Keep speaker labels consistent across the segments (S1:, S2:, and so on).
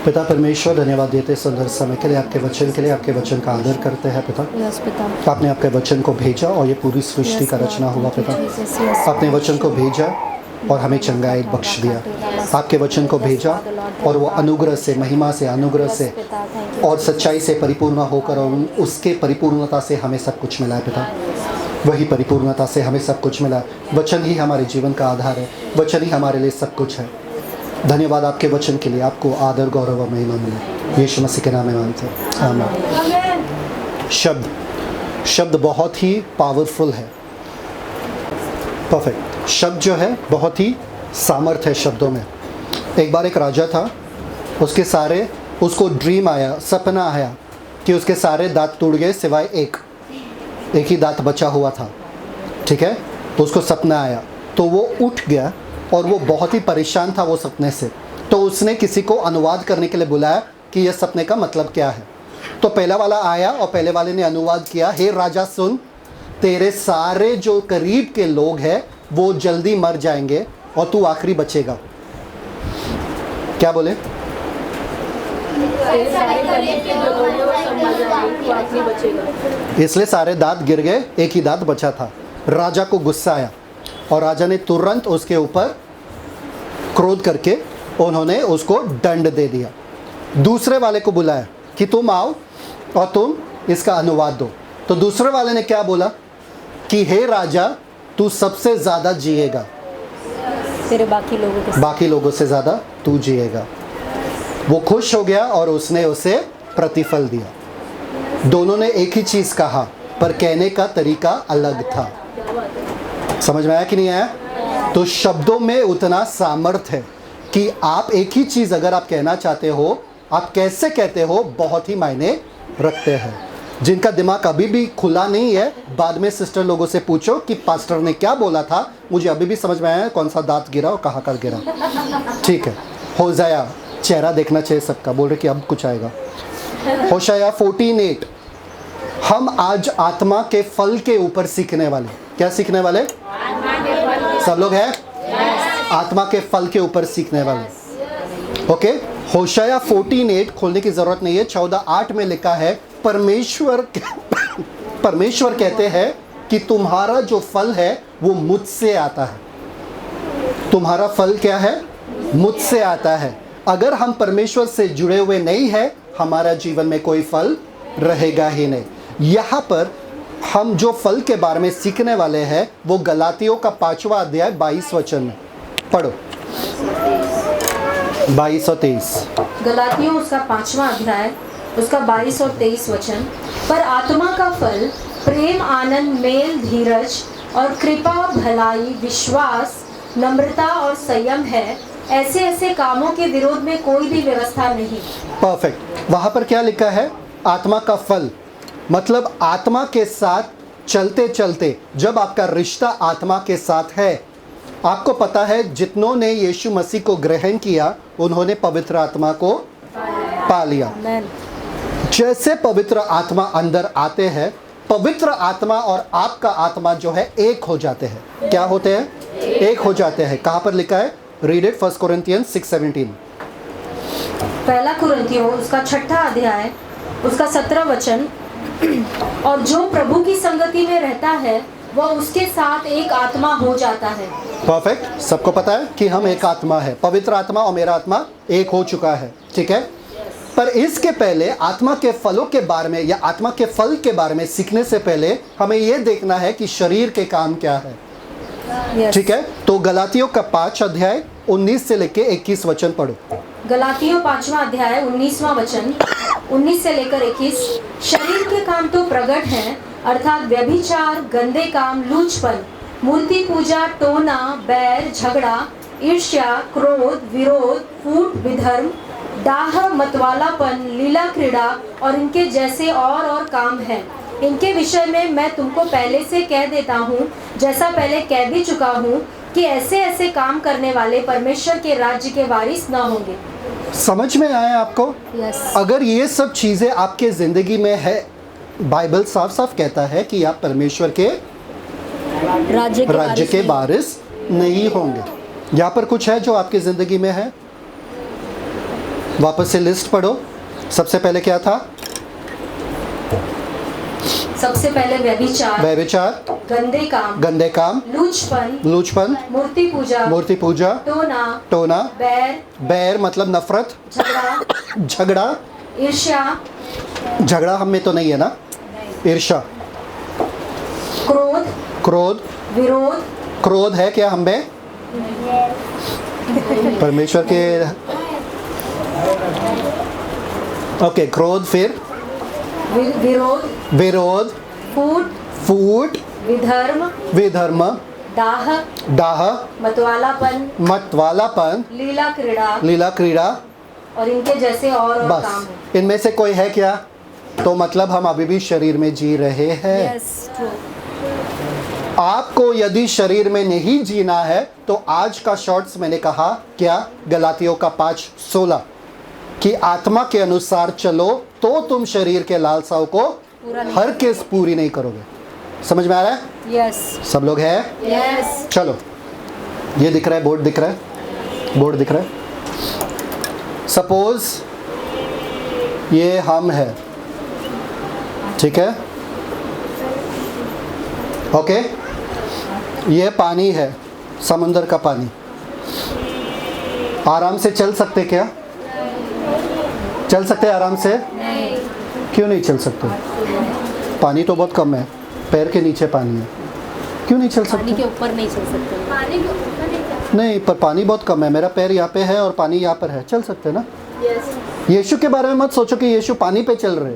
S1: पिता परमेश्वर, धन्यवाद देते सुंदर समय के लिए, आपके वचन के लिए। आपके वचन का आदर करते हैं पिता।
S2: पिता,
S1: आपने आपके वचन को भेजा और ये पूरी सृष्टि का रचना हुआ पिता। आपने वचन को भेजा और हमें चंगाई बख्श दिया। आपके वचन को भेजा और वो अनुग्रह से, महिमा से, अनुग्रह से और सच्चाई से परिपूर्ण होकर और उसके परिपूर्णता से हमें सब कुछ मिला है पिता। वही परिपूर्णता से हमें सब कुछ मिला। वचन ही हमारे जीवन का आधार है, वचन ही हमारे लिए सब कुछ है। धन्यवाद आपके वचन के लिए। आपको आदर, गौरव और महिमा मिले, यीशु मसीह के नाम में मांगते हैं, आमीन। शब्द बहुत ही पावरफुल है। परफेक्ट। शब्द जो है बहुत ही सामर्थ है शब्दों में। एक बार एक राजा था, उसको ड्रीम आया, सपना आया कि उसके सारे दांत टूट गए सिवाय एक ही दांत बचा हुआ था। ठीक है, तो उसको सपना आया, तो वो उठ गया और वो बहुत ही परेशान था वो सपने से। तो उसने किसी को अनुवाद करने के लिए बुलाया कि यह सपने का मतलब क्या है। तो पहला वाला आया और पहले वाले ने अनुवाद किया, हे राजा सुन, तेरे सारे जो करीब के लोग हैं वो जल्दी मर जाएंगे और तू आखिरी बचेगा। क्या बोले? इसलिए सारे दांत गिर गए, एक ही दांत बचा था। राजा को गुस्सा आया और राजा ने तुरंत उसके ऊपर क्रोध करके उन्होंने उसको दंड दे दिया। दूसरे वाले को बुलाया कि तुम आओ और तुम इसका अनुवाद दो। तो दूसरे वाले ने क्या बोला कि हे राजा, तू सबसे ज़्यादा जिएगा,
S2: तेरे बाकी लोगों
S1: से ज़्यादा तू जिएगा। वो खुश हो गया और उसने उसे प्रतिफल दिया। दोनों ने एक ही चीज़ कहा पर कहने का तरीका अलग था। समझ में आया कि नहीं आया? तो शब्दों में उतना सामर्थ्य है कि आप एक ही चीज़ अगर आप कहना चाहते हो, आप कैसे कहते हो बहुत ही मायने रखते हैं। जिनका दिमाग अभी भी खुला नहीं है, बाद में सिस्टर लोगों से पूछो कि पास्टर ने क्या बोला था, मुझे अभी भी समझ में आया कौन सा दांत गिरा और कहाँ का गिरा। ठीक है, होशाया, चेहरा देखना चाहिए सबका, बोल रहे कि अब कुछ आएगा। होशाया 14:8। हम आज आत्मा के फल के ऊपर सीखने वाले। क्या सीखने वाले? सब लोग हैं? आत्मा के फल के ऊपर सीखने वाले। ओके, होशाया 14:8 खोलने की जरूरत नहीं है, 14:8 में लिखा है, परमेश्वर कहते हैं कि तुम्हारा जो फल है वो मुझसे आता है। तुम्हारा फल क्या है? मुझसे आता है। अगर हम परमेश्वर से जुड़े हुए नहीं हैं, हमारा जीवन में कोई फल रहेगा ही नहीं। यहाँ पर हम जो फल के बारे में सीखने वाले हैं वो गलातियों का 5वां अध्याय 22 वचन में पढ़ो। 22 और 23।
S3: गलातियों उसका 5वां अध्याय, उसका 22 और 23 वचन। पर आत्मा का फल प्रेम, आनंद, मेल, धीरज और कृपा, भलाई, विश्वास, नम्रता और संयम है। ऐसे ऐसे कामों के विरोध में कोई भी व्यवस्था नहीं।
S1: परफेक्ट। वहाँ पर क्या लिखा है? आत्मा का फल, मतलब आत्मा के साथ चलते चलते जब आपका रिश्ता आत्मा के साथ है, आपको पता है जितनों ने यीशु मसीह को ग्रहण किया उन्होंने पवित्र आत्मा को पा लिया। जैसे पवित्र आत्मा अंदर आते हैं, पवित्र आत्मा और आपका आत्मा जो है एक हो जाते हैं। क्या होते हैं? एक हो जाते हैं। कहाँ पर लिखा है? Read it, 1 Corinthians 6:17।
S3: पहला कुरिन्थियों उसका 6वां अध्याय, उसका 17 वचन। और जो प्रभु की संगति में रहता है वह उसके साथ एक आत्मा हो जाता है।
S1: परफेक्ट। सबको पता है कि हम एक आत्मा है। पवित्र आत्मा और मेरा आत्मा एक हो चुका है। ठीक है, पर इसके पहले आत्मा के फलों के बारे में या आत्मा के फल के बारे में सीखने से पहले हमें यह देखना है कि शरीर के काम क्या है। ठीक है, तो गलातियों का 5 अध्याय 19 से लेकर 21 वचन पढ़ो।
S3: गलातियों 5वां अध्याय 19वां वचन, 19 से लेकर 21। शरीर के काम तो प्रकट हैं, अर्थात व्यभिचार, गंदे काम, लूचपन, मूर्ति पूजा, टोना, बैर, झगड़ा, ईर्ष्या, क्रोध, विरोध, फूट, विधर्म, डाह, मतवालापन, लीला क्रीड़ा और इनके जैसे और काम हैं। इनके विषय में मैं तुमको पहले से कह देता हूँ, जैसा पहले कह भी चुका हूँ, कि ऐसे ऐसे काम करने वाले परमेश्वर के राज्य के वारिस न होंगे।
S1: समझ में आया आपको? अगर ये सब चीजें आपके जिंदगी में है, बाइबल साफ साफ कहता है कि आप परमेश्वर के राज्य के वारिस नहीं होंगे। यहाँ पर कुछ है जो आपकी जिंदगी में है? वापस से लिस्ट पढ़ो। सबसे पहले क्या था?
S3: सबसे पहले व्यभिचार,
S1: व्यभिचार, गंदे काम, लूचपन, मूर्ति पूजा, टोना, बैर मतलब नफरत, झगड़ा, झगड़ा हम में तो नहीं है ना, ईर्ष्या, क्रोध, क्रोध है क्या हम में? परमेश्वर के ओके, क्रोध, फिर विरोध, फूट, विधर्म, दाह, मतवालापन, लीला क्रीड़ा,
S3: और इनके जैसे और काम
S1: बस
S3: है।
S1: इनमें से कोई है क्या? तो मतलब हम अभी भी शरीर में जी रहे हैं।
S2: Yes, true.
S1: आपको यदि शरीर में नहीं जीना है तो आज का शॉर्ट्स मैंने कहा क्या? गलातियों का 5:16 कि आत्मा के अनुसार चलो तो तुम शरीर के लालसाओं को हर केस पूरी नहीं करोगे। समझ में आ रहा है?
S2: Yes.
S1: सब लोग हैं?
S2: Yes.
S1: चलो, ये दिख रहा है, बोर्ड दिख रहा है, बोर्ड दिख रहा है। सपोज ये हम है, ठीक है, ओके, ये पानी है, समुंदर का पानी। आराम से चल सकते क्या? चल सकते आराम से? क्यों नहीं चल सकते? पानी तो बहुत कम है, पैर के नीचे पानी है, क्यों नहीं चल
S2: पानी
S1: सकते?
S2: के ऊपर नहीं चल सकते।
S1: नहीं, पर पानी बहुत कम है, मेरा पैर यहाँ पे है और पानी यहाँ पर है, चल सकते ना? यीशु के बारे में मत सोचो कि यीशु पानी पे चल रहे,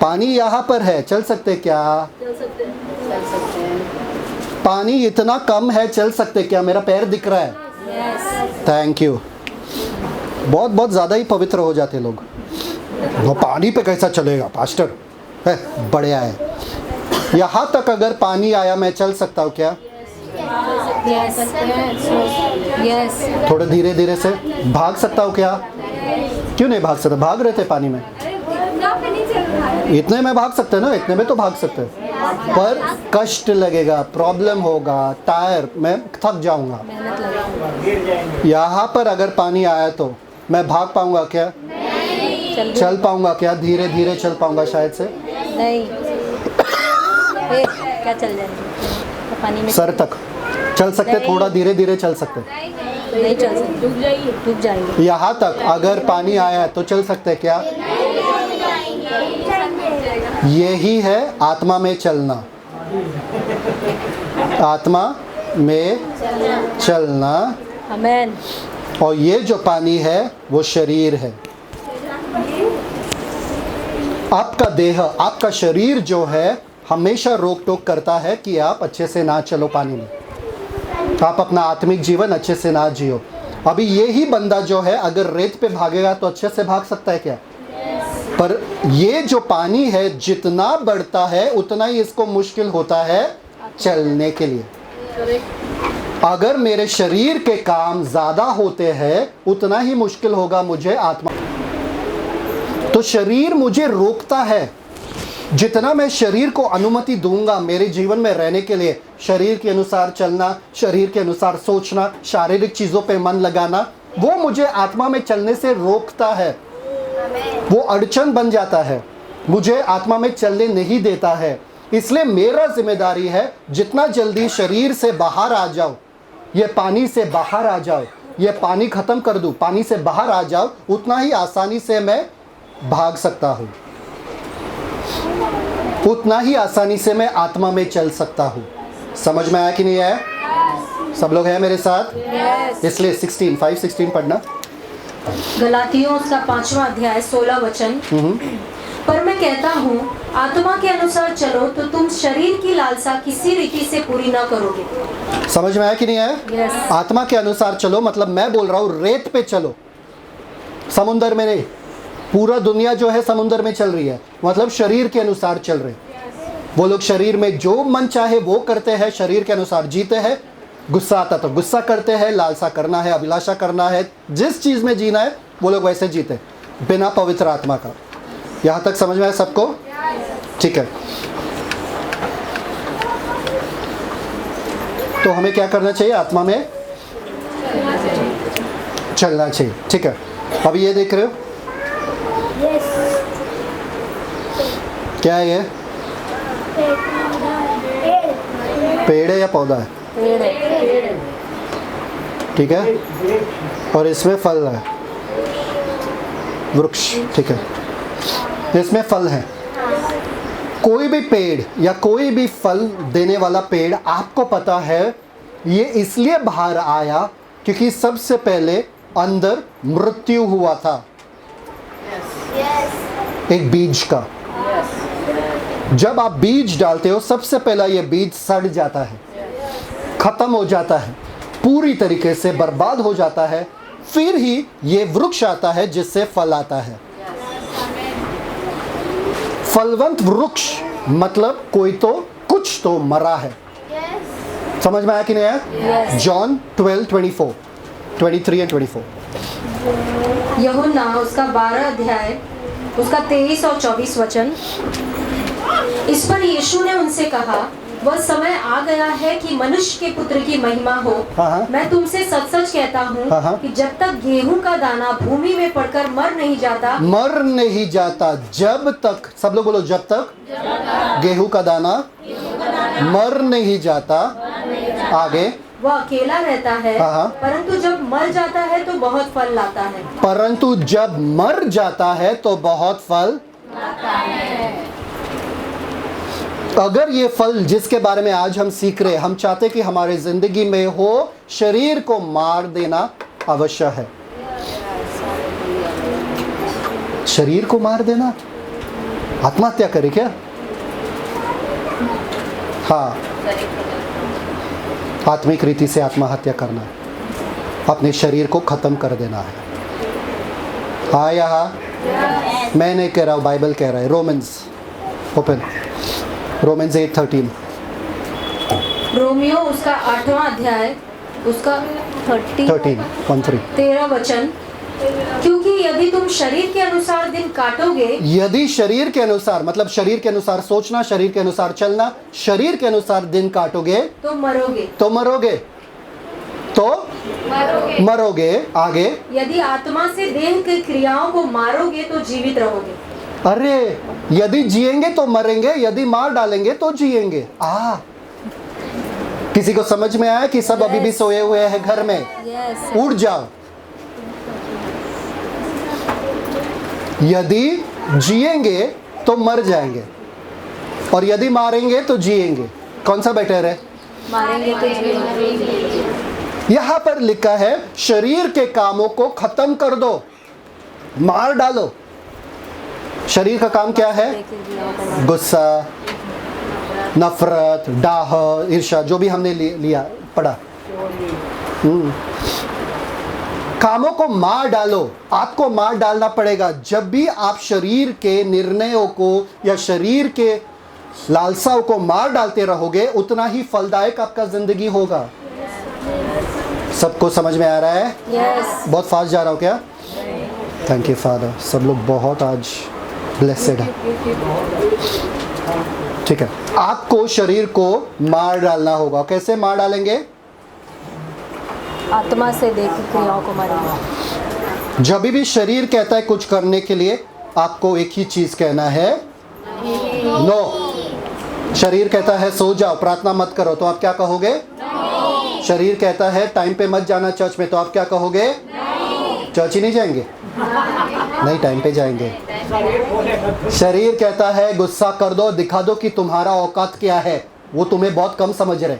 S1: पानी यहाँ पर है, चल सकते क्या?
S2: चल सकते हैं।
S1: पानी इतना कम है, चल सकते क्या? मेरा पैर दिख रहा है।
S2: Yes.
S1: Thank you. बहुत बहुत ज़्यादा ही पवित्र हो जाते लोग, वो पानी पे कैसा चलेगा पास्टर है, बढ़िया है। यहाँ तक अगर पानी आया मैं चल सकता हूँ क्या?
S2: Yes. Yes.
S1: थोड़ा धीरे धीरे से भाग सकता हूँ क्या? क्यों नहीं भाग सकता? भाग रहे थे पानी में, इतने में भाग सकते हैं ना, इतने में तो भाग सकते हैं, पर कष्ट लगेगा, प्रॉब्लम होगा, टायर, मैं थक जाऊंगा।
S2: मेहनत लगाओ।
S1: यहाँ पर अगर पानी आया तो मैं भाग पाऊंगा क्या? चल पाऊंगा क्या? धीरे धीरे चल पाऊंगा शायद से,
S2: नहीं। क्या चल जाएंगे तो पानी में?
S1: सर तक चल सकते, थोड़ा धीरे धीरे चल सकते।
S2: नहीं चल सकते, डूब जाएंगे।
S1: यहाँ तक अगर पानी आया तो चल सकते क्या? यही है आत्मा में चलना, आत्मा में चलना।
S2: आमेन।
S1: और ये जो पानी है वो शरीर है। आपका देह, आपका शरीर जो है हमेशा रोक टोक करता है कि आप अच्छे से ना चलो पानी में, आप अपना आत्मिक जीवन अच्छे से ना जियो। अभी यही बंदा जो है अगर रेत पे भागेगा तो अच्छे से भाग सकता है क्या? पर ये जो पानी है जितना बढ़ता है उतना ही इसको मुश्किल होता है चलने के लिए। अगर मेरे शरीर के काम ज़्यादा होते हैं उतना ही मुश्किल होगा मुझे आत्मा। तो शरीर मुझे रोकता है। जितना मैं शरीर को अनुमति दूंगा मेरे जीवन में रहने के लिए, शरीर के अनुसार चलना, शरीर के अनुसार सोचना, शारीरिक चीज़ों पे मन लगाना, वो मुझे आत्मा में चलने से रोकता है। वो अड़चन बन जाता है, मुझे आत्मा में चलने नहीं देता है। इसलिए मेरा जिम्मेदारी है जितना जल्दी शरीर से बाहर आ जाओ, ये पानी से बाहर आ जाओ, ये पानी ख़त्म कर दूँ, पानी से बाहर आ जाओ, उतना ही आसानी से मैं भाग सकता हूँ, उतना ही आसानी से मैं आत्मा में चल सकता हूँ। समझ में आया कि नहीं आया? सब लोग हैं मेरे साथ? इसलिए 5:16 पढ़ना।
S3: गलातियों का 5वां अध्याय 16 वचन। पर मैं कहता हूँ आत्मा के अनुसार चलो तो तुम शरीर की लालसा किसी रीति से पूरी ना करोगे।
S1: समझ में आया कि नहीं आया?
S2: Yes.
S1: आत्मा के अनुसार चलो मतलब मैं बोल रहा हूँ रेत पे चलो, समुंदर में नहीं। पूरा दुनिया जो है समुंदर में चल रही है, मतलब शरीर के अनुसार चल रहे। वो लोग शरीर में जो मन चाहे वो करते हैं, शरीर के अनुसार जीते हैं। गुस्सा आता तो गुस्सा करते हैं, लालसा करना है, अभिलाषा करना है, जिस चीज़ में जीना है वो लोग वैसे जीते बिना पवित्र आत्मा का। यहाँ तक समझ में आया सबको? ठीक है। तो हमें क्या करना चाहिए? आत्मा में चलना चाहिए। ठीक है। अब ये देख रहे हो क्या है ये? पेड़ है या पौधा है?
S2: पेड़ है।
S1: ठीक है, और इसमें फल है, वृक्ष। ठीक है, इसमें फल है। कोई भी पेड़ या कोई भी फल देने वाला पेड़, आपको पता है ये इसलिए बाहर आया क्योंकि सबसे पहले अंदर मृत्यु हुआ था एक बीज का। जब आप बीज डालते हो सबसे पहला ये बीज सड़ जाता है, खत्म हो जाता है, पूरी तरीके से बर्बाद हो जाता है, फिर ही ये वृक्ष आता है जिससे फल आता है। फलवंत वृक्ष मतलब कोई तो कुछ तो मरा है। समझ में आया कि नहीं आया? John 12:24, 23 and 24।
S3: यूहन्ना उसका 12 अध्याय उसका 23 और 24 वचन। इस पर यीशु ने उनसे कहा, वह समय आ गया है कि मनुष्य के पुत्र की महिमा हो। मैं तुमसे सच सच कहता हूँ कि जब तक गेहूं का दाना भूमि में पड़कर मर नहीं जाता,
S1: जब तक, सब लोग बोलो, जब तक गेहूं का दाना मर नहीं जाता, आगे
S3: वह अकेला रहता है, परंतु जब मर जाता है तो बहुत फल लाता है।
S1: परंतु जब मर जाता है तो बहुत फल
S3: लाता है।
S1: अगर ये फल जिसके बारे में आज हम सीख रहे, हम चाहते कि हमारे जिंदगी में हो, शरीर को मार देना अवश्य है। शरीर को मार देना, आत्महत्या करे क्या? हाँ, आत्मिक रीति से आत्महत्या करना, अपने शरीर को खत्म कर देना है। हाँ यहाँ मैं नहीं कह रहा हूँ, बाइबल कह रहा है। Romans open, Romans 8:13।
S3: रोमियो उसका 8वां अध्याय उसका 13 वचन। क्योंकि यदि तुम शरीर के अनुसार दिन काटोगे,
S1: यदि शरीर के अनुसार मतलब शरीर के अनुसार सोचना, शरीर के अनुसार चलना, शरीर के अनुसार दिन काटोगे
S3: तो मरोगे।
S1: मरोगे। आगे,
S3: यदि आत्मा से देह की क्रियाओं को मारोगे तो जीवित रहोगे।
S1: अरे यदि जिएंगे तो मरेंगे, यदि मार डालेंगे तो जिएंगे। किसी को समझ में आया कि सब अभी भी सोए हुए हैं घर में? उठ जाओ। यदि जिएंगे तो मर जाएंगे, और यदि मारेंगे तो जिएंगे। कौन सा बेटर है?
S3: मारेंगे तो जिएंगे।
S1: यहां पर लिखा है शरीर के कामों को खत्म कर दो, मार डालो। शरीर का काम क्या है? गुस्सा, नफरत, डाह, ईर्ष्या, जो भी हमने लिया पढ़ा। कामों को मार डालो। आपको मार डालना पड़ेगा। जब भी आप शरीर के निर्णयों को या शरीर के लालसाओं को मार डालते रहोगे, उतना ही फलदायक आपका जिंदगी होगा। सबको समझ में आ रहा है? बहुत फास्ट जा रहा हूं क्या? Thank you father. सब लोग बहुत आज ब्लेसेड है। ठीक है, आपको शरीर को मार डालना होगा। कैसे मार डालेंगे?
S2: आत्मा से देह की क्रियाओं को मारेंगे।
S1: जब भी शरीर कहता है कुछ करने के लिए, आपको एक ही चीज कहना है, नो। शरीर कहता है सो जाओ, प्रार्थना मत करो, तो आप क्या कहोगे? शरीर कहता है टाइम पे मत जाना चर्च में, तो आप क्या कहोगे? चर्च ही नहीं जाएंगे? नहीं, टाइम पे जाएंगे। शरीर कहता है गुस्सा कर दो, दिखा दो कि तुम्हारा औकात क्या है। वो तुम्हें बहुत कम समझ रहे,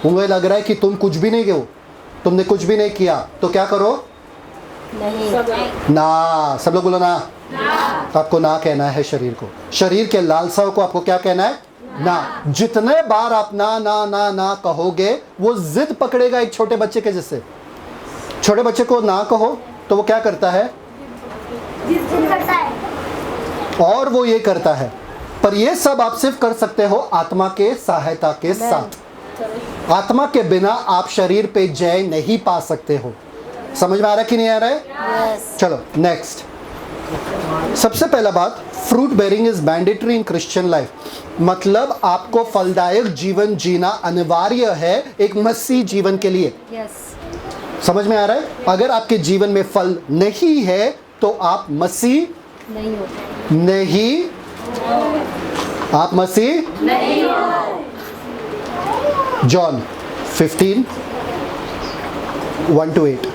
S1: उन्हें लग रहा है कि तुम कुछ भी नहीं हो, तुमने कुछ भी नहीं किया, तो क्या करो?
S2: नहीं।
S1: ना। सब लोग बोलो ना। आपको ना कहना है शरीर को। शरीर के लालसाओं को आपको क्या कहना है? ना। जितने बार आप ना ना ना ना कहोगे, वो जिद पकड़ेगा एक छोटे बच्चे के जैसे। छोटे बच्चे को ना कहो तो वो क्या करता है? और वो ये करता है। पर ये सब आप सिर्फ कर सकते हो आत्मा के सहायता के साथ। आत्मा के बिना आप शरीर पे जय नहीं पा सकते हो। समझ में आ रहा है कि नहीं आ रहा है? चलो नेक्स्ट। सबसे पहला बात, fruit bearing is mandatory in Christian life. मतलब आपको फलदायक जीवन जीना अनिवार्य है एक मसीह जीवन के लिए। समझ में आ रहा है? अगर आपके जीवन में फल नहीं है तो आप मसीह
S2: नहीं होता।
S1: नहीं, आप मसीह
S3: नहीं हो।
S1: जॉन 15 1-8।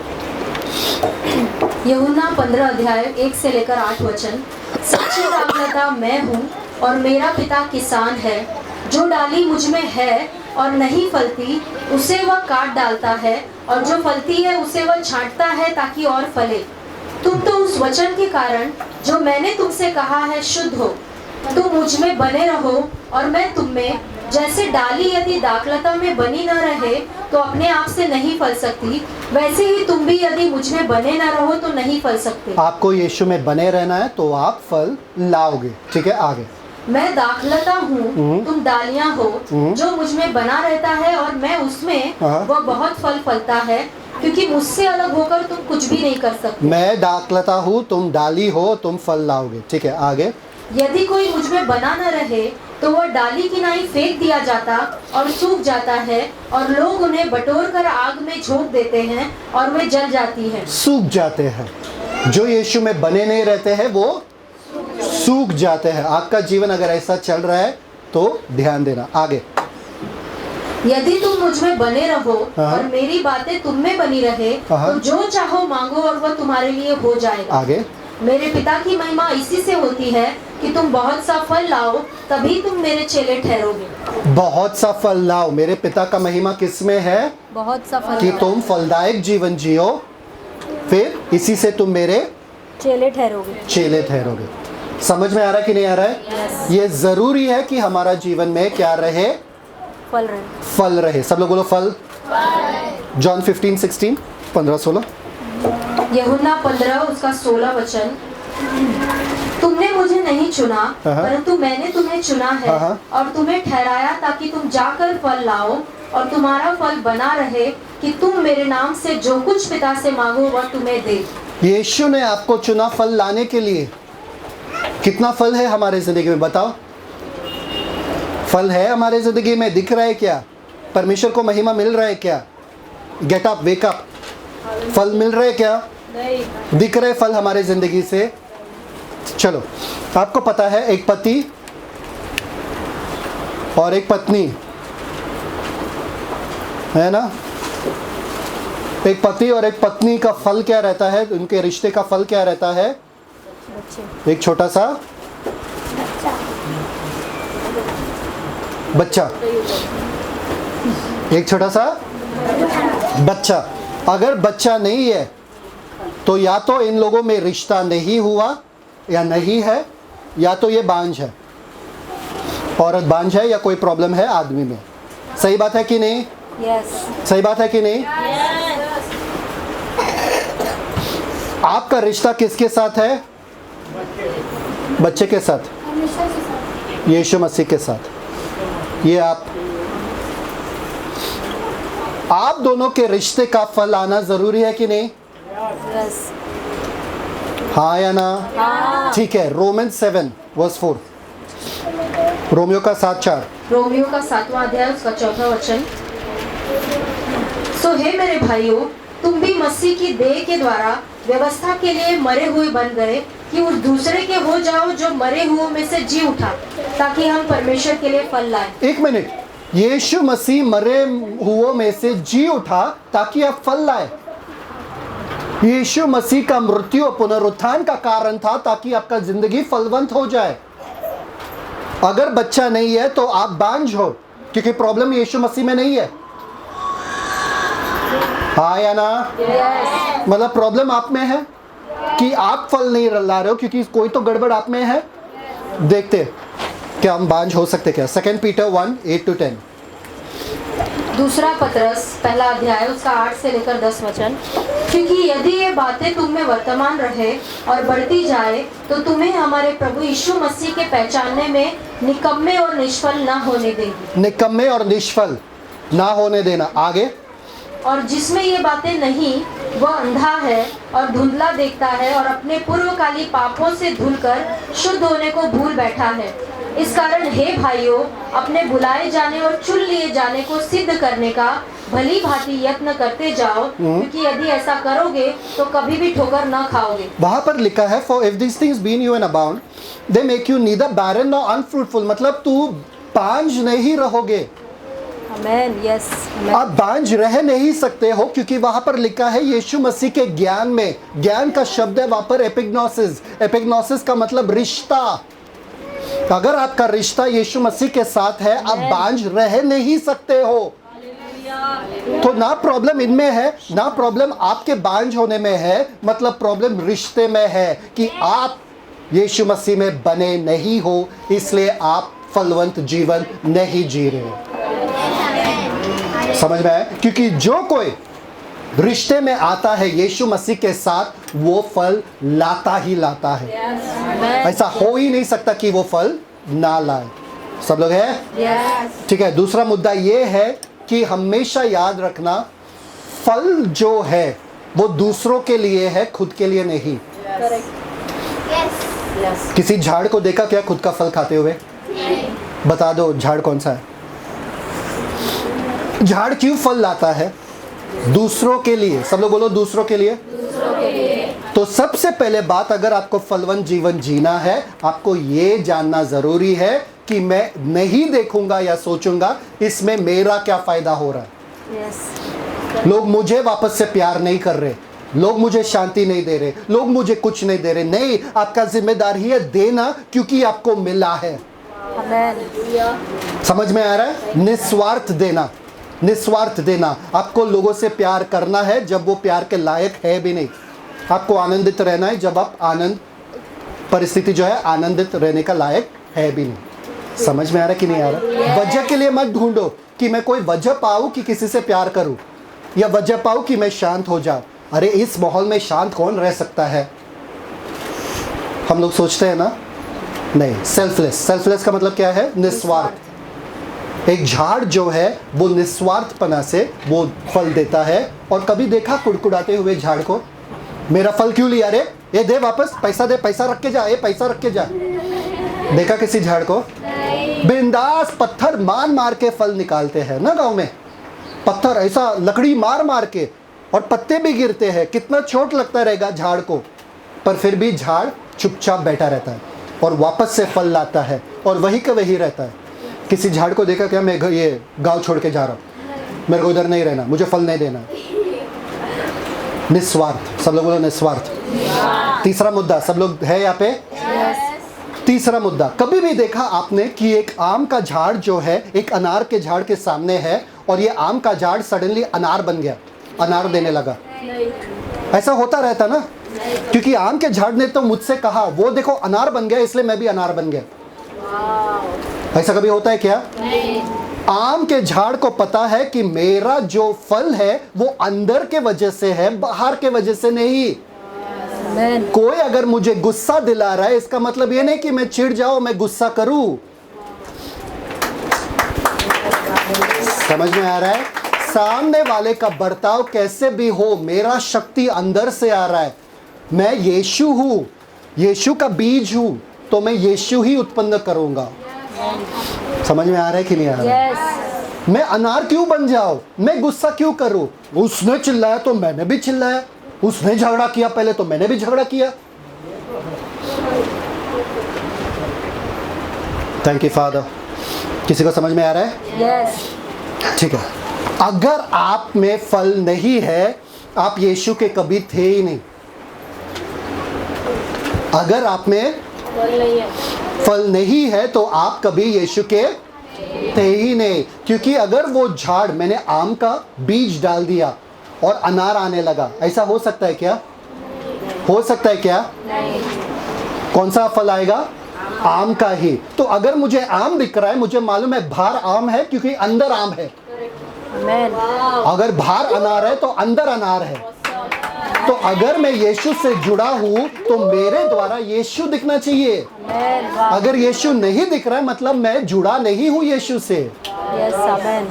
S3: यूहन्ना 15 अध्याय 1 से लेकर 8 वचन। सच्ची दाखलता मैं हूँ और मेरा पिता किसान है। जो डाली मुझ में है और नहीं फलती उसे वह काट डालता है, और जो फलती है उसे वह छांटता है ताकि और फले। तुम तो उस वचन के कारण जो मैंने तुमसे कहा है शुद्ध हो। तुम मुझ में बने रहो और मैं तुम में। जैसे डाली यदि दाखलता में बनी न रहे तो अपने आप से नहीं फल सकती, वैसे ही तुम भी यदि मुझ में बने न रहो तो नहीं फल सकते।
S1: आपको यीशु में बने रहना है तो आप फल लाओगे। ठीक है, आगे।
S3: मैं दाखलता हूँ, तुम डालियाँ हो। जो मुझ में बना रहता है और मैं उसमें, वह बहुत फल फलता है, क्योंकि मुझसे अलग होकर तुम कुछ भी नहीं कर सकते।
S1: मैं दाखलता हूँ, तुम डाली हो, तुम फल लाओगे। ठीक है, आगे।
S3: यदि कोई मुझ में बना न रहे तो वह डाली की नाई फेंक दिया जाता और सूख जाता है, और लोग उन्हें बटोर कर आग में झोंक देते हैं और वे जल जाती है।
S1: सूख जाते हैं। जो यीशु में बने नहीं रहते हैं वो सूख जाते हैं। आपका जीवन अगर ऐसा चल रहा है तो ध्यान देना। आगे।
S3: यदि तुम मुझ में बने रहो और मेरी बातें तुम में बनी रहे तो जो चाहो मांगो और वह तुम्हारे लिए हो जाएगा।
S1: आगे।
S3: मेरे पिता की महिमा इसी से होती है कि तुम बहुत सा फल लाओ, तभी तुम मेरे चेले ठहरोगे।
S1: बहुत सा फल लाओ। मेरे पिता का महिमा किस में है?
S2: बहुत सा फल
S1: कि तुम फलदायक जीवन जियो, फिर इसी से तुम मेरे
S2: चेले ठहरोगे।
S1: चेले ठहरोगे। समझ में आ रहा है कि नहीं आ रहा है? ये जरूरी है कि हमारा जीवन में क्या रहे?
S2: फल रहे।
S1: फल रहे। सब लोग बोलो फल। जॉन 15-16 15-16।
S3: यूहन्ना 15 उसका 16 वचन। तुमने मुझे नहीं चुना, परंतु मैंने तुम्हें चुना है और तुम्हें ठहराया ताकि तुम जाकर फल लाओ और तुम्हारा फल बना रहे, कि तुम मेरे नाम से जो कुछ पिता से मांगो वह तुम्हें दे।
S1: यीशु ने आपको चुना फल लाने के लिए। कितना फल है हमारे जिंदगी में? बताओ। फल है हमारे जिंदगी में? दिख रहा है क्या? परमेश्वर को महिमा मिल रहा है क्या? Get up, wake up. फल मिल रहे क्या?
S2: नहीं।
S1: दिख रहे फल हमारे जिंदगी से? चलो, आपको पता है एक पति और एक पत्नी है ना? एक पति और एक पत्नी का फल क्या रहता है? उनके रिश्ते का फल क्या रहता है? एक छोटा सा बच्चा। एक छोटा सा बच्चा। अगर बच्चा नहीं है तो या तो इन लोगों में रिश्ता नहीं हुआ या नहीं है, या तो ये बांझ है। औरत बांझ है या कोई प्रॉब्लम है आदमी में। सही बात है कि नहीं?
S2: यस।
S1: सही बात है कि नहीं? आपका रिश्ता किसके साथ है? बच्चे के साथ, यीशु मसीह के साथ। ये आप दोनों के रिश्ते का फल आना जरूरी है कि नहीं?
S2: यस।
S1: हाँ या ना? ठीक है। रोमन्स 7:4। रोमियो का 7:4।
S3: रोमियो का 7वां अध्याय उसका 4था वचन। सो हे मेरे भाइयों, तुम भी मसीह की देह के द्वारा व्यवस्था के लिए मरे हुए बन गए, कि उस दूसरे के हो जाओ जो मरे हुओं में से जी उठा, ताकि हम परमेश्वर के लिए फल लाएं।
S1: एक मिनट। यीशु मसीह मरे हुओं में से जी उठा ताकि आप फल लाए। यीशु मसीह का मृत्यु पुनरुत्थान का कारण था ताकि आपका जिंदगी फलवंत हो जाए। अगर बच्चा नहीं है तो आप बांझ हो, क्योंकि प्रॉब्लम यीशु मसीह में नहीं है। हाँ या ना? मतलब प्रॉब्लम आप में है कि आप फल नहीं ला रहे हो, क्योंकि कोई तो गड़बड़ आप में है। देखते क्या हम बांझ हो सकते क्या? 2 पीटर 1:8-10।
S3: दूसरा पतरस पहला अध्याय उसका 8 से लेकर 10 वचन। क्योंकि यदि ये बातें तुम में वर्तमान रहे और बढ़ती जाए तो तुम्हें हमारे प्रभु यीशु मसीह के पहचानने में निकम्मे और निष्फल न होने देगी।
S1: निकम्मे और निष्फल ना होने देना। आगे।
S3: और जिसमें ये बातें नहीं, वह अंधा है और धुंधला देखता है और अपने पूर्वकाली पापों से धुलकर शुद्ध होने को भूल बैठा है। इस कारण हे भाइयों, अपने बुलाए जाने और चुन लिए जाने को सिद्ध करने का भली भांति यत्न करते जाओ, क्योंकि यदि ऐसा करोगे तो कभी भी ठोकर न खाओगे।
S1: वहां पर लिखा है for if this things be in you and abound they make you neither barren nor unfruitful, मतलब तू बांझ नहीं रहोगे।
S2: Amen. Yes. Amen.
S1: आप बांझ रह नहीं सकते हो, क्योंकि वहां पर लिखा है यीशु मसीह के ज्ञान में, ज्ञान का शब्द है वहां पर एपिग्नोसिस। एपिग्नोसिस का मतलब रिश्ता। अगर आपका रिश्ता यीशु मसीह के साथ है, आप बांझ रह नहीं सकते हो। तो ना प्रॉब्लम इनमें है, ना प्रॉब्लम आपके बांझ होने में है, मतलब प्रॉब्लम रिश्ते में है कि आप यीशु मसीह में बने नहीं हो, इसलिए आप फलवंत जीवन नहीं जी रहे हो। समझ में आया? क्योंकि जो कोई रिश्ते में आता है यीशु मसीह के साथ, वो फल लाता ही लाता है। ऐसा हो ही नहीं सकता कि वो फल ना लाए। सब लोग हैं? ठीक है। दूसरा मुद्दा ये है कि हमेशा याद रखना, फल जो है वो दूसरों के लिए है, खुद के लिए नहीं। किसी झाड़ को देखा क्या खुद का फल खाते हुए? बता दो झाड़ कौन सा है? झाड़ क्यों फल लाता है? दूसरों के लिए। सब लोग बोलो दूसरों के लिए। तो सबसे पहले बात, अगर आपको फलवंत जीवन जीना है, आपको ये जानना जरूरी है कि मैं नहीं देखूंगा या सोचूंगा इसमें मेरा क्या फायदा हो रहा है।
S2: Yes.
S1: लोग मुझे वापस से प्यार नहीं कर रहे, लोग मुझे शांति नहीं दे रहे, लोग मुझे कुछ नहीं दे रहे। नहीं, आपका जिम्मेदारी है देना, क्योंकि आपको मिला है।
S2: Amen.
S1: समझ में आ रहा है? निस्वार्थ देना, निस्वार्थ देना। आपको लोगों से प्यार करना है जब वो प्यार के लायक है भी नहीं। आपको आनंदित रहना है जब आप परिस्थिति जो है आनंदित रहने का लायक है भी नहीं। समझ में आ रहा है कि नहीं आ रहा? वजह के लिए मत ढूंढो कि मैं कोई वजह पाऊँ कि किसी से प्यार करूँ, या वजह पाऊँ कि मैं शांत हो जाऊँ। अरे इस माहौल में शांत कौन रह सकता है? हम लोग सोचते हैं ना, नहीं। सेल्फलेस, सेल्फलेस का मतलब क्या है? निस्वार्थ। एक झाड़ जो है वो निस्वार्थपना से वो फल देता है। और कभी देखा कुड़कुड़ाते हुए झाड़ को? मेरा फल क्यों लिया रे, ये दे वापस, पैसा दे, पैसा रख के जा, ये पैसा रख के जा। देखा किसी झाड़ को? बिंदास पत्थर मार मार के फल निकालते हैं ना गांव में। पत्थर ऐसा लकड़ी मार मार के, और पत्ते भी गिरते हैं, कितना चोट लगता रहेगा झाड़ को, पर फिर भी झाड़ चुपचाप बैठा रहता है और वापस से फल लाता है और वही का वही रहता है। किसी झाड़ को देखा क्या? मैं ये गांव छोड़ के जा रहा हूँ, मेरे को उधर नहीं रहना, मुझे फल नहीं देना। निस्वार्थ। सब लोग बोलो निस्वार्थ। तीसरा मुद्दा, सब लोग है यहाँ पे? तीसरा मुद्दा, कभी भी देखा आपने कि एक आम का झाड़ जो है एक अनार के झाड़ के सामने है, और ये आम का झाड़ सडनली अनार बन गया, अनार देने लगा? ऐसा होता रहता ना, क्योंकि आम के झाड़ ने तो मुझसे कहा वो देखो अनार बन गया, इसलिए मैं भी अनार बन गया। ऐसा कभी होता है क्या? आम के झाड़ को पता है कि मेरा जो फल है वो अंदर के वजह से है, बाहर के वजह से नहीं।
S2: Amen.
S1: कोई अगर मुझे गुस्सा दिला रहा है, इसका मतलब ये नहीं कि मैं चिढ़ जाऊं, मैं गुस्सा करूं। समझ में आ रहा है? सामने वाले का बर्ताव कैसे भी हो, मेरा शक्ति अंदर से आ रहा है। मैं यीशु हूं, यीशु का बीज हूं, तो मैं यीशु ही उत्पन्न करूंगा। समझ में आ रहा है कि नहीं आ रहा है?
S2: Yes.
S1: मैं अनार क्यों बन जाऊं? मैं गुस्सा क्यों करूं? उसने चिल्लाया तो मैंने भी चिल्लाया, उसने झगड़ा किया पहले तो मैंने भी झगड़ा किया। Thank you father. किसी को समझ में आ रहा है?
S2: Yes.
S1: ठीक है। अगर आप में फल नहीं है, आप यीशु के कभी थे ही नहीं। अगर आप में फल नहीं है तो आप कभी यीशु के थे ही नहीं। क्योंकि अगर वो झाड़, मैंने आम का बीज डाल दिया और अनार आने लगा, ऐसा हो सकता है क्या? हो सकता है क्या? कौन सा फल आएगा? आम का ही। तो अगर मुझे आम दिख रहा है, मुझे मालूम है बाहर आम है क्योंकि अंदर आम है।
S2: Amen.
S1: अगर बाहर अनार है तो अंदर अनार है। तो अगर मैं यीशु से जुड़ा हूं तो मेरे द्वारा यीशु दिखना चाहिए।
S2: Amen. Wow.
S1: अगर यीशु नहीं दिख रहा है, मतलब मैं जुड़ा नहीं हूं यीशु से,
S2: Yes. Amen.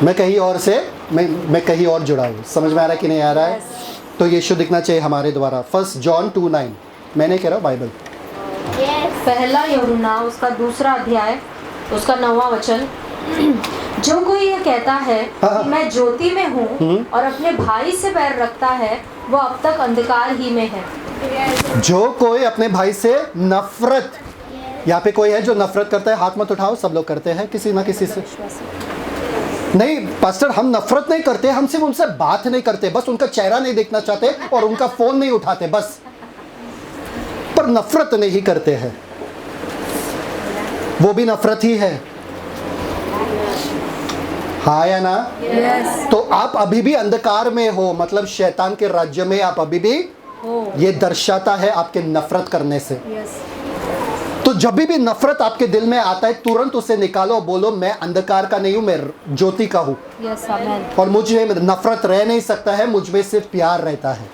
S1: मैं कहीं और से मैं कहीं और जुड़ा हूं। समझ में आ रहा है कि नहीं आ रहा है? तो यीशु दिखना चाहिए हमारे द्वारा। 1 जॉन 2:9 मैंने कह रहा हूं बाइबल।
S3: पहला यूहन्ना उसका 2 अध्याय उसका 9वां वचन। जो कोई ये कहता है
S1: हाँ।
S3: कि मैं ज्योति में हूँ और अपने भाई से बैर रखता है, वो अब तक अंधकार ही में है।
S1: जो कोई अपने भाई से नफरत, यहाँ पे कोई है जो नफरत करता है? हाथ मत उठाओ, सब लोग करते हैं किसी ना किसी से। नहीं पास्टर, हम नफरत नहीं करते, हम सिर्फ उनसे बात नहीं करते, बस उनका चेहरा नहीं देखना चाहते और उनका फोन नहीं उठाते बस, पर नफरत नहीं करते हैं। वो भी नफरत ही है, हाँ या ना?
S2: यस
S1: तो आप अभी भी अंधकार में हो, मतलब शैतान के राज्य में आप अभी भी।
S2: हो
S1: ये दर्शाता है आपके नफरत करने से।
S2: यस
S1: तो जब भी नफरत आपके दिल में आता है, तुरंत उसे निकालो, बोलो मैं अंधकार का नहीं हूं, मैं ज्योति का हूं,
S2: यस आमेन
S1: और मुझ में नफरत रह नहीं सकता है, मुझ में सिर्फ प्यार रहता है।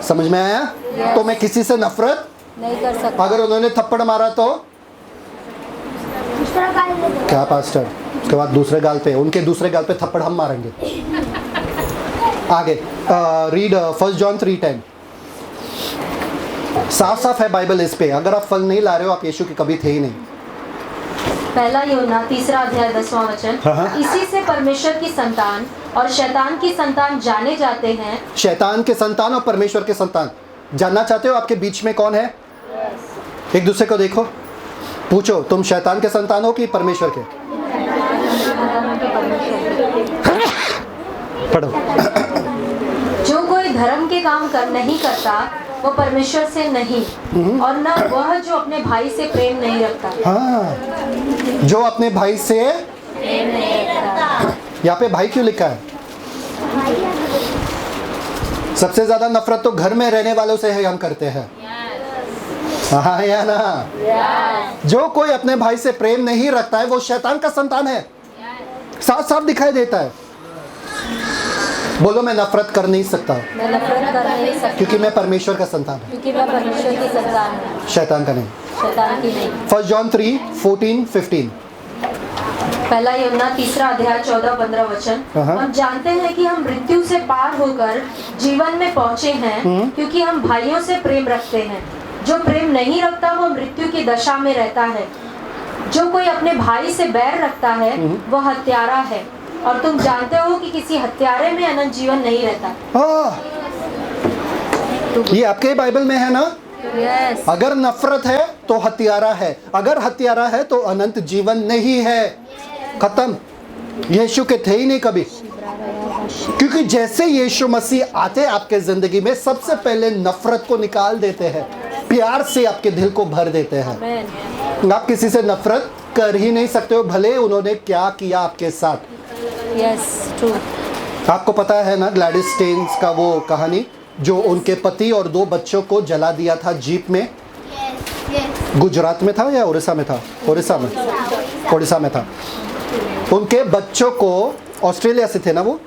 S1: समझ में आया?
S2: Yes.
S1: तो मैं किसी से नफरत,
S2: नहीं कर सकता।
S1: अगर उन्होंने थप्पड़ मारा तो क्या पास्टर, उसके बाद दूसरे गाल पे, उनके दूसरे गाल पे थप्पड़ हम मारेंगे। आगे रीड 1 जॉन 3:10। साफ साफ है बाइबल इस पे। अगर आप फल नहीं ला रहे हो, आप यीशु के कभी थे ही नहीं।
S3: पहला यूहन्ना 3 अध्याय 10वां वचन।
S1: हाँ।
S3: इसी से परमेश्वर की संतान और शैतान की संतान जाने जाते हैं।
S1: शैतान के संतान और परमेश्वर के संतान जानना चाहते हो? आपके बीच में कौन है? एक दूसरे को देखो, पूछो तुम शैतान के संतान हो कि परमेश्वर के? पढ़ो।
S3: जो कोई धर्म के काम नहीं करता, वो परमेश्वर से नहीं, और न वह जो अपने भाई से प्रेम नहीं रखता।
S1: हाँ, जो अपने भाई से, यहाँ पे भाई क्यों लिखा है? सबसे ज्यादा नफरत तो घर में रहने वालों से है, हम करते हैं। हाँ या ना? जो कोई अपने भाई से प्रेम नहीं रखता है, वो शैतान का संतान है। साफ साफ दिखाई देता है। बोलो मैं नफरत कर नहीं सकता
S2: मैं नफरत कर नहीं सकती
S1: क्योंकि मैं परमेश्वर का संतान हूँ,
S2: क्योंकि मैं परमेश्वर की संतान हूँ,
S1: शैतान का नहीं।
S2: शैतान की नहीं।
S1: 1 जॉन 3:14-15।
S3: पहला यूहन्ना 3 अध्याय 14-15 वचन।
S1: हाँ।
S3: हम जानते हैं कि हम मृत्यु से पार होकर जीवन में पहुंचे हैं, क्योंकि हम भाइयों से प्रेम रखते हैं। जो प्रेम नहीं रखता, वो मृत्यु की दशा में रहता है। जो कोई अपने भाई से बैर रखता है, वह हत्यारा है, और तुम जानते हो कि किसी हत्यारे में अनंत जीवन नहीं रहता।
S1: हाँ, ये आपके बाइबल में है ना?
S2: यस
S1: अगर नफरत है तो हत्यारा है, अगर हत्यारा है तो अनंत जीवन नहीं है। खत्म। यीशु के थे ही नहीं कभी, क्योंकि जैसे यीशु मसीह आते आपके जिंदगी में, सबसे पहले नफरत को निकाल देते हैं, प्यार से आपके दिल को भर देते हैं।
S2: आमेन।
S1: आप किसी से नफरत कर ही नहीं सकते हो, भले उन्होंने क्या किया आपके साथ।
S2: Yes true.
S1: आपको पता है ना ग्लैडिस स्टेन्स का वो कहानी, जो उनके पति और 2 बच्चों को जला दिया था जीप में? गुजरात में था या उड़ीसा में था? उड़ीसा में था। उनके बच्चों को, ऑस्ट्रेलिया से थे ना वो?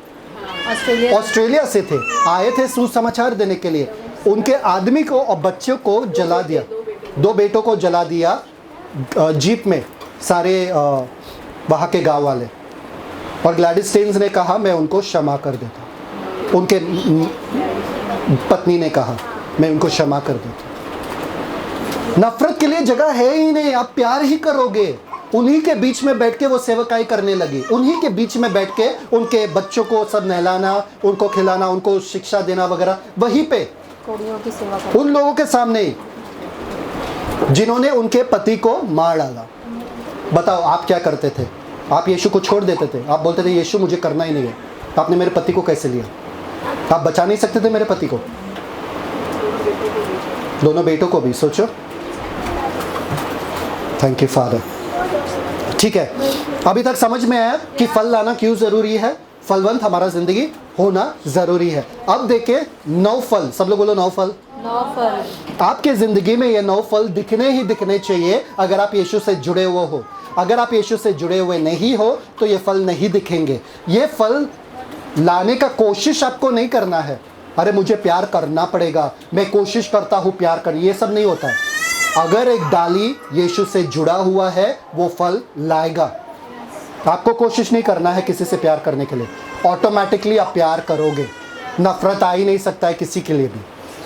S1: ऑस्ट्रेलिया से थे, आए थे सुसमाचार देने के लिए। उनके आदमी को और बच्चों को जला दिया, 2 बेटों को जला दिया जीप में, सारे वहाँ के गांव वाले। और ग्लैडिस स्टेन्स ने कहा मैं उनको क्षमा कर देता। उनके पत्नी ने कहा मैं उनको क्षमा कर देता। नफरत के लिए जगह है ही नहीं, आप प्यार ही करोगे। उन्हीं के बीच में बैठ के वो सेवकाई करने लगी, उन्हीं के बीच में बैठ के उनके बच्चों को सब नहलाना, उनको खिलाना, उनको शिक्षा देना वगैरह, वहीं पे
S2: कोड़ियों की सेवा कर।
S1: उन लोगों के सामने ही जिन्होंने उनके पति को मार डाला। बताओ आप क्या करते थे? आप यीशु को छोड़ देते थे, आप बोलते थे यीशु मुझे करना ही नहीं है। आपने मेरे पति को कैसे लिया? आप बचा नहीं सकते थे मेरे पति को? दोनों बेटों को भी सोचो। Thank you father. ठीक है, अभी तक समझ में आया कि फल लाना क्यों जरूरी है, फलवंत हमारा जिंदगी होना जरूरी है। अब देखें 9 फल, सब लोग बोलो 9 फल।
S2: 9 फल
S1: आपके जिंदगी में ये 9 फल दिखने ही दिखने चाहिए अगर आप यीशु से जुड़े हुए हो। अगर आप यीशु से जुड़े हुए नहीं हो तो ये फल नहीं दिखेंगे। ये फल लाने का कोशिश आपको नहीं करना है, अरे मुझे प्यार करना पड़ेगा, मैं कोशिश करता हूँ प्यार कर, ये सब नहीं होता है। अगर एक डाली यीशु से जुड़ा हुआ है वो फल लाएगा। आपको कोशिश नहीं करना है किसी से प्यार करने के लिए, ऑटोमेटिकली आप प्यार करोगे। नफरत आ ही नहीं सकता है किसी के लिए भी।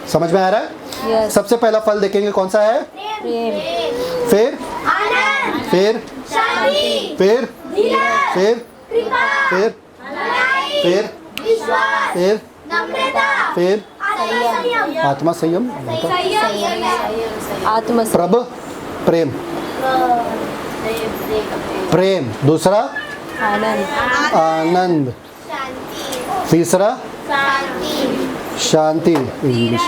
S1: समझ में आ रहा है?
S2: यस।
S1: सबसे पहला फल देखेंगे कौन सा है?
S2: प्रेम,
S1: फिर फिर फिर फिर फिर फिर फिर आत्मा संयम,
S2: आत्म
S1: प्रभ प्रेम, प्रेम दूसरा,
S2: आनंद,
S1: आनंद तीसरा, शांति इंग्लिश,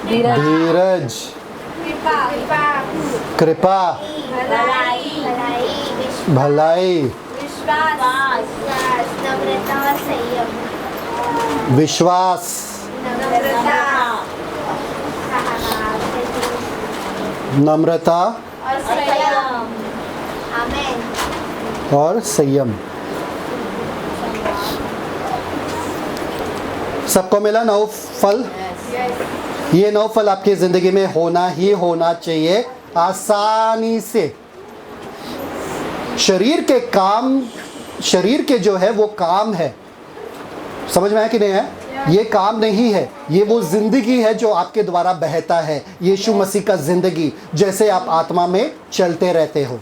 S1: धीरज, कृपा, भलाई, विश्वास, नम्रता और संयम। सबको मिला 9 फल? ये 9 फल आपकी जिंदगी में होना ही होना चाहिए आसानी से। शरीर के काम, शरीर के जो है वो काम है, समझ में आया कि नहीं है? ये काम नहीं है, ये वो जिंदगी है जो आपके द्वारा बहता है, यीशु मसीह का जिंदगी, जैसे आप आत्मा में चलते रहते हो।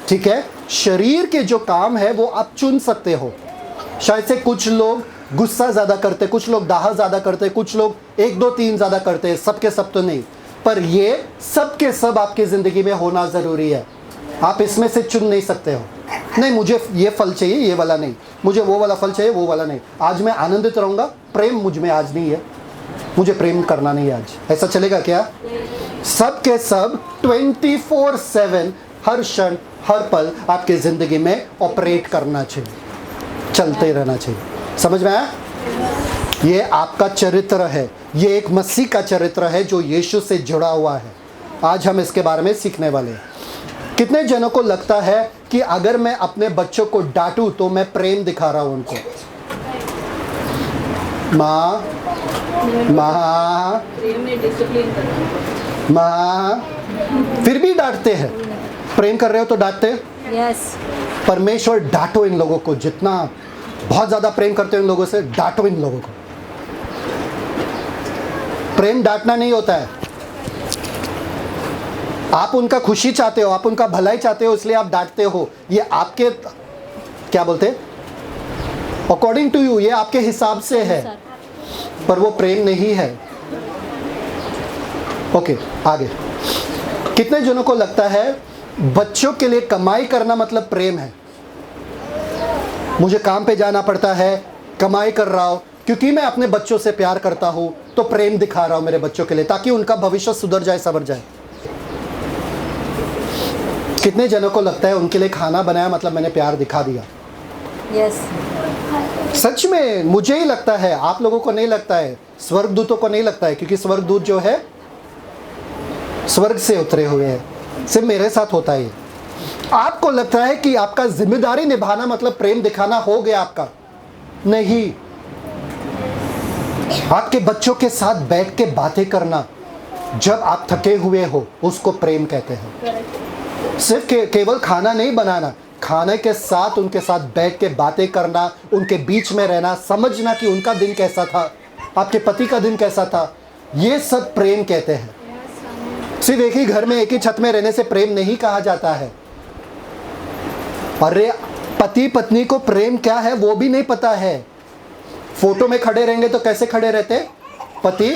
S1: ठीक है, शरीर के जो काम है वो आप चुन सकते हो। शायद से कुछ लोग गुस्सा ज़्यादा करते, कुछ लोग दाह ज़्यादा करते, कुछ लोग 1 2 3 ज़्यादा करते, सबके सब तो नहीं, पर ये सब के सब आपकी ज़िंदगी में होना ज़रूरी है। आप इसमें से चुन नहीं सकते हो, नहीं मुझे ये फल चाहिए, ये वाला नहीं, मुझे वो वाला फल चाहिए, वो वाला नहीं। आज मैं आनंदित रहूँगा, प्रेम मुझ में आज नहीं है, मुझे प्रेम करना नहीं है आज, ऐसा चलेगा क्या? सब के सब 24/7 हर क्षण हर पल आपके ज़िंदगी में ऑपरेट करना चाहिए, चलते रहना चाहिए। समझ में आया? ये आपका चरित्र है, ये एक मसीह का चरित्र है जो यीशु से जुड़ा हुआ है। आज हम इसके बारे में सीखने वाले हैं। कितने जनों को लगता है कि अगर मैं अपने बच्चों को डांटूं तो मैं प्रेम दिखा रहा हूं उनको? माँ फिर भी डांटते हैं। प्रेम कर रहे हो तो डांटते हैं।
S2: यस,
S1: परमेश्वर डांटो इन लोगों को, जितना बहुत ज्यादा प्रेम करते हो इन लोगों से, डांटो इन लोगों को। प्रेम डांटना नहीं होता है। आप उनका खुशी चाहते हो, आप उनका भलाई चाहते हो, इसलिए आप डांटते हो। ये आपके क्या बोलते हैं, अकॉर्डिंग टू यू, ये आपके हिसाब से है, पर वो प्रेम नहीं है। ओके, आगे। कितने जनों को लगता है बच्चों के लिए कमाई करना मतलब प्रेम है? मुझे काम पे जाना पड़ता है, कमाई कर रहा हूं क्योंकि मैं अपने बच्चों से प्यार करता हूं, तो प्रेम दिखा रहा हूं मेरे बच्चों के लिए, ताकि उनका भविष्य सुधर जाए, संवर जाए। कितने जनों को लगता है उनके लिए खाना बनाया मतलब मैंने प्यार दिखा दिया?
S2: यस,
S1: सच में मुझे ही लगता है, आप लोगों को नहीं लगता है, स्वर्गदूतों को नहीं लगता है, क्योंकि स्वर्गदूत जो है स्वर्ग से उतरे हुए हैं। सिर्फ मेरे साथ होता है ये। आपको लगता है कि आपका जिम्मेदारी निभाना मतलब प्रेम दिखाना हो गया आपका? नहीं। आपके बच्चों के साथ बैठ के बातें करना जब आप थके हुए हो, उसको प्रेम कहते हैं। सिर्फ केवल खाना नहीं बनाना, खाने के साथ उनके साथ बैठ के बातें करना, उनके बीच में रहना, समझना कि उनका दिन कैसा था, आपके पति का दिन कैसा था, ये सब प्रेम कहते हैं। सिर्फ एक ही घर में एक ही छत में रहने से प्रेम नहीं कहा जाता है। अरे पति पत्नी को प्रेम क्या है वो भी नहीं पता है। फोटो में खड़े रहेंगे तो कैसे खड़े रहते? पति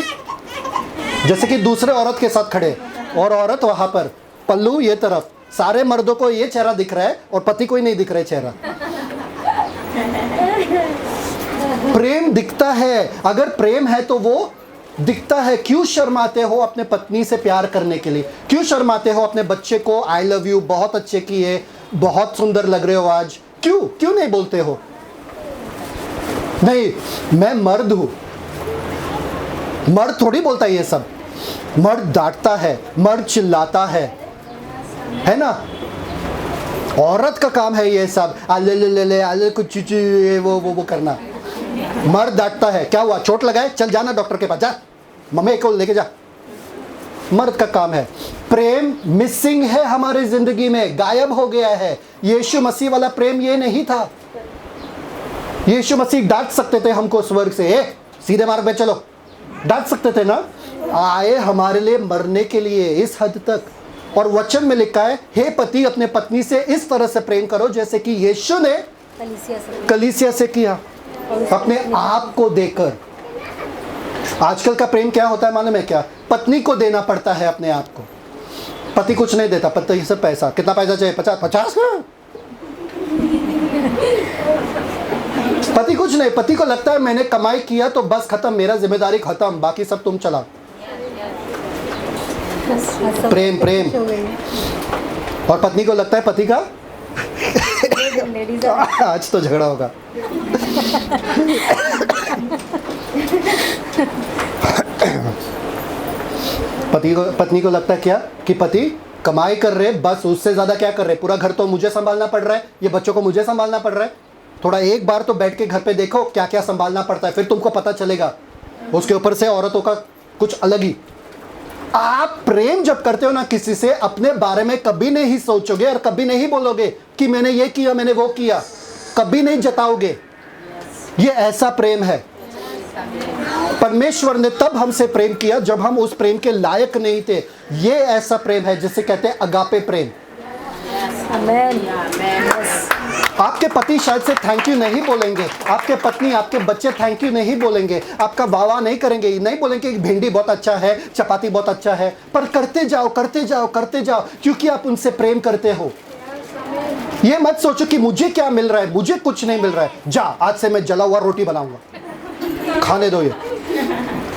S1: जैसे कि दूसरे औरत के साथ खड़े, और औरत वहां पर, पल्लू ये तरफ, सारे मर्दों को ये चेहरा दिख रहा है और पति को ही नहीं दिख रहा है चेहरा। प्रेम दिखता है, अगर प्रेम है तो वो दिखता है। क्यों शर्माते हो अपने पत्नी से प्यार करने के लिए? क्यों शर्माते हो अपने बच्चे को आई लव यू, बहुत अच्छे किए, बहुत सुंदर लग रहे हो आज, क्यों नहीं बोलते हो? नहीं, मैं मर्द हूं। मर्द थोड़ी बोलता है ये सब। मर्द डांटता है, मर्द चिल्लाता है ना? औरत का काम है ये सब, आले कुछ वो करना। मर्द डांटता है, क्या हुआ, चोट लगा है, चल जाना डॉक्टर के पास, जा मम्मी को लेके जा। मर्द का काम है। प्रेम मिसिंग है हमारी जिंदगी में, गायब हो गया है। यीशु मसीह वाला प्रेम ये नहीं था। यीशु मसीह डांट सकते थे हमको स्वर्ग से, सीधे मार्ग पे चलो, डांट सकते थे ना? आए हमारे लिए मरने के लिए इस हद तक। और वचन में लिखा है, हे पति अपने पत्नी से इस तरह से प्रेम करो जैसे कि यीशु ने कलीसिया से किया, अपने आप को देकर। आजकल का प्रेम क्या होता है मालूम है क्या? पत्नी को देना पड़ता है अपने आप को। पति कुछ नहीं देता, पति से पैसा, कितना पैसा चाहिए? 50 का। पति कुछ नहीं, पति को लगता है मैंने कमाई किया तो बस खत्म, मेरा जिम्मेदारी खत्म, बाकी सब तुम चलाओ। प्रेम प्रेम। और पत्नी को लगता है पति का आज तो झगड़ा होगा। पत्नी को लगता है क्या कि पति कमाई कर रहे, बस उससे ज्यादा क्या कर रहे, पूरा घर तो मुझे संभालना पड़ रहा है, ये बच्चों को मुझे संभालना पड़ रहा है। थोड़ा एक बार तो बैठ के घर पे देखो क्या क्या संभालना पड़ता है, फिर तुमको पता चलेगा। उसके ऊपर से औरतों का कुछ अलग ही। आप प्रेम जब करते हो ना किसी से, अपने बारे में कभी नहीं सोचोगे और कभी नहीं बोलोगे कि मैंने ये किया, मैंने वो किया, कभी नहीं जताओगे। ये ऐसा प्रेम है। परमेश्वर ने तब हमसे प्रेम किया जब हम उस प्रेम के लायक नहीं थे। ये ऐसा प्रेम है जिसे कहते हैं अगापे प्रेम। आपके पति शायद से थैंक यू नहीं बोलेंगे, आपके पत्नी, आपके बच्चे थैंक यू नहीं बोलेंगे, आपका वाह नहीं करेंगे, नहीं बोलेंगे कि भिंडी बहुत अच्छा है, चपाती बहुत अच्छा है, पर करते जाओ करते जाओ करते जाओ, क्योंकि आप उनसे प्रेम करते हो। ये मत सोचो कि मुझे क्या मिल रहा है, मुझे कुछ नहीं मिल रहा है, जा आज से मैं जला हुआ रोटी बनाऊंगा, खाने दो ये,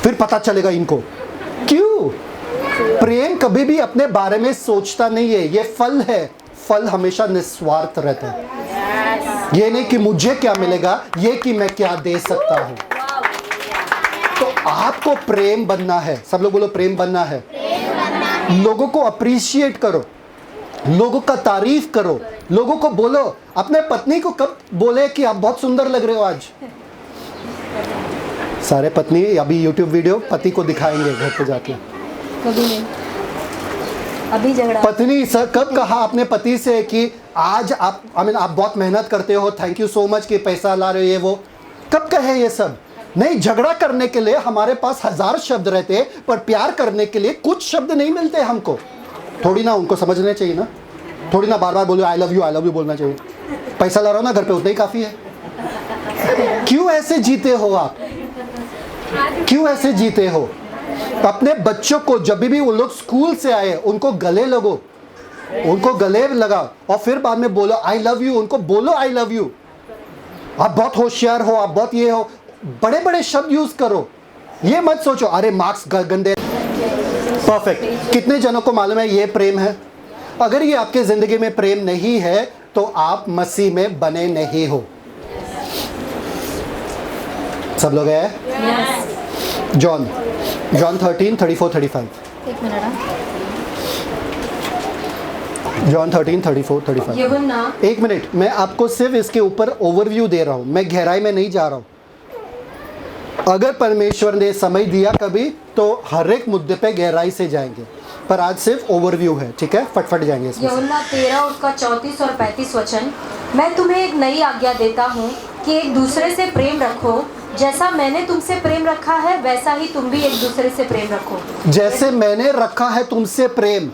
S1: फिर पता चलेगा इनको। क्यों? प्रेम कभी भी अपने बारे में सोचता नहीं है। ये फल है, फल हमेशा निस्वार्थ रहता है। ये नहीं कि मुझे क्या मिलेगा, ये कि मैं क्या दे सकता हूं। तो आपको प्रेम बनना है। सब लोग बोलो प्रेम बनना है। लोगों को अप्रिशिएट करो, लोगों का तारीफ करो, लोगों को बोलो। अपने पत्नी को कब बोले कि आप बहुत सुंदर लग रहे हो आज? सारे पत्नी अभी YouTube वीडियो पति को दिखाएंगे घर पे जाके।
S2: कभी नहीं, अभी झगड़ा।
S1: पत्नी सर कब कहा अपने पति से कि आज आप आप बहुत मेहनत करते हो, थैंक यू सो मच कि पैसा ला रहे हो, ये वो कब कहे ये सब? नहीं, झगड़ा करने के लिए हमारे पास 1000 शब्द रहते, पर प्यार करने के लिए कुछ शब्द नहीं मिलते हमको। थोड़ी ना उनको समझने चाहिए ना, थोड़ी ना बार बार बोलो आई लव यू बोलना चाहिए। पैसा ला रहा हो ना घर पे, उतना ही काफी है। क्यों ऐसे जीते हो आप? क्यों ऐसे जीते हो? अपने बच्चों को जब भी वो लोग स्कूल से आए उनको गले लगो, उनको गले लगाओ और फिर बाद में बोलो आई लव यू। उनको बोलो आई लव यू। आप बहुत होशियार हो, आप बहुत ये हो, बड़े बड़े शब्द यूज करो। ये मत सोचो अरे मार्क्स गंदे। परफेक्ट। कितने जनों को मालूम है ये प्रेम है? अगर ये आपके जिंदगी में प्रेम नहीं है तो आप मसीह में बने नहीं हो। सब लोग हैं? जॉन 13:34-35।
S2: एक मिनट।
S1: जॉन 13:34-35।
S3: यूहन्ना,
S1: एक मिनट, मैं आपको सिर्फ इसके ऊपर ओवरव्यू दे रहा हूं, मैं गहराई में नहीं जा रहा हूं। अगर परमेश्वर ने समय दिया कभी तो हर एक मुद्दे पे गहराई से जाएंगे, पर आज सिर्फ ओवरव्यू है, ठीक है? फटफट जाएंगे इसमें।
S3: यूहन्ना 13 उसका 34 और 35 वचन। मैं तुम्हें एक नई आज्ञा देता हूँ कि एक दूसरे से प्रेम रखो। जैसा मैंने तुमसे प्रेम रखा है वैसा ही तुम भी एक दूसरे से प्रेम रखो।
S1: जैसे मैंने रखा है तुमसे प्रेम।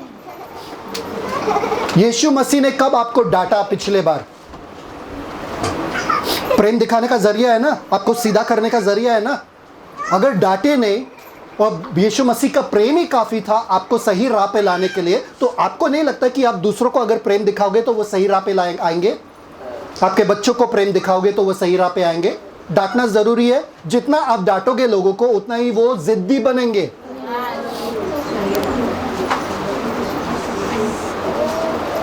S1: यीशु मसीह ने कब आपको डांटा पिछले बार? प्रेम दिखाने का जरिया है ना, आपको सीधा करने का जरिया है ना। अगर डांटे नहीं और यीशु मसीह का प्रेम ही काफी था आपको सही राह पे लाने के लिए, तो आपको नहीं लगता कि आप दूसरों को अगर प्रेम दिखाओगे तो वो सही राह पे आएंगे? आपके बच्चों को प्रेम दिखाओगे तो वो सही राह पे आएंगे? डांटना जरूरी है। जितना आप डांटोगे लोगों को उतना ही वो जिद्दी बनेंगे।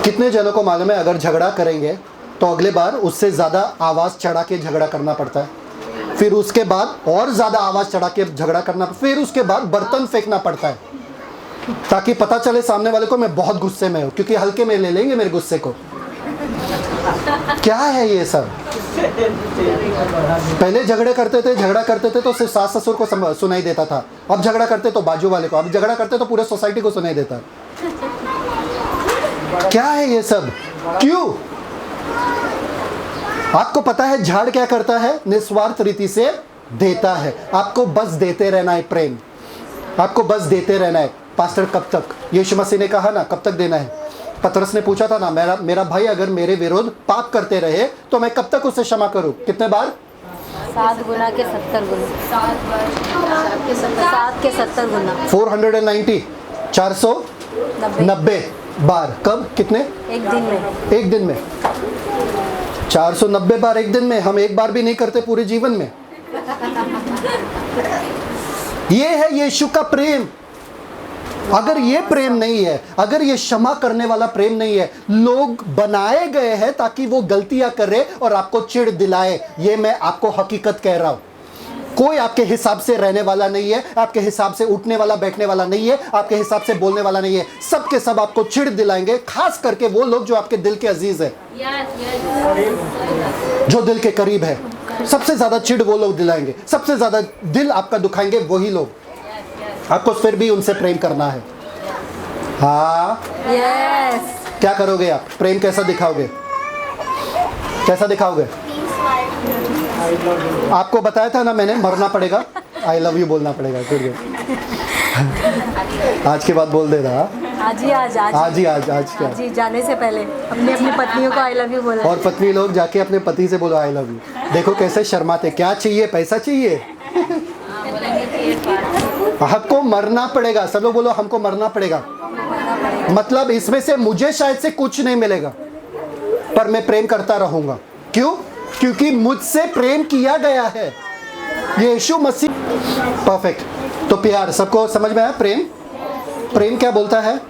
S1: कितने जनों को मालूम है अगर झगड़ा करेंगे तो अगले बार उससे ज्यादा आवाज चढ़ा के झगड़ा करना पड़ता है, फिर उसके बाद और ज्यादा आवाज चढ़ा के झगड़ा करना, फिर उसके बाद बर्तन फेंकना पड़ता है, ताकि पता चले सामने वाले को मैं बहुत गुस्से में हूं, क्योंकि हल्के में ले लेंगे मेरे गुस्से को। क्या है ये सब? पहले झगड़ा करते थे तो सिर्फ सास ससुर को सुनाई देता था, अब झगड़ा करते तो बाजू वाले को, अब झगड़ा करते तो पूरे सोसाइटी को सुनाई देता। क्या है ये सब? क्यों? आपको पता है झाड़ क्या करता है? निस्वार्थ रीति से देता है। आपको बस देते रहना है प्रेम, आपको बस देते रहना है। पास्टर कब तक? यीशु मसीह ने कहा ना कब तक देना है। पतरस ने पूछा था ना, मेरा भाई अगर मेरे विरुद्ध पाप करते रहे तो मैं कब तक उसे क्षमा करूं? कितने बार?
S2: 7 गुना के 70 गुना। 7 के 70 गुना।
S1: 490 490 बार। कब? कितने?
S2: एक दिन में।
S1: एक दिन में 490 बार एक दिन में। हम एक बार भी नहीं करते पूरे जीवन में। ये है यीशु का प्रेम। अगर ये प्रेम नहीं है, अगर ये क्षमा करने वाला प्रेम नहीं है, लोग बनाए गए हैं ताकि वो गलतियां करे और आपको चिढ़ दिलाए। ये मैं आपको हकीकत कह रहा हूं। कोई आपके हिसाब से रहने वाला नहीं है, आपके हिसाब से उठने वाला बैठने वाला नहीं है, आपके हिसाब से बोलने वाला नहीं है। सब के सब आपको चिढ़ दिलाएंगे, खास करके वो लोग जो आपके दिल के अजीज है, जो दिल के करीब है। सबसे ज्यादा चिढ़ वो लोग दिलाएंगे, सबसे ज्यादा दिल आपका दुखाएंगे वही लोग। आपको फिर भी उनसे प्रेम करना है। हाँ, क्या करोगे आप? प्रेम कैसा दिखाओगे? कैसा दिखाओगे? आपको बताया था ना मैंने, मरना पड़ेगा, आई लव यू बोलना पड़ेगा। गुड। आज के बाद बोल देना।
S2: आज ही क्या? जी, जाने से पहले अपनी पत्नियों को आई लव यू बोला।
S1: और पत्नी लोग जाके अपने पति से बोलो आई लव यू। देखो कैसे शर्माते। क्या चाहिए? पैसा चाहिए? हमको मरना पड़ेगा। सब लोग बोलो हमको मरना पड़ेगा। मतलब इसमें से मुझे शायद से कुछ नहीं मिलेगा, पर मैं प्रेम करता रहूंगा। क्यों? क्योंकि मुझसे प्रेम किया गया है यीशु मसीह। परफेक्ट। तो प्यार सबको समझ में आया? प्रेम, प्रेम क्या बोलता है?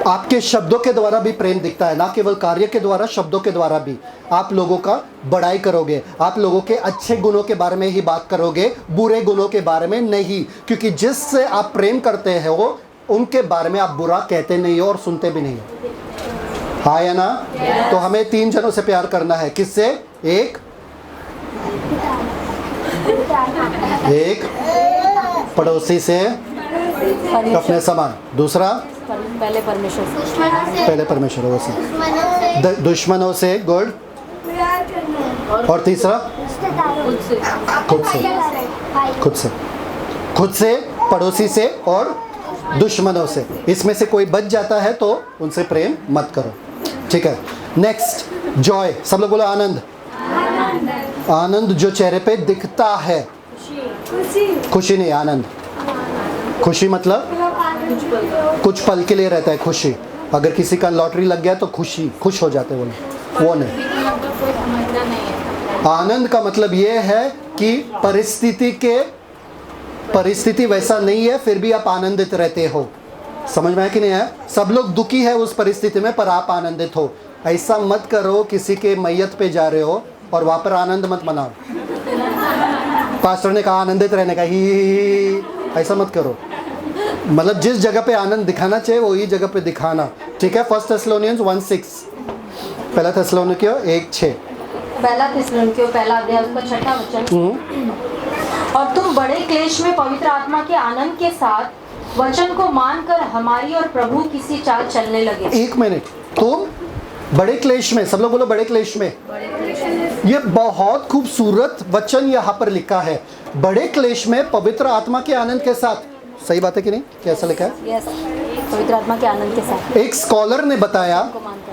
S1: आपके शब्दों के द्वारा भी प्रेम दिखता है, ना केवल कार्य के द्वारा, शब्दों के द्वारा भी। आप लोगों का बड़ाई करोगे, आप लोगों के अच्छे गुणों के बारे में ही बात करोगे, बुरे गुणों के बारे में नहीं। क्योंकि जिससे आप प्रेम करते हो उनके बारे में आप बुरा कहते नहीं हो और सुनते भी नहीं हो। हाँ या ना? तो हमें 3 जनों से प्यार करना है। किससे? एक पड़ोसी से, अपने समान। दूसरा
S2: पहले
S1: परमेश्वर से, दुश्मनों से, गुड। और तीसरा खुद से, पड़ोसी से और दुश्मनों से। इसमें से कोई बच जाता है तो उनसे प्रेम मत करो। ठीक है। Next, Joy. सब लोग बोलो आनंद। आनंद जो चेहरे पे दिखता है। खुशी नहीं, आनंद। खुशी मतलब कुछ पल के लिए रहता है खुशी। अगर किसी का लॉटरी लग गया तो खुश हो जाते वो लोग, वो नहीं। आनंद का मतलब ये है कि परिस्थिति वैसा नहीं है, फिर भी आप आनंदित रहते हो। समझ में आया कि नहीं आया? सब लोग दुखी है उस परिस्थिति में, पर आप आनंदित हो। ऐसा मत करो किसी के मैयत पे जा रहे हो और वहां पर आनंद मत मनाओ। पास्टर ने कहा आनंदित रहने का, ही ऐसा मत करो। मतलब जिस जगह पे आनंद दिखाना चाहिए वही जगह पे दिखाना। ठीक है। 1 थेस्सलोनियंस 1:6, पहला थेस्सलोनिकियों 1:6,
S3: पहला थिस्सलुनीकियों पहला अध्याय उसका 6वां वचन। और तुम बड़े क्लेश में पवित्र आत्मा के आनंद के साथ वचन को मानकर हमारी और प्रभु की सी चाल चलने लगे।
S1: 1 मिनट। तुम बड़े क्लेश में, सब लोग बोलो बड़े क्लेश में। ये बहुत खूबसूरत वचन यहाँ पर लिखा है, बड़े क्लेश में पवित्र आत्मा के आनंद के साथ। सही बात है कि नहीं? कैसा लिखा है?
S2: यस, पवित्र आत्मा के आनंद के साथ।
S1: एक स्कॉलर ने बताया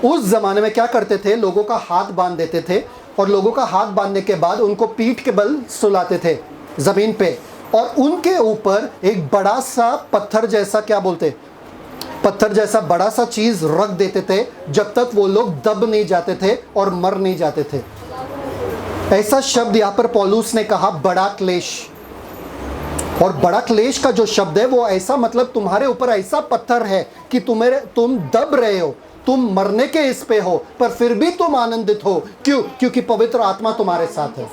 S1: उस जमाने में क्या करते थे, लोगों का हाथ बांध देते थे और लोगों का हाथ बांधने के बाद उनको पीठ के बल सुलाते थे जमीन पे, और उनके ऊपर एक बड़ा सा पत्थर जैसा, क्या बोलते, पत्थर जैसा बड़ा सा चीज रख देते थे जब तक वो लोग दब नहीं जाते थे और मर नहीं जाते थे। ऐसा शब्द यहाँ पर पौलुस ने कहा, बड़ा क्लेश। और बड़ा क्लेश का जो शब्द है वो ऐसा मतलब तुम्हारे ऊपर ऐसा पत्थर है कि तुम दब रहे हो, तुम मरने के इस पे हो, पर फिर भी तुम आनंदित हो। क्यों? क्योंकि पवित्र आत्मा तुम्हारे साथ है।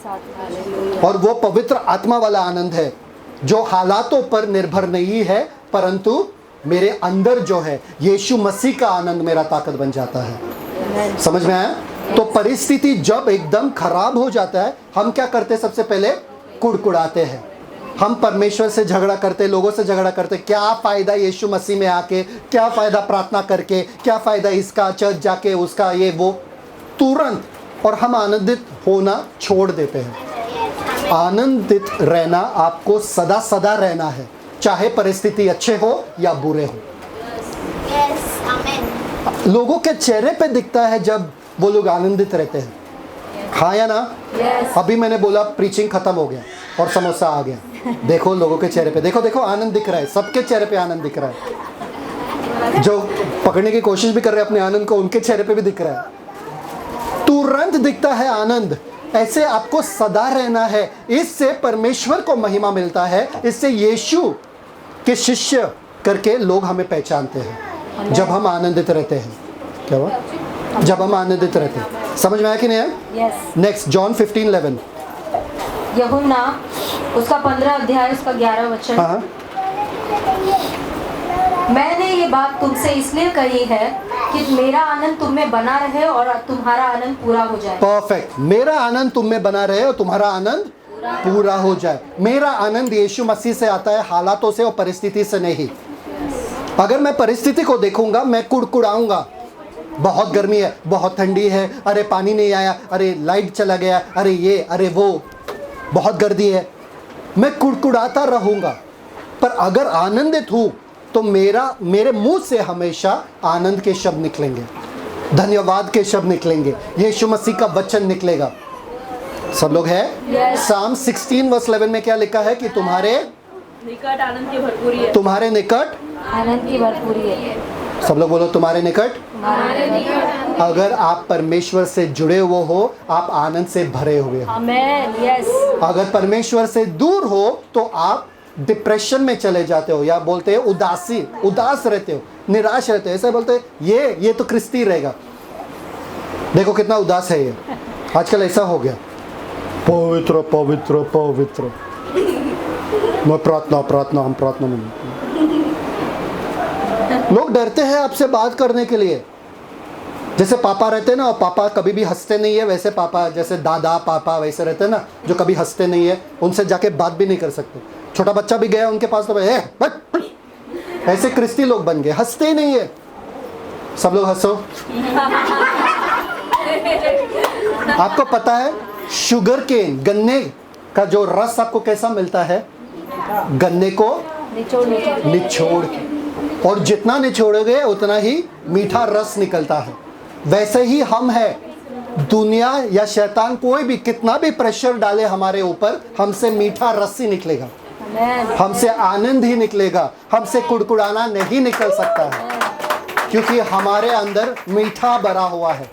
S1: और वो पवित्र आत्मा वाला आनंद है जो हालातों पर निर्भर नहीं है, परंतु मेरे अंदर जो है यीशु मसीह का आनंद मेरा ताकत बन जाता है। समझ में आया? तो परिस्थिति जब एकदम खराब हो जाता है, हम क्या करते? सबसे पहले कुड़कुड़ाते हैं, हम परमेश्वर से झगड़ा करते, लोगों से झगड़ा करते। क्या फ़ायदा यीशु मसीह में आके, क्या फ़ायदा प्रार्थना करके, क्या फ़ायदा इसका चर्च जाके, उसका ये वो, तुरंत। और हम आनंदित होना छोड़ देते हैं। आनंदित रहना आपको सदा सदा रहना है। चाहे परिस्थिति अच्छे हो या बुरे हो।
S4: Yes, amen.
S1: लोगों के चेहरे पे दिखता है जब वो लोग आनंदित रहते हैं, हाँ या ना?
S2: Yes.
S1: अभी मैंने बोला प्रीचिंग खत्म हो गया और समोसा आ गया। देखो लोगों के चेहरे पे, देखो देखो आनंद दिख रहा है, सबके चेहरे पे आनंद दिख रहा है। जो पकड़ने की कोशिश भी कर रहे हैं अपने आनंद को, उनके चेहरे पे भी दिख रहा है, तुरंत दिखता है आनंद। ऐसे आपको सदा रहना है, इससे परमेश्वर को महिमा मिलता है, इससे यीशु के शिष्य करके लोग हमें पहचानते हैं जब हम आनंदित रहते हैं। क्या हुआ? जब हम आनंदित रहते हैं। समझ में आया कि नहीं है?
S2: Yes.
S1: Next John 15:11।
S3: यूहन्ना उसका 15 अध्याय उसका 11 वचन।
S1: हाँ
S3: मैंने ये बात तुमसे इसलिए कही है कि मेरा आनंद तुम में बना रहे और तुम्हारा आनंद पूरा हो जाए।
S1: परफेक्ट। मेरा आनंद तुम में बना रहे और तुम्हारा आनंद पूरा हो जाए। मेरा आनंद यीशु मसीह से आता है, हालातों से और परिस्थिति से नहीं। अगर मैं परिस्थिति को देखूंगा मैं कुड़कुड़ाऊंगा, बहुत गर्मी है, बहुत ठंडी है, अरे पानी नहीं आया, अरे लाइट चला गया, अरे ये अरे वो, बहुत गर्दी है, मैं कुड़कुड़ाता रहूंगा। पर अगर आनंदित हूं तो मेरे मुंह से हमेशा आनंद के शब्द निकलेंगे, धन्यवाद के शब्द निकलेंगे, यीशु मसीह का वचन निकलेगा। सब लोग है? साम 16:11 में क्या लिखा है कि तुम्हारे
S2: निकट आनंद की भरपूरी है।
S1: तुम्हारे निकट,
S3: आनंद की भरपूरी है।
S1: सब लोग बोलो तुम्हारे निकट। अगर आप परमेश्वर से जुड़े हुए हो, आप आनंद से भरे हुए हो।
S2: Amen. Yes.
S1: अगर परमेश्वर से दूर हो तो आप डिप्रेशन में चले जाते हो, या बोलते हैं उदास रहते हो, निराश रहते हो। ऐसे बोलते हैं ये तो क्रिस्ती रहेगा, देखो कितना उदास है ये। आजकल ऐसा हो गया, पवित्र पवित्र पवित्र, मैं प्रार्थना हम प्रार्थना में। लोग डरते हैं आपसे बात करने के लिए। जैसे पापा रहते हैं ना, और पापा कभी भी हंसते नहीं है, वैसे पापा जैसे दादा पापा वैसे रहते हैं ना, जो कभी हंसते नहीं है, उनसे जाके बात भी नहीं कर सकते। छोटा बच्चा भी गया उनके पास तो ऐसे क्रिस्ती लोग बन गए, हंसते ही नहीं है। सब लोग हंसो। आपको पता है शुगर केन, गन्ने का जो रस आपको कैसा मिलता है? गन्ने को निचोड़ के, और जितना निचोड़ोगे उतना ही मीठा रस निकलता है। वैसे ही हम है, दुनिया या शैतान कोई भी कितना भी प्रेशर डाले हमारे ऊपर, हमसे मीठा रस ही निकलेगा, हमसे आनंद ही निकलेगा, हमसे कुड़कुड़ाना नहीं निकल सकता है, क्योंकि हमारे अंदर मीठा भरा हुआ है,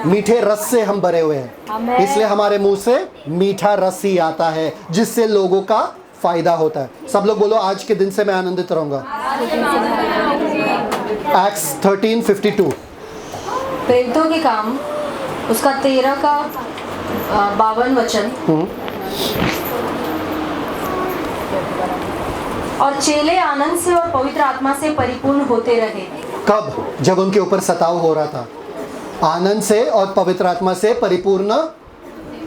S1: मीठे रस से हम भरे हुए हैं। इसलिए हमारे मुंह से मीठा रस ही आता है, जिससे लोगों का फायदा होता है। सब लोग बोलो आज के दिन से मैं आनंदित रहूंगा। एक्ट्स 13:52।
S3: प्रेरितों के काम उसका 13 का 52 वचन। और चेले आनंद से और पवित्र आत्मा से परिपूर्ण होते रहे।
S1: कब? जब उनके ऊपर सताव हो रहा था। आनंद से और पवित्र आत्मा से परिपूर्ण,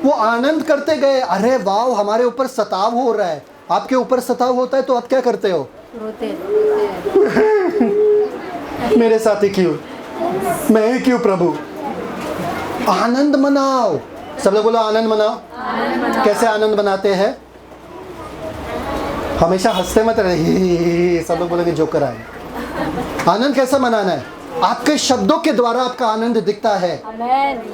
S1: वो आनंद करते गए। अरे वाह, हमारे ऊपर सताव हो रहा है। आपके ऊपर सताव होता है तो आप क्या करते हो?
S2: रोते।
S1: मेरे साथ ही क्यों, मैं ही क्यों प्रभु? आनंद मनाओ। सब लोग बोलो आनंद मनाओ। कैसे आनंद मनाते हैं? हमेशा हंसते मत रहे। सब लोग बोलेंगे जोकर आए। आनंद कैसा मनाना है? आपके शब्दों के द्वारा आपका आनंद दिखता है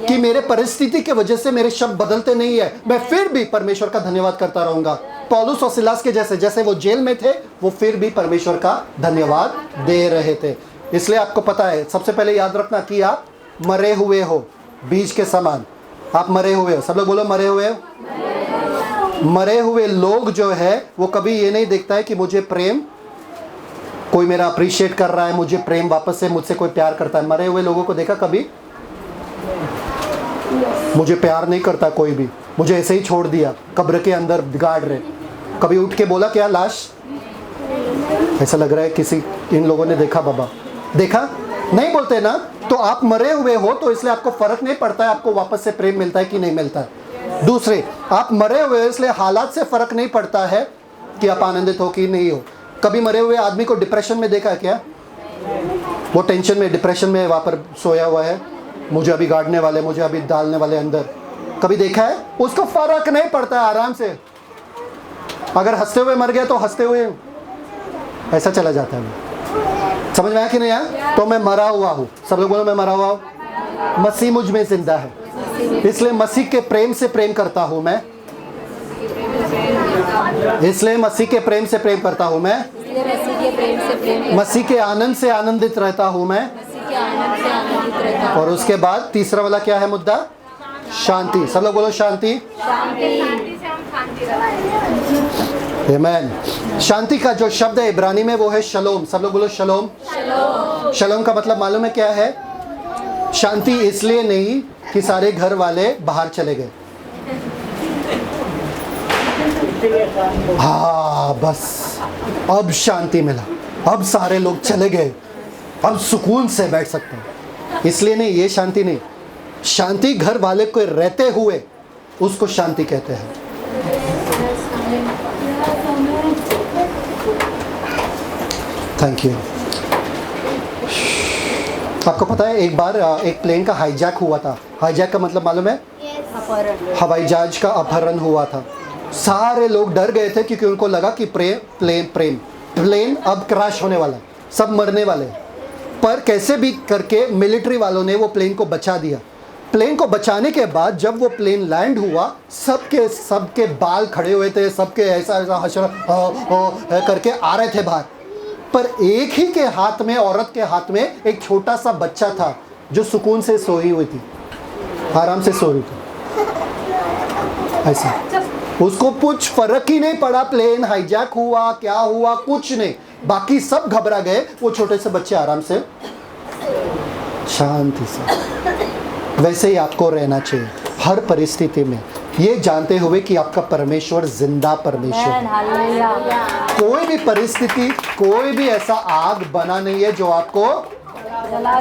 S1: कि मेरे परिस्थिति के वजह से मेरे शब्द बदलते नहीं है, मैं फिर भी परमेश्वर का धन्यवाद करता रहूंगा। पौलुस और सिलास के जैसे वो जेल में थे, वो फिर भी परमेश्वर का धन्यवाद दे रहे थे। इसलिए आपको पता है, सबसे पहले याद रखना कि आप मरे हुए हो, बीज के समान आप मरे हुए हो। सब लोग बोलो मरे हुए हो। मरे हुए लोग जो है वो कभी ये नहीं देखता है कि मुझे प्रेम, कोई मेरा अप्रिशिएट कर रहा है, मुझे प्रेम वापस से मुझसे कोई प्यार करता है। मरे हुए लोगों को देखा कभी? मुझे प्यार नहीं करता कोई भी, मुझे ऐसे ही छोड़ दिया, कब्र के अंदर गाड़ रहे। कभी उठ के बोला क्या लाश? ऐसा लग रहा है किसी इन लोगों ने देखा बाबा, देखा? नहीं बोलते ना। तो आप मरे हुए हो तो इसलिए आपको फर्क नहीं पड़ता है आपको वापस से प्रेम मिलता है कि नहीं मिलता है। दूसरे, आप मरे हुए हो इसलिए हालात से फर्क नहीं पड़ता है कि आप आनंदित हो कि नहीं हो। कभी मरे हुए आदमी को डिप्रेशन में देखा क्या? वो टेंशन में, डिप्रेशन में वहाँ पर सोया हुआ है, मुझे अभी गाड़ने वाले, मुझे अभी डालने वाले अंदर। कभी देखा है? उसको फर्क नहीं पड़ता है, आराम से। अगर हंसते हुए मर गया तो हंसते हुए ऐसा चला जाता है वो। समझ में आया कि नहीं आया? तो मैं मरा हुआ हूँ, सब लोग बोलो मैं मरा हुआ हूँ, मसीह मुझ में जिंदा है, इसलिए मसीह के प्रेम से प्रेम करता हूँ मैं, इसलिए मसीह के प्रेम से प्रेम करता हूँ मैं,
S2: इसलिए मसीह के प्रेम से प्रेम,
S1: मसीह के आनंद से आनंदित रहता हूँ मैं।
S2: मसीह के आनंद से आनंदित रहता हूँ।
S1: और उसके बाद तीसरा वाला क्या है मुद्दा? शांति। सब लोग बोलो शांति। आमीन। शांति का जो शब्द है इब्रानी में वो है शलोम। सब लोग बोलो शलोम। शलोम का मतलब मालूम है क्या है? शांति इसलिए नहीं कि सारे घर वाले बाहर चले गए, हाँ बस अब शांति मिला, अब सारे लोग चले गए, अब सुकून से बैठ सकते हैं, इसलिए नहीं, ये शांति नहीं। शांति घर वाले को रहते हुए उसको शांति कहते हैं। Thank you. आपको पता है एक बार एक प्लेन का हाईजैक हुआ था। हाईजैक का मतलब मालूम है? हवाई जहाज का अपहरण हुआ था। सारे लोग डर गए थे क्योंकि उनको लगा कि प्लेन अब क्रैश होने वाला है, सब मरने वाले हैं। पर कैसे भी करके मिलिट्री वालों ने वो प्लेन को बचा दिया। प्लेन को बचाने के बाद जब वो प्लेन लैंड हुआ, सबके बाल खड़े हुए थे, सबके ऐसा हशर करके आ रहे थे बाहर। पर एक ही के हाथ में, औरत के हाथ में एक छोटा सा बच्चा था जो सुकून से सोई हुई थी, आराम से सो रही थी। ऐसा उसको कुछ फर्क ही नहीं पड़ा, प्लेन हाईजैक हुआ क्या हुआ कुछ नहीं, बाकी सब घबरा गए, वो छोटे से बच्चे आराम से शांति से। वैसे ही आपको रहना चाहिए हर परिस्थिति में, ये जानते हुए कि आपका परमेश्वर जिंदा परमेश्वर है। कोई भी परिस्थिति, कोई भी ऐसा आग बना नहीं है जो आपको,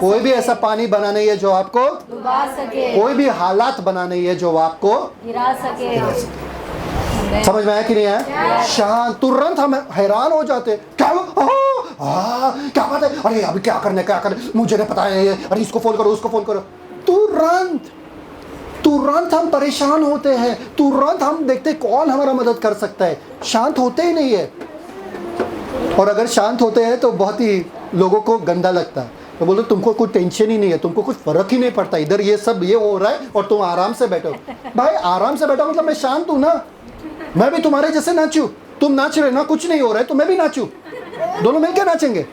S1: कोई भी ऐसा पानी बना नहीं है जो आपको
S2: डुबा सके,
S1: कोई भी हालात बना नहीं है जो आपको
S2: गिरा सके।
S1: समझ में आया कि नहीं आया? शांत, तुरंत हम हैरान हो जाते, क्या क्या बात है, अरे अभी क्या करने, मुझे नहीं पता है, अरे इसको फोन करो, उसको फोन करो। तुरंत हम परेशान होते हैं, तुरंत हम देखते कौन हमारा मदद कर सकता है। शांत होते ही नहीं है, और अगर शांत होते हैं तो बहुत ही लोगों को गंदा लगता है। तो बोलो तुमको कुछ टेंशन ही नहीं है, तुमको कुछ फर्क ही नहीं पड़ता, इधर ये सब ये हो रहा है और तुम आराम से बैठो। भाई आराम से बैठो मतलब मैं शांत हूँ ना, मैं भी तुम्हारे जैसे नाचूं, तुम नाच रहे ना, कुछ नहीं हो रहा है तो मैं भी नाचूं, दोनों मिलकर नाचेंगे।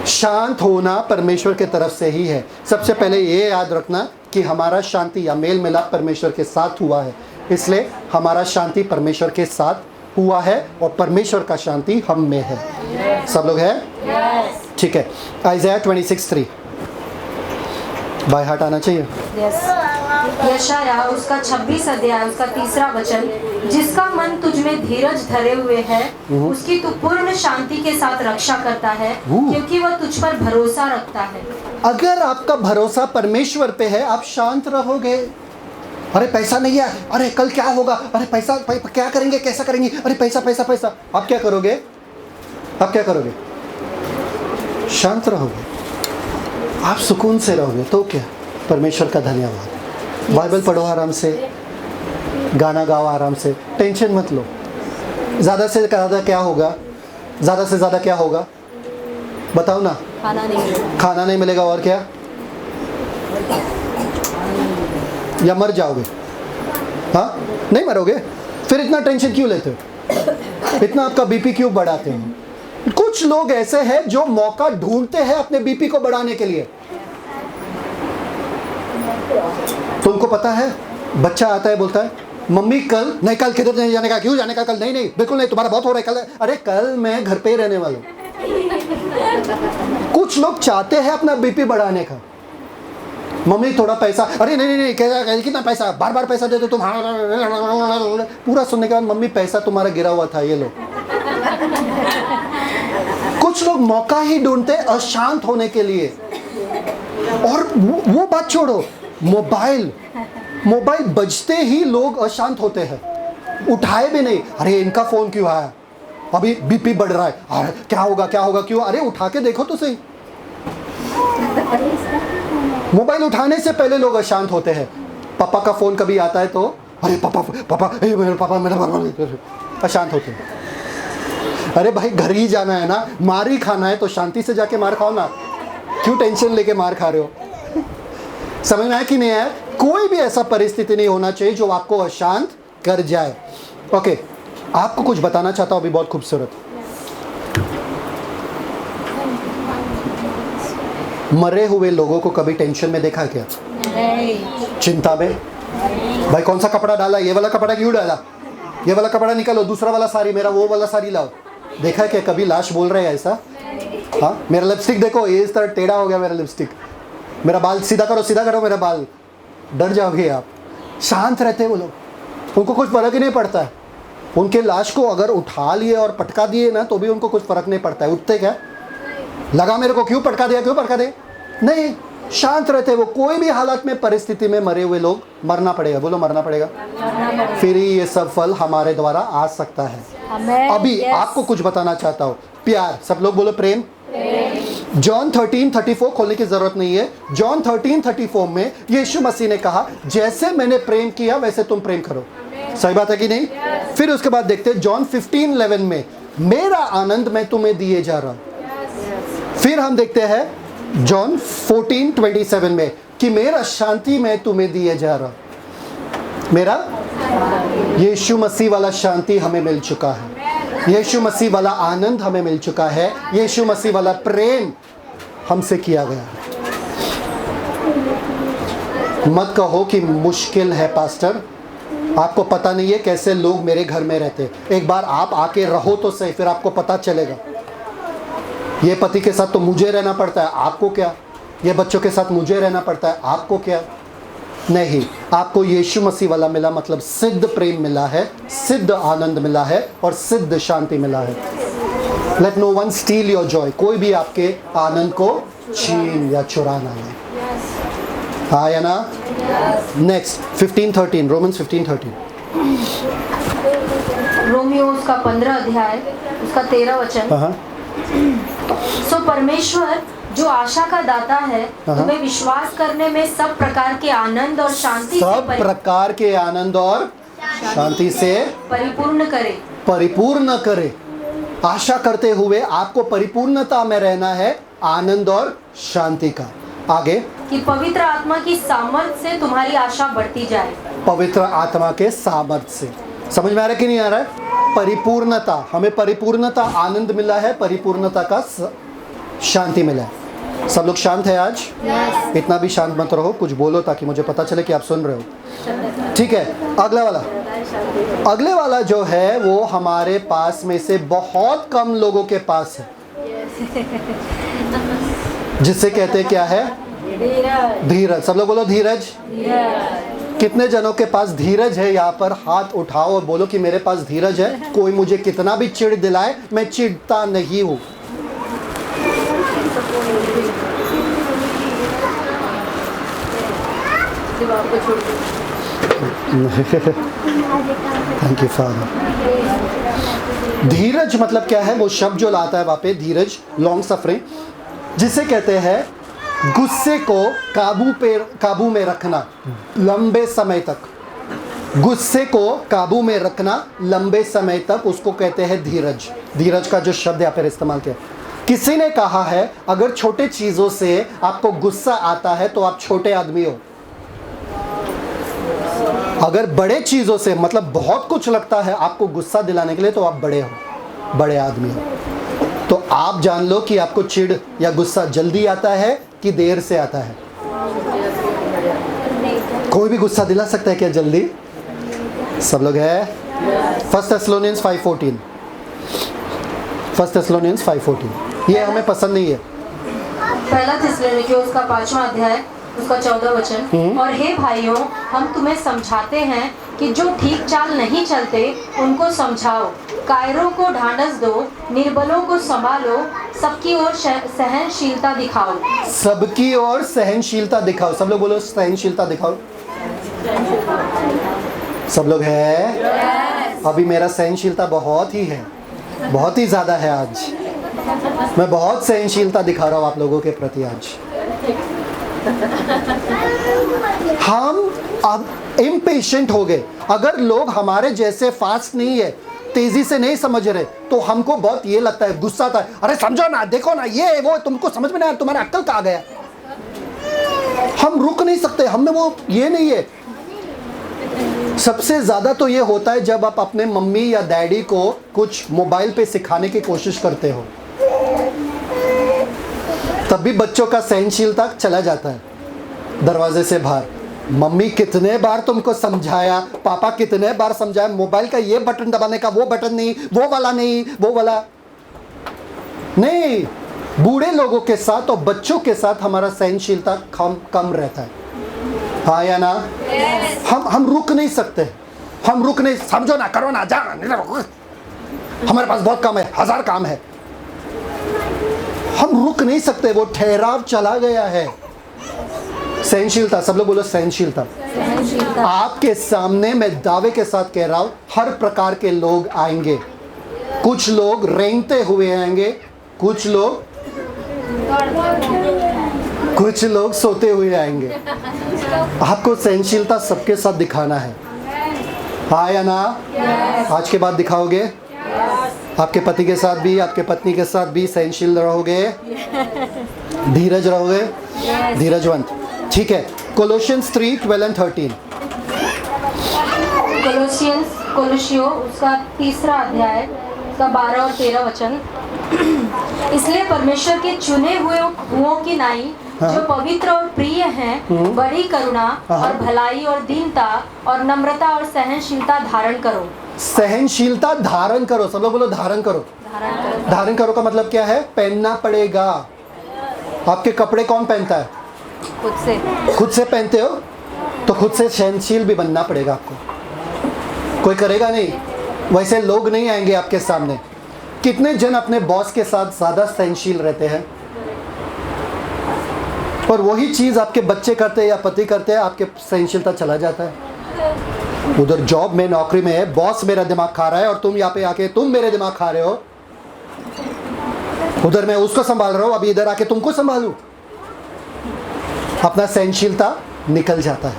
S1: शांत होना परमेश्वर के तरफ से ही है। सबसे पहले ये याद रखना कि हमारा शांति या मेल मिलाप परमेश्वर के साथ हुआ है, इसलिए हमारा शांति परमेश्वर के साथ हुआ है और परमेश्वर का शांति हम में है। सब लोग हैं? ठीक है। आइज़ाया 26:3 बाय हार्ट आना चाहिए।
S3: यशाया उसका 26 अध्याय उसका 3 वचन, जिसका मन तुझ में धीरज धरे हुए है, उसकी तू पूर्ण शांति के साथ रक्षा करता है, क्योंकि वह तुझ पर भरोसा रखता है।
S1: अगर आपका भरोसा परमेश्वर पे है, आप शांत रहोगे। अरे पैसा नहीं है, अरे कल क्या होगा, अरे पैसा क्या करेंगे, कैसा करेंगे, अरे पैसा, आप क्या करोगे? शांत रहोगे, आप सुकून से रहोगे। तो क्या, परमेश्वर का धन्यवाद। बाइबल पढ़ो आराम से, गाना गाओ आराम से, टेंशन मत लो। ज़्यादा से ज़्यादा क्या होगा? बताओ ना। खाना नहीं मिलेगा और क्या? या मर जाओगे? हाँ, नहीं मरोगे, फिर इतना टेंशन क्यों लेते हो? इतना आपका बीपी क्यों बढ़ाते हो? कुछ लोग ऐसे हैं जो मौका ढूंढते हैं अपने बीपी को बढ़ाने के लिए। तुमको पता है, बच्चा आता है बोलता है मम्मी कल किधर नहीं जाने का, क्यों जाने का कल? नहीं बिल्कुल नहीं, तुम्हारा बहुत हो रहा है कल। अरे कल मैं घर पे ही रहने वाला हूं। कुछ लोग चाहते हैं अपना बीपी बढ़ाने का। मम्मी थोड़ा पैसा, अरे नहीं कितना पैसा, बार पैसा दे दो तुम। पूरा सुनने के बाद मम्मी पैसा तुम्हारा गिरा हुआ था, ये लो। कुछ लोग मौका ही ढूंढते अशांत होने के लिए। और वो बात छोड़ो, मोबाइल बजते ही लोग अशांत होते हैं, उठाए भी नहीं। अरे इनका फोन क्यों आया, अभी बीपी बढ़ रहा है, अरे क्या होगा क्यों? अरे उठा के देखो तो सही। मोबाइल उठाने से पहले लोग अशांत होते हैं। पापा का फोन कभी आता है तो अरे पापा मेरा पापा अशांत होते हैं। अरे भाई घर ही जाना है ना, मार ही खाना है तो शांति से जाके मार खाओ ना, क्यों टेंशन लेके मार खा रहे हो? समझ में आया कि नहीं आया? कोई भी ऐसा परिस्थिति नहीं होना चाहिए जो आपको अशांत कर जाए। ओके, आपको कुछ बताना चाहता हूं अभी, बहुत खूबसूरत। मरे हुए लोगों को कभी टेंशन में देखा क्या? चिंता में? भाई कौन सा कपड़ा डाला, ये वाला कपड़ा क्यों डाला, ये वाला कपड़ा निकालो, दूसरा वाला साड़ी, मेरा वो वाला साड़ी लाओ। देखा है क्या कभी लाश बोल रहे हैं ऐसा? हाँ, मेरा लिपस्टिक देखो, ये इस तरह टेढ़ा हो गया मेरा लिपस्टिक, मेरा बाल सीधा करो मेरा बाल। डर जाओगे आप। शांत रहते हैं वो लोग, उनको कुछ फर्क ही नहीं पड़ता है। उनके लाश को अगर उठा लिए और पटका दिए ना तो भी उनको कुछ फर्क नहीं पड़ता है। उठते क्या, लगा मेरे को, क्यों पटका दिया, क्यों पटका दे, नहीं, शांत रहते हैं वो। कोई भी हालत में, परिस्थिति में मरे हुए लोग, मरना पड़ेगा, बोलो मरना पड़ेगा, फिर ही ये सब फल हमारे द्वारा आ सकता है। अभी आपको कुछ बताना चाहता हूँ, प्यार, सब लोग बोलो प्रेम। जॉन 13:34 खोलने की जरूरत नहीं है। जॉन 13:34 में यीशु मसीह ने कहा जैसे मैंने प्रेम किया वैसे तुम प्रेम करो। सही बात है कि नहीं? फिर उसके बाद देखते हैं जॉन 15:11 में, मेरा आनंद मैं तुम्हें दिए जा रहा हूं। फिर हम देखते हैं जॉन 14:27 में कि मेरा शांति मैं तुम्हें दिए जा रहा हूं। मेरा यीशु मसीह वाला शांति हमें मिल चुका है, यीशु मसीह वाला आनंद हमें मिल चुका है, यीशु मसीह वाला प्रेम हमसे किया गया है। मत कहो कि मुश्किल है पास्टर, आपको पता नहीं है कैसे लोग मेरे घर में रहते। एक बार आप आके रहो तो सही, फिर आपको पता चलेगा। ये पति के साथ तो मुझे रहना पड़ता है, आपको क्या? ये बच्चों के साथ मुझे रहना पड़ता है, आपको क्या? नहीं, आपको यीशु मसीह वाला मिला, मतलब सिद्ध प्रेम मिला है, सिद्ध आनंद मिला है और सिद्ध शांति मिला है। Let no one steal your joy, कोई भी आपके आनंद को छीन या चुरा ना ले। हाँ या ना? Next 15:13, Romans 15:13।
S3: रोमियो उसका 15 अध्याय उसका 13 वचन। सो परमेश्वर जो आशा का दाता है तुम्हें विश्वास करने में सब प्रकार के आनंद और शांति
S1: सब प्रकार के आनंद और शांति से परिपूर्ण करे। आशा करते हुए आपको परिपूर्णता में रहना है, आनंद और शांति का। आगे
S3: कि पवित्र आत्मा की सामर्थ से तुम्हारी आशा बढ़ती जाए।
S1: पवित्र आत्मा के सामर्थ से, समझ में आ रहा है कि नहीं आ रहा है? परिपूर्णता, हमें परिपूर्णता आनंद मिला है, परिपूर्णता का शांति मिला है। सब लोग शांत है आज? इतना भी शांत मत रहो, कुछ बोलो ताकि मुझे पता चले कि आप सुन रहे हो। ठीक है, अगले वाला जो है वो हमारे पास में से बहुत कम लोगों के पास है, जिससे कहते हैं क्या है? धीरज। सब लोग बोलो धीरज। कितने जनों के पास धीरज है? यहाँ पर हाथ उठाओ और बोलो कि मेरे पास धीरज है। कोई मुझे कितना भी चिढ़ दिलाए मैं चिढ़ता नहीं हूँ। Thank you father. धीरज मतलब क्या है? वो शब्द जो लाता है वहाँ पे धीरज, लॉन्ग सफरिंग, जिसे कहते हैं गुस्से को काबू में रखना लंबे समय तक। गुस्से को काबू में रखना लंबे समय तक, उसको कहते हैं धीरज। धीरज का जो शब्द यहाँ पर इस्तेमाल किया, किसी ने कहा है अगर छोटे चीज़ों से आपको गुस्सा आता है तो आप छोटे आदमी हो। अगर बड़े चीज़ों से, मतलब बहुत कुछ लगता है आपको गुस्सा दिलाने के लिए, तो आप बड़े हो, बड़े आदमी हो। तो आप जान लो कि आपको चिढ़ या गुस्सा जल्दी आता है कि देर से आता है। कोई भी गुस्सा दिला सकता है क्या जल्दी? सब लोग है? 1 Thessalonians 5:14, 1 Thessalonians 5:14, ये हमें पसंद नहीं है।
S3: पहला थिस्सलुनीकियों उसका 5वां अध्याय उसका 14 वचन। और हे भाइयों, हम तुम्हें समझाते हैं कि जो ठीक चाल नहीं चलते उनको समझाओ, कायरों को ढांढस दो, निर्बलों को संभालो, सबकी ओर सहनशीलता दिखाओ।
S1: सबकी ओर सहनशीलता दिखाओ। सब लोग बोलो सहनशीलता दिखाओ। सब लोग है? अभी मेरा सहनशीलता बहुत ही है, बहुत ही ज़्यादा है। आज मैं बहुत सहनशीलता दिखा रहा हूँ आप लोगों के प्रति। आज हम अब इम्पेशेंट हो गए। अगर लोग हमारे जैसे फास्ट नहीं है, तेजी से नहीं समझ रहे तो हमको बहुत ये लगता है, गुस्सा आता है, अरे समझो ना, देखो ना, ये वो तुमको समझ में नहीं आया, तुम्हारा अक्ल कहाँ गया। हम रुक नहीं सकते, हमें वो ये नहीं है। सबसे ज्यादा तो ये होता है जब आप अपने मम्मी या डैडी को कुछ मोबाइल पे सिखाने की कोशिश करते हो, तब भी बच्चों का सहनशीलता चला जाता है दरवाजे से बाहर। मम्मी कितने बार तुमको समझाया, पापा कितने बार समझाया, मोबाइल का ये बटन दबाने का, वो बटन नहीं, वो वाला नहीं, वो वाला नहीं। बूढ़े लोगों के साथ और बच्चों के साथ हमारा सहनशीलता कम रहता है, हाँ या ना? हम रुक नहीं सकते, हम रुक नहीं, समझो ना, करो ना, जाना, हमारे पास बहुत काम है, 1000 काम है। हम रुक नहीं सकते, वो ठहराव चला गया है। सहनशीलता, सब लोग बोलो सहनशीलता। आपके सामने मैं दावे के साथ कह रहा हूं, हर प्रकार के लोग आएंगे। कुछ लोग रेंगते हुए आएंगे, कुछ लोग सोते हुए आएंगे। आपको सहनशीलता सबके साथ दिखाना है, हाँ या ना? आज के बाद दिखाओगे? आपके पति के साथ भी, आपके पत्नी के साथ भी सहनशील रहोगे, धीरज रहोगे, धीरजवंत, ठीक है। Colossians 3:12 and 13।
S3: कोलोसियो उसका 3रा अध्याय, उसका 12 और 13 वचन। इसलिए परमेश्वर के चुने हुओं की नाई, जो पवित्र और प्रिय हैं, बड़ी करुणा और भलाई और दीनता और नम्रता और सहनशीलता धारण करो।
S1: सहनशीलता धारण करो, सब लोग बोलो धारण करो। धारण करो का मतलब क्या है? पहनना पड़ेगा। आपके कपड़े कौन पहनता है? खुद से पहनते हो तो खुद से सहनशील भी बनना पड़ेगा आपको, कोई करेगा नहीं। वैसे लोग नहीं आएंगे आपके सामने। कितने जन अपने बॉस के साथ ज़्यादा सहनशील रहते हैं, और वही चीज़ आपके बच्चे करते हैं या पति करते हैं, आपके सहनशीलता चला जाता है। उधर जॉब में, नौकरी में है, बॉस मेरा दिमाग खा रहा है और तुम यहाँ पे आके तुम मेरे दिमाग खा रहे हो। उधर मैं उसको संभाल रहा हूँ, अभी इधर आके तुमको संभालूं। अपना सहनशीलता निकल जाता है।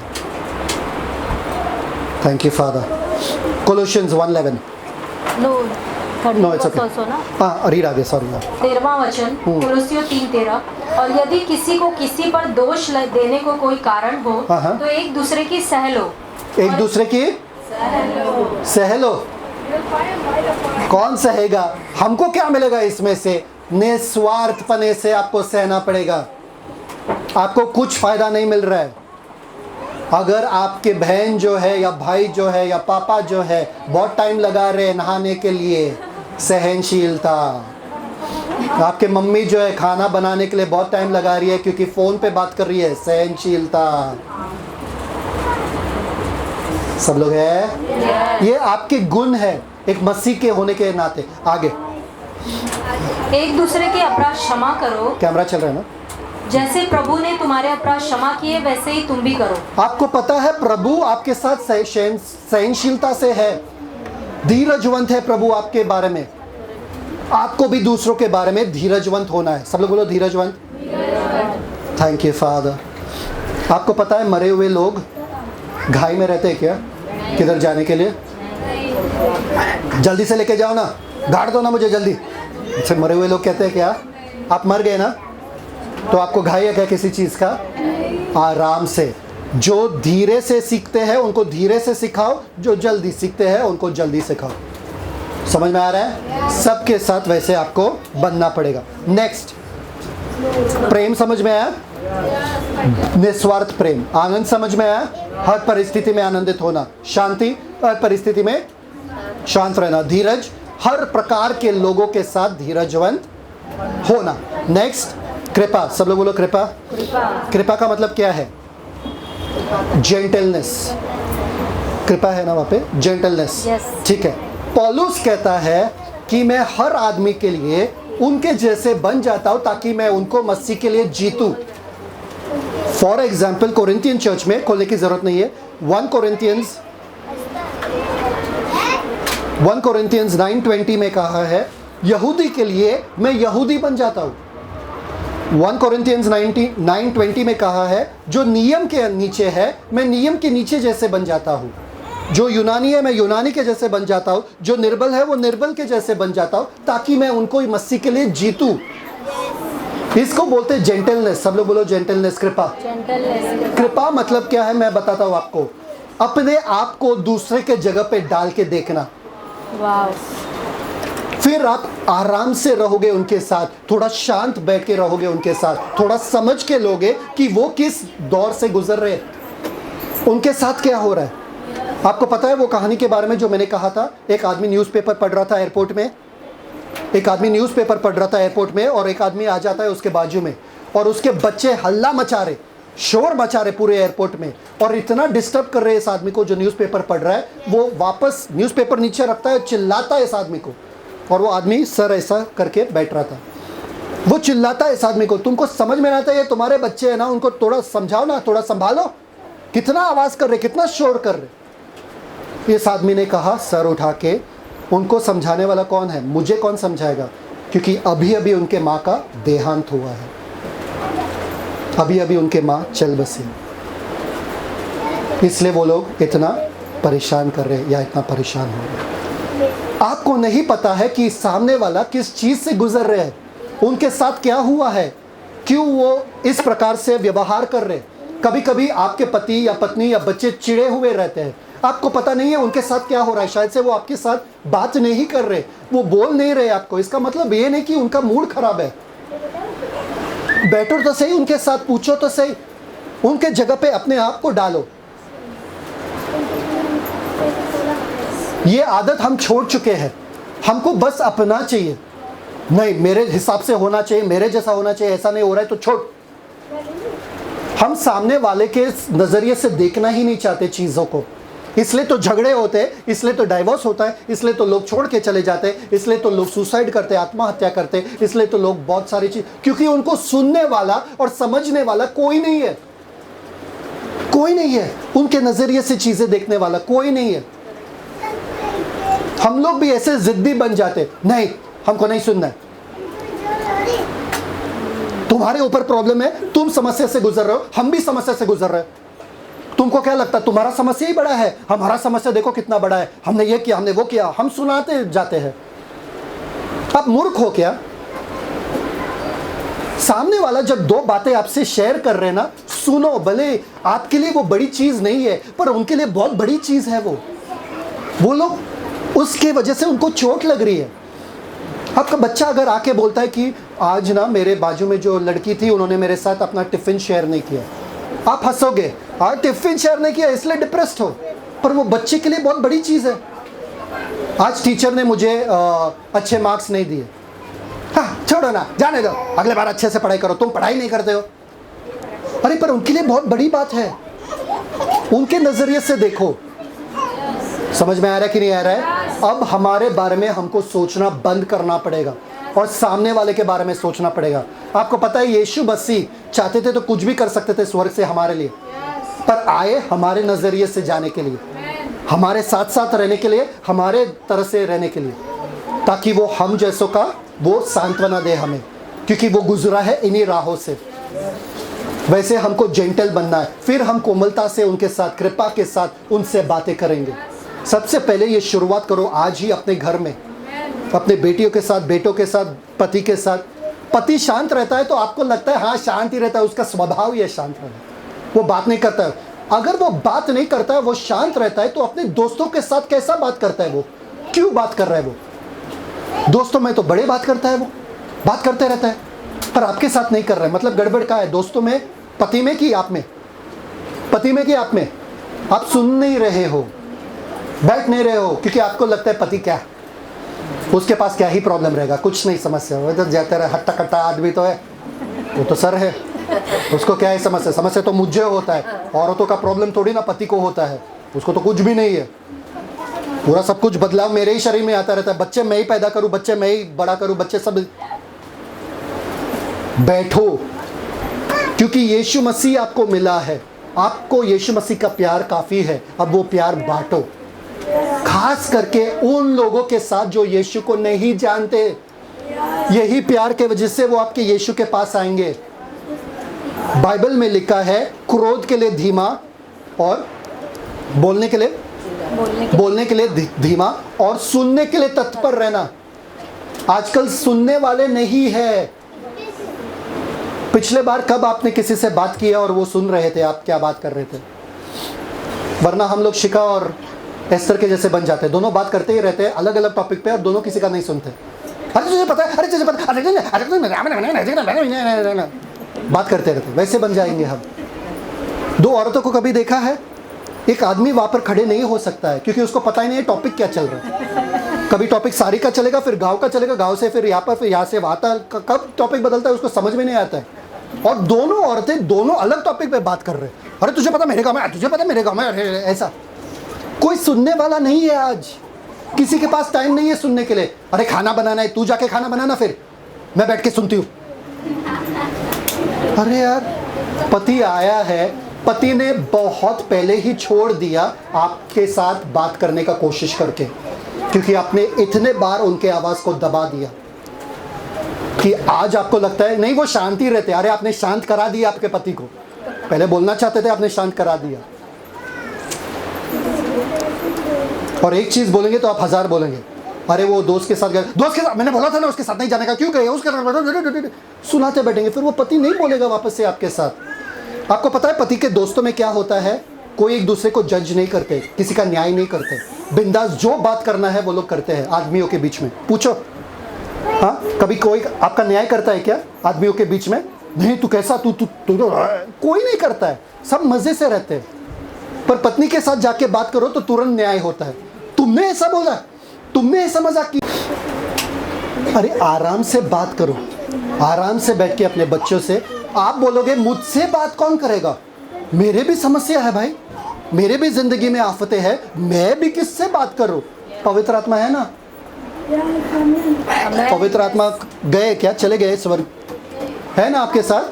S1: Thank you father. Colossians 1:11। No, it's okay. हाँ, रीड आगे, सॉरी।
S3: 13वां वचन, कोलोसियो 3:13। और यदि किसी को किसी पर दोष देने को कोई कारण हो, तो एक दूसरे की सह लो।
S1: एक दूसरे की सह लो। कौन सहेगा? हमको क्या मिलेगा इसमें से? निस्वार्थपने से आपको सहना पड़ेगा। आपको कुछ फायदा नहीं मिल रहा है। अगर आपके बहन जो है या भाई जो है या पापा जो है बहुत टाइम लगा रहे हैं नहाने के लिए, सहनशीलता। आपके मम्मी जो है खाना बनाने के लिए बहुत टाइम लगा रही है क्योंकि फ़ोन पे बात कर रही है, सहनशीलता। सब लोग है? ये आपके गुण है एक मसीह के होने के नाते। आगे,
S3: एक दूसरे के अपराध क्षमा करो।
S1: कैमरा चल रहा है ना?
S3: जैसे प्रभु ने तुम्हारे अपराध क्षमा किए, वैसे ही तुम भी करो।
S1: आपको पता है प्रभु आपके साथ सहनशीलता से है, धीरजवंत है प्रभु आपके बारे में। आपको भी दूसरों के बारे में धीरजवंत होना है। सब लोग बोलो धीरजवंत। Thank you father. आपको पता है मरे हुए लोग घाई में रहते हैं क्या? किधर जाने के लिए? जल्दी से लेके जाओ ना, गाड़ दो ना मुझे जल्दी। अच्छा, मरे हुए लोग कहते हैं क्या? आप मर गए ना, तो आपको घाई है क्या किसी चीज़ का? आराम से। जो धीरे से सीखते हैं उनको धीरे से सिखाओ, जो जल्दी सीखते हैं उनको जल्दी सिखाओ। समझ में आ रहा है? सबके साथ वैसे आपको बनना पड़ेगा। नेक्स्ट, प्रेम समझ में आया? निस्वार्थ प्रेम। आनंद समझ में आया? हर परिस्थिति में आनंदित होना। शांति, हर परिस्थिति में शांत रहना। धीरज, हर प्रकार के लोगों के साथ धीरजवंत होना। नेक्स्ट, कृपा। सब लोग बोलो कृपा। कृपा का मतलब क्या है? जेंटलनेस। कृपा है ना वहाँ पे? जेंटलनेस, ठीक है। पौलुस कहता है कि मैं हर आदमी के लिए उनके जैसे बन जाता हूँ ताकि मैं उनको मसीह के लिए जीतूं। फॉर एग्जाम्पल, कोरिंथियन चर्च में, खोलने की जरूरत नहीं है, 1 कोरिंथियंस 9:20 में कहा है यहूदी के लिए मैं यहूदी बन जाता हूँ। 1 कोरिंथियंस 9:20 में कहा है जो नियम के नीचे है मैं नियम के नीचे जैसे बन जाता हूँ। जो यूनानी है मैं यूनानी के जैसे बन जाता हूँ, जो निर्बल है वो निर्बल के जैसे बन जाता हूँ, ताकि मैं उनको मसीह के लिए जीतूं। इसको बोलते हैं जेंटलनेस। सब लोग बोलो जेंटलनेस, कृपा। कृपा मतलब क्या है मैं बताता हूँ आपको। अपने आप को दूसरे के जगह पे डाल के देखना। फिर आप आराम से रहोगे उनके साथ, थोड़ा शांत बैठ के रहोगे उनके साथ, थोड़ा समझ के लोगे कि वो किस दौर से गुजर रहे, उनके साथ क्या हो रहा है। आपको पता है वो कहानी के बारे में जो मैंने कहा था, एक आदमी न्यूज़पेपर पढ़ रहा था एयरपोर्ट में, एक आदमी न्यूज़पेपर पढ़ रहा था एयरपोर्ट में, और एक आदमी आ जाता है उसके बाजू में, और उसके बच्चे हल्ला मचा रहे, शोर मचा रहे पूरे एयरपोर्ट में, और इतना डिस्टर्ब कर रहे हैं इस आदमी को जो न्यूज़पेपर पढ़ रहा है। वो वापस न्यूज़पेपर नीचे रखता है, चिल्लाता है इस आदमी को, और वो आदमी सर ऐसा करके बैठ रहा था। वो चिल्लाता है इस आदमी को, तुमको समझ में आता है ये तुम्हारे बच्चे हैं ना, उनको थोड़ा समझाओ ना, थोड़ा संभालो, कितना आवाज़ कर रहे, कितना शोर कर रहे। इस आदमी ने कहा सर उठा के, उनको समझाने वाला कौन है, मुझे कौन समझाएगा, क्योंकि अभी अभी उनके माँ का देहांत हुआ है, अभी अभी उनके माँ चल बसी, इसलिए वो लोग इतना परेशान कर रहे हैं या इतना परेशान हो रहे हैं। आपको नहीं पता है कि सामने वाला किस चीज़ से गुजर रहे हैं, उनके साथ क्या हुआ है, क्यों वो इस प्रकार से व्यवहार कर रहे हैं। कभी कभी आपके पति या पत्नी या बच्चे चिड़े हुए रहते हैं, आपको पता नहीं है उनके साथ क्या हो रहा है, शायद से वो आपके साथ बात नहीं कर रहे, वो बोल नहीं रहे आपको। इसका मतलब ये नहीं कि उनका मूड खराब है, बैठो तो सही उनके साथ, पूछो तो सही, उनके जगह पे अपने आप को डालो। ये आदत हम छोड़ चुके हैं, हमको बस अपना चाहिए, नहीं मेरे हिसाब से होना चाहिए, मेरे जैसा होना चाहिए, ऐसा नहीं हो रहा है तो छोड़। हम सामने वाले के नजरिए से देखना ही नहीं चाहते चीज़ों को, इसलिए तो झगड़े होते हैं, इसलिए तो डाइवोर्स होता है, इसलिए तो लोग छोड़ के चले जाते हैं, इसलिए तो लोग सुसाइड करते हैं, आत्महत्या करते हैं, इसलिए तो लोग बहुत सारी चीज, क्योंकि उनको सुनने वाला और समझने वाला कोई नहीं है, कोई नहीं है, उनके नजरिए से चीजें देखने वाला कोई नहीं है। हम लोग भी ऐसे जिद्दी बन जाते, नहीं हमको नहीं सुनना है, तुम्हारे ऊपर प्रॉब्लम है, तुम समस्या से गुजर रहे हो, हम भी समस्या से गुजर रहे हैं, तुमको क्या लगता है तुम्हारा समस्या ही बड़ा है, हमारा समस्या देखो कितना बड़ा है, हमने ये किया, हमने वो किया, हम सुनाते जाते हैं। आप मूर्ख हो क्या? सामने वाला जब दो बातें आपसे शेयर कर रहे हैं ना, सुनो, भले आपके लिए वो बड़ी चीज नहीं है पर उनके लिए बहुत बड़ी चीज है वो लोग उसके वजह से उनको चोट लग रही है। आपका बच्चा अगर आके बोलता है कि आज ना मेरे बाजू में जो लड़की थी उन्होंने मेरे साथ अपना टिफिन शेयर नहीं किया, आप हंसोगे, आज टिफिन शेयर नहीं किया इसलिए डिप्रेस्ड हो, पर वो बच्चे के लिए बहुत बड़ी चीज है। आज टीचर ने मुझे अच्छे मार्क्स नहीं दिए, हाँ छोड़ो ना, जाने दो, अगले बार अच्छे से पढ़ाई करो, तुम पढ़ाई नहीं करते हो। अरे पर उनके लिए बहुत बड़ी बात है, उनके नजरिए से देखो। समझ में आ रहा है कि नहीं आ रहा है? अब हमारे बारे में हमको सोचना बंद करना पड़ेगा और सामने वाले के बारे में सोचना पड़ेगा। आपको पता है यीशु मसीह चाहते थे तो कुछ भी कर सकते थे स्वर्ग से हमारे लिए, पर आए हमारे नजरिए से जाने के लिए, हमारे साथ साथ रहने के लिए, हमारे तरह से रहने के लिए, ताकि वो हम जैसों का वो सांत्वना दे हमें, क्योंकि वो गुजरा है इन्हीं राहों से। वैसे हमको जेंटल बनना है, फिर हम कोमलता से उनके साथ, कृपा के साथ उनसे बातें करेंगे। सबसे पहले ये शुरुआत करो आज ही अपने घर में, अपने बेटियों के साथ, बेटों के साथ, पति के साथ। पति शांत रहता है तो आपको लगता है हाँ शांत ही रहता है, उसका स्वभाव ही है शांत रहना, वो बात नहीं करता है। अगर वो बात नहीं करता है, वो शांत रहता है, तो अपने दोस्तों के साथ कैसा बात करता है, वो क्यों बात कर रहा है? वो दोस्तों में तो बड़े बात करता है, वो बात करते रहता है, पर आपके साथ नहीं कर रहा है, मतलब गड़बड़ का है। दोस्तों में, पति में कि आप में, पति में कि आप में, आप सुन नहीं रहे हो, बैठ नहीं रहे हो, क्योंकि आपको लगता है पति क्या, उसके पास क्या ही प्रॉब्लम रहेगा, कुछ नहीं समस्या, वो तो जाते रहे, हट्टा कट्टा आदमी तो है, वो तो सर है, उसको क्या है समस्या? समस्या तो मुझे होता है, औरतों का प्रॉब्लम थोड़ी ना पति को होता है, उसको तो कुछ भी नहीं है, पूरा सब कुछ बदलाव मेरे ही शरीर में आता रहता है, बच्चे मैं ही पैदा करूं, बच्चे मैं ही बड़ा करूं, बच्चे सब। बैठो, क्योंकि यीशु मसीह आपको मिला है, आपको यीशु मसीह का प्यार काफी है, अब वो प्यार बांटो, खास करके उन लोगों के साथ जो यीशु को नहीं जानते। यही प्यार के वजह से वो आपके यीशु के पास आएंगे। बाइबल में लिखा है क्रोध के लिए धीमा और बोलने के लिए बोलने के लिए धीमा और सुनने के लिए तत्पर रहना। आजकल सुनने वाले नहीं है। पिछले बार कब आपने किसी से बात किया और वो सुन रहे थे आप क्या बात कर रहे थे? वरना हम लोग शिखा और एस्तर के जैसे बन जाते, दोनों बात करते ही रहते हैं अलग अलग टॉपिक पे और दोनों किसी का नहीं सुनते। अरे तुझे पता है, अरे तुझे पता है, बात करते रहते, वैसे बन जाएंगे हम। दो औरतों को कभी देखा है? एक आदमी वहां पर खड़े नहीं हो सकता है क्योंकि उसको पता ही नहीं है टॉपिक क्या चल रहा है। कभी टॉपिक साड़ी का चलेगा, फिर गांव का चलेगा, गांव से फिर यहाँ पर, फिर यहाँ से वहाँ तक, कब टॉपिक बदलता है उसको समझ में नहीं आता है। और दोनों औरतें दोनों अलग टॉपिक पे बात कर रहे हैं। अरे तुझे पता मेरे गाँव में, तुझे पता मेरे गाँव में, ऐसा कोई सुनने वाला नहीं है। आज किसी के पास टाइम नहीं है सुनने के लिए। अरे खाना बनाना है, तू जाके खाना बनाना, फिर मैं बैठ के सुनती हूँ। अरे यार, पति आया है, पति ने बहुत पहले ही छोड़ दिया आपके साथ बात करने का कोशिश करके, क्योंकि आपने इतने बार उनके आवाज को दबा दिया कि आज आपको लगता है नहीं वो शांति रहते। अरे आपने शांत करा दिया आपके पति को। पहले बोलना चाहते थे, आपने शांत करा दिया। और एक चीज बोलेंगे तो आप 1000 बोलेंगे। अरे वो दोस्त के साथ गए, दोस्त के साथ मैंने बोला था ना उसके साथ नहीं जाने का, क्यों गए उसके साथ, सुनाते बैठेंगे। फिर वो पति नहीं बोलेगा वापस से आपके साथ। आपको पता है पति के दोस्तों में क्या होता है? कोई एक दूसरे को जज नहीं करते, किसी का न्याय नहीं करते, बिंदास जो बात करना है वो लोग करते हैं। आदमियों के बीच में पूछो, हाँ कभी कोई आपका न्याय करता है क्या आदमियों के बीच में? नहीं, तू कैसा, तू कोई नहीं करता है, सब मजे से रहते हैं। पर पत्नी के साथ जाके बात करो तो तुरंत न्याय होता है। तुमने ऐसा बोला, तुमने ऐसा मजाक किया। अरे आराम से बात करो, आराम से बैठ के अपने बच्चों से। आप बोलोगे मुझसे बात कौन करेगा? मेरे भी समस्या है भाई, मेरे भी जिंदगी में आफतें हैं, मैं भी किससे बात करूं? पवित्र आत्मा है ना, पवित्र आत्मा गए क्या? चले गए स्वर्ग, है ना आपके साथ?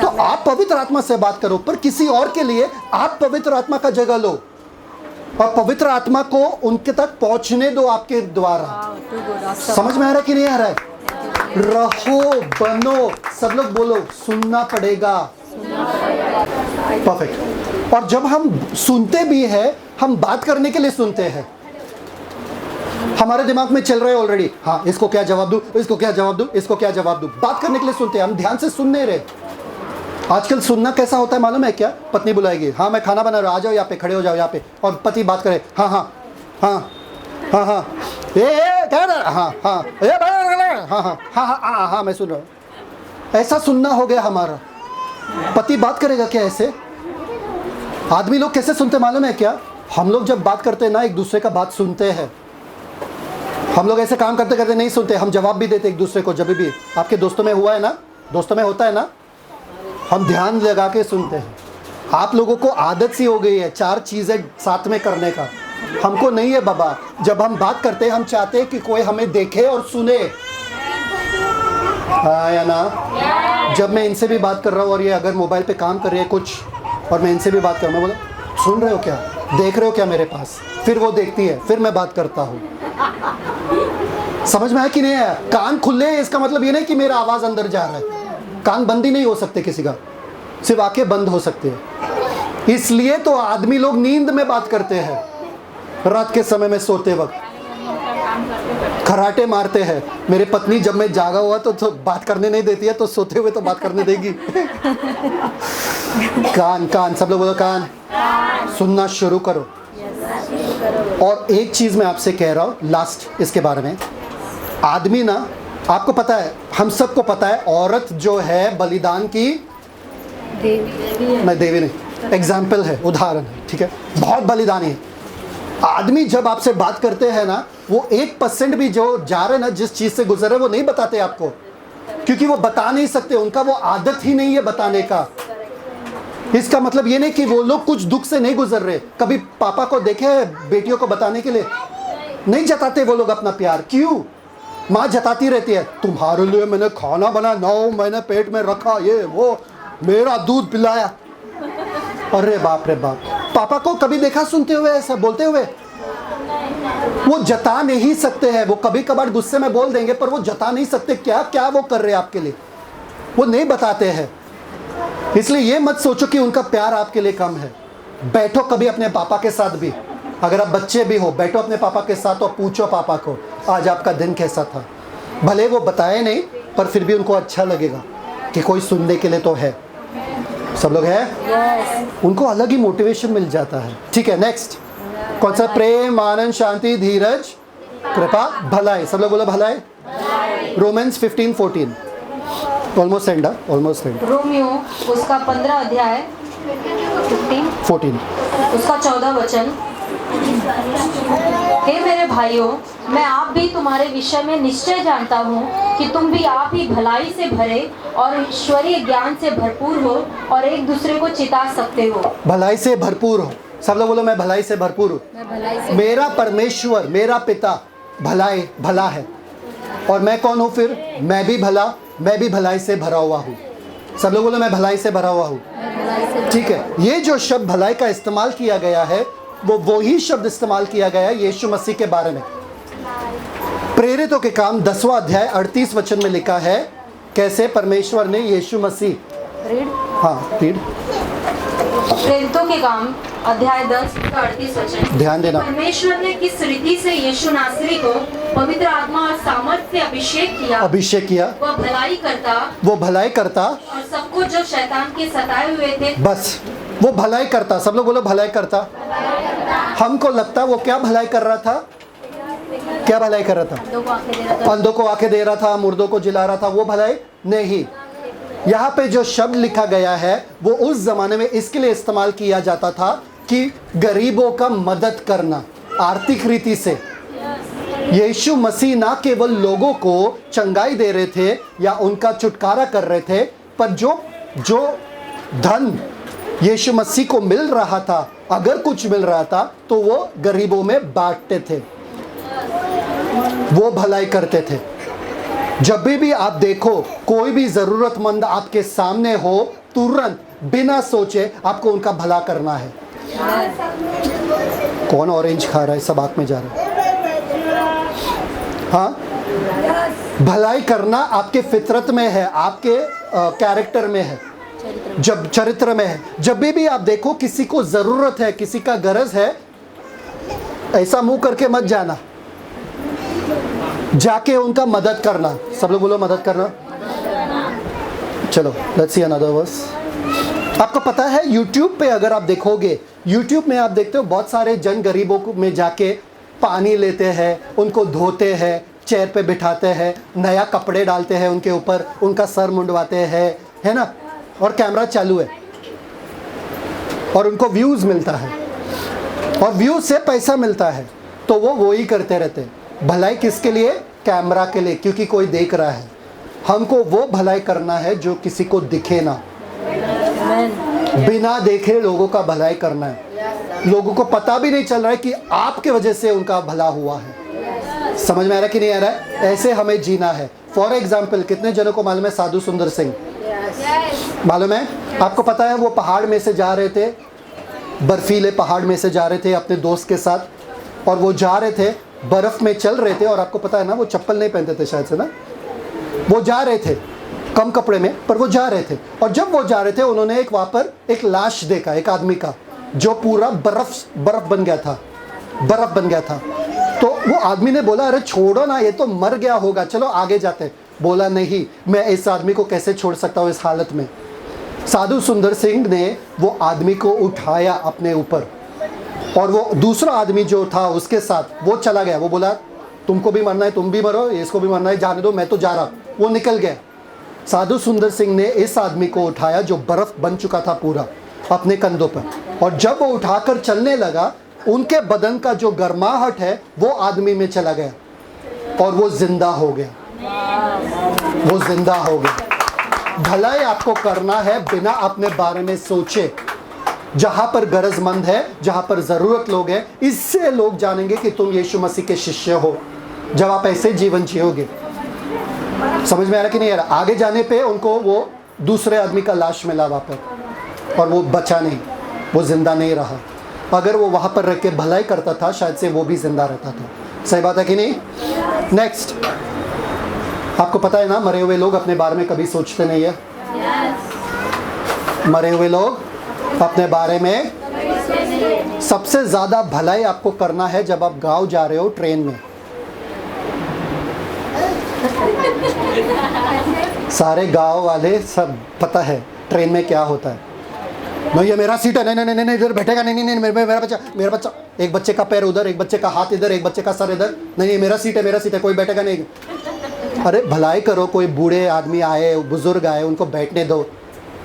S1: तो आप पवित्र आत्मा से बात करो, पर किसी और के लिए आप पवित्र आत्मा का जगह लो और पवित्र आत्मा को उनके तक पहुंचने दो आपके द्वारा। समझ में आ रहा है कि नहीं आ रहा है? रहो, बनो, सब लोग बोलो, सुनना पड़ेगा। परफेक्ट। और जब हम सुनते भी हैं, हम बात करने के लिए सुनते हैं। हमारे दिमाग में चल रहा है ऑलरेडी, हाँ इसको क्या जवाब दूं, इसको क्या जवाब दूं, इसको क्या जवाब दूं। बात करने के लिए सुनते हैं, हम ध्यान से सुन नहीं रहे। आजकल सुनना कैसा होता है मालूम है क्या? पत्नी बुलाएगी, हाँ मैं खाना बना रहा हूँ, आ जाओ यहाँ पे, खड़े हो जाओ यहाँ पे, और पति बात करे, हाँ हाँ हाँ हाँ हाँ क्या रहा, हाँ हाँ हाँ हाँ हाँ हाँ हाँ मैं सुन रहा हूँ। ऐसा सुनना हो गया हमारा। पति बात करेगा क्या ऐसे? आदमी लोग कैसे सुनते मालूम है क्या? हम लोग जब बात करते हैं ना, एक दूसरे का बात सुनते हैं। हम लोग ऐसे काम करते करते नहीं सुनते, हम जवाब भी देते एक दूसरे को। जब भी आपके दोस्तों में हुआ है ना, दोस्तों में होता है ना, हम ध्यान लगा के सुनते हैं। आप लोगों को आदत सी हो गई है 4 चीज़ें साथ में करने का, हमको नहीं है बाबा। जब हम बात करते हैं हम चाहते हैं कि कोई हमें देखे और सुने, हाँ या ना? जब मैं इनसे भी बात कर रहा हूँ और ये अगर मोबाइल पे काम कर रही है कुछ और मैं इनसे भी बात कर रहा हूँ, मैं बोला सुन रहे हो क्या, देख रहे हो क्या मेरे पास? फिर वो देखती है, फिर मैं बात करता हूँ। समझ में आया कि नहीं आया? कान खुले हैं इसका मतलब ये नहीं कि मेरा आवाज़ अंदर जा रहा है। कान बंद ही नहीं हो सकते किसी का, सिर्फ आंखें बंद हो सकती है। इसलिए तो आदमी लोग नींद में बात करते हैं, रात के समय में सोते वक्त खराटे मारते हैं। मेरी पत्नी जब मैं जागा हुआ तो बात करने नहीं देती है, तो सोते हुए तो बात करने देगी। कान कान, सब लोग बोलो कान, सुनना शुरू करो। और एक चीज मैं आपसे कह रहा हूं लास्ट इसके बारे में। आदमी ना, आपको पता है, हम सबको पता है, औरत जो है बलिदान की नहीं, देवी नहीं, एग्जाम्पल है, उदाहरण है, ठीक है, बहुत बलिदानी है। आदमी जब आपसे बात करते हैं ना, वो 1% भी जो जा रहे ना, जिस चीज से गुजर रहे वो नहीं बताते आपको, क्योंकि वो बता नहीं सकते, उनका वो आदत ही नहीं है बताने का। इसका मतलब ये नहीं कि वो लोग कुछ दुख से नहीं गुजर रहे। कभी पापा को देखे बेटियों को बताने के लिए नहीं जताते वो लोग अपना प्यार। क्यों? माँ जताती रहती है, तुम्हारे लिए मैंने खाना बनाया, 9 महीने पेट में रखा, ये वो, मेरा दूध पिलाया। अरे बाप रे बाप, पापा को कभी देखा सुनते हुए ऐसा बोलते हुए? वो जता नहीं सकते हैं। वो कभी कभार गुस्से में बोल देंगे, पर वो जता नहीं सकते क्या क्या वो कर रहे हैं आपके लिए, वो नहीं बताते हैं। इसलिए ये मत सोचो कि उनका प्यार आपके लिए कम है। बैठो कभी अपने पापा के साथ भी, अगर आप बच्चे भी हो, बैठो अपने पापा के साथ और पूछो पापा को आज आपका दिन कैसा था। भले वो बताए नहीं, पर फिर भी उनको अच्छा लगेगा कि कोई सुनने के लिए तो है। सब लोग हैं? उनको अलग ही मोटिवेशन मिल जाता है। ठीक है, नेक्स्ट कौन सा? प्रेम, आनंद, शांति, धीरज, कृपा, भलाई। सब लोग बोलो भलाई। Romans 15:14, almost and, almost and.
S3: Romeo उसका 15 अध्याय
S1: 14
S3: उसका 14 वचन। हे मेरे भाइयों, मैं आप भी तुम्हारे विषय में निश्चय जानता हूँ कि तुम भी आप ही भलाई से भरे और ईश्वरीय ज्ञान से भरपूर हो और एक दूसरे को चिता सकते हो।
S1: भलाई से भरपूर हो। सब लोग बोलो मैं भलाई से भरपूर हूँ। मेरा परमेश्वर, मेरा पिता भला है, और मैं कौन हूँ फिर? मैं भी भलाई से भरा हुआ हूँ। सब लोग बोलो मैं भलाई से भरा हुआ हूँ। ठीक है, ये जो शब्द भलाई का इस्तेमाल किया गया है वो ही शब्द इस्तेमाल किया गया है यीशु मसीह के बारे में। प्रेरितों के काम 10वां अध्याय 38 वचन में लिखा है कैसे परमेश्वर ने यीशु मसीह, रीड।
S3: प्रेरितों के काम अध्याय 10 का 38 वचन।
S1: ध्यान देना।
S3: परमेश्वर ने किस रीति से यीशु नासरी को पवित्र आत्मा और सामर्थ से अभिषेक किया। वो भलाई करता और सबको जो शैतान के सताए हुए थे।
S1: बस वो भलाई करता। सब लोग बोलो भलाई करता। हमको लगता वो क्या भलाई कर रहा था? क्या भलाई कर रहा था? अंधों को आंखें दे रहा था, मुर्दों को जिला रहा था। वो भलाई नहीं। यहाँ पे जो शब्द लिखा गया है वो उस जमाने में इसके लिए इस्तेमाल किया जाता था कि गरीबों का मदद करना आर्थिक रीति से। यीशु मसीह ना केवल लोगों को चंगाई दे रहे थे या उनका छुटकारा कर रहे थे, पर जो धन यीशु मसीह को मिल रहा था, अगर कुछ मिल रहा था तो वो गरीबों में बांटते थे, वो भलाई करते थे। जब भी आप देखो कोई भी जरूरतमंद आपके सामने हो, तुरंत बिना सोचे आपको उनका भला करना है। कौन ऑरेंज खा रहा है? सब आंख में जा रहा है। हाँ, भलाई करना आपके फितरत में है, आपके कैरेक्टर में है, जब चरित्र में है। जब भी आप देखो किसी को जरूरत है, किसी का गरज है, ऐसा मुंह करके मत जाना, जाके उनका मदद करना। सब लोग बोलो मदद करना। चलो लेट्स सी अनदर वर्स। आपको पता है YouTube पे अगर आप देखोगे, YouTube में आप देखते हो बहुत सारे जन गरीबों में जाके पानी लेते हैं, उनको धोते हैं, चेयर पे बिठाते हैं, नया कपड़े डालते हैं उनके ऊपर, उनका सर मुंडवाते हैं, है ना, और कैमरा चालू है और उनको व्यूज़ मिलता है और व्यूज़ से पैसा मिलता है, तो वो ही करते रहते हैं। भलाई किसके लिए? कैमरा के लिए, क्योंकि कोई देख रहा है। हमको वो भलाई करना है जो किसी को दिखे ना, बिना देखे लोगों का भलाई करना है। लोगों को पता भी नहीं चल रहा है कि आपके वजह से उनका भला हुआ है। समझ में आ रहा है कि नहीं आ रहा है? ऐसे हमें जीना है। फॉर एग्जाम्पल, कितने जनों को मालूम है साधु सुंदर सिंह? मालूम है? आपको पता है वो पहाड़ में से जा रहे थे, बर्फीले पहाड़ में से जा रहे थे अपने दोस्त के साथ, और वो जा रहे थे, बर्फ़ में चल रहे थे, और आपको पता है ना वो चप्पल नहीं पहनते थे शायद से ना, वो जा रहे थे कम कपड़े में, पर वो जा रहे थे। और जब वो जा रहे थे उन्होंने एक वहाँ पर एक लाश देखा, एक आदमी का, जो पूरा बर्फ़ बन गया था। तो वो आदमी ने बोला अरे छोड़ो ना, ये तो मर गया होगा, चलो आगे जाते हैं। बोला नहीं, मैं इस आदमी को कैसे छोड़ सकता हूँ इस हालत में। साधु सुंदर सिंह ने वो आदमी को उठाया अपने ऊपर, और वो दूसरा आदमी जो था उसके साथ वो चला गया। वो बोला तुमको भी मरना है, तुम भी मरो, इसको भी मरना है, जाने दो, मैं तो जा रहा हूँ। वो निकल गया। साधु सुंदर सिंह ने इस आदमी को उठाया जो बर्फ़ बन चुका था पूरा, अपने कंधों पर, और जब वो उठाकर चलने लगा, उनके बदन का जो गर्माहट है वो आदमी में चला गया और वो जिंदा हो गया। भलाई आपको करना है बिना अपने बारे में सोचे। जहाँ पर गरजमंद है, जहाँ पर ज़रूरत लोग हैं, इससे लोग जानेंगे कि तुम यीशु मसीह के शिष्य हो, जब आप ऐसे जीवन जियोगे। समझ में आ रहा कि नहीं आ रहा? आगे जाने पे उनको वो दूसरे आदमी का लाश मिला वहाँ पर, और वो बचा नहीं, वो ज़िंदा नहीं रहा। अगर वो वहाँ पर रह के भलाई करता था, शायद से वो भी ज़िंदा रहता था। सही बात है कि नहीं? नेक्स्ट, आपको पता है ना मरे हुए लोग अपने बारे में कभी सोचते नहीं है। मरे हुए लोग अपने बारे में सबसे ज़्यादा भलाई आपको करना है जब आप गांव जा रहे हो ट्रेन में। सारे गांव वाले सब पता है ट्रेन में क्या होता है। नहीं ये मेरा सीट है, नहीं नहीं नहीं इधर बैठेगा, नहीं नहीं नहीं मेरा बच्चा, एक बच्चे का पैर उधर, एक बच्चे का हाथ इधर, एक बच्चे का सर इधर, नहीं ये मेरा सीट है, कोई बैठेगा नहीं। अरे भलाई करो, कोई बूढ़े आदमी आए, बुजुर्ग आए, उनको बैठने दो।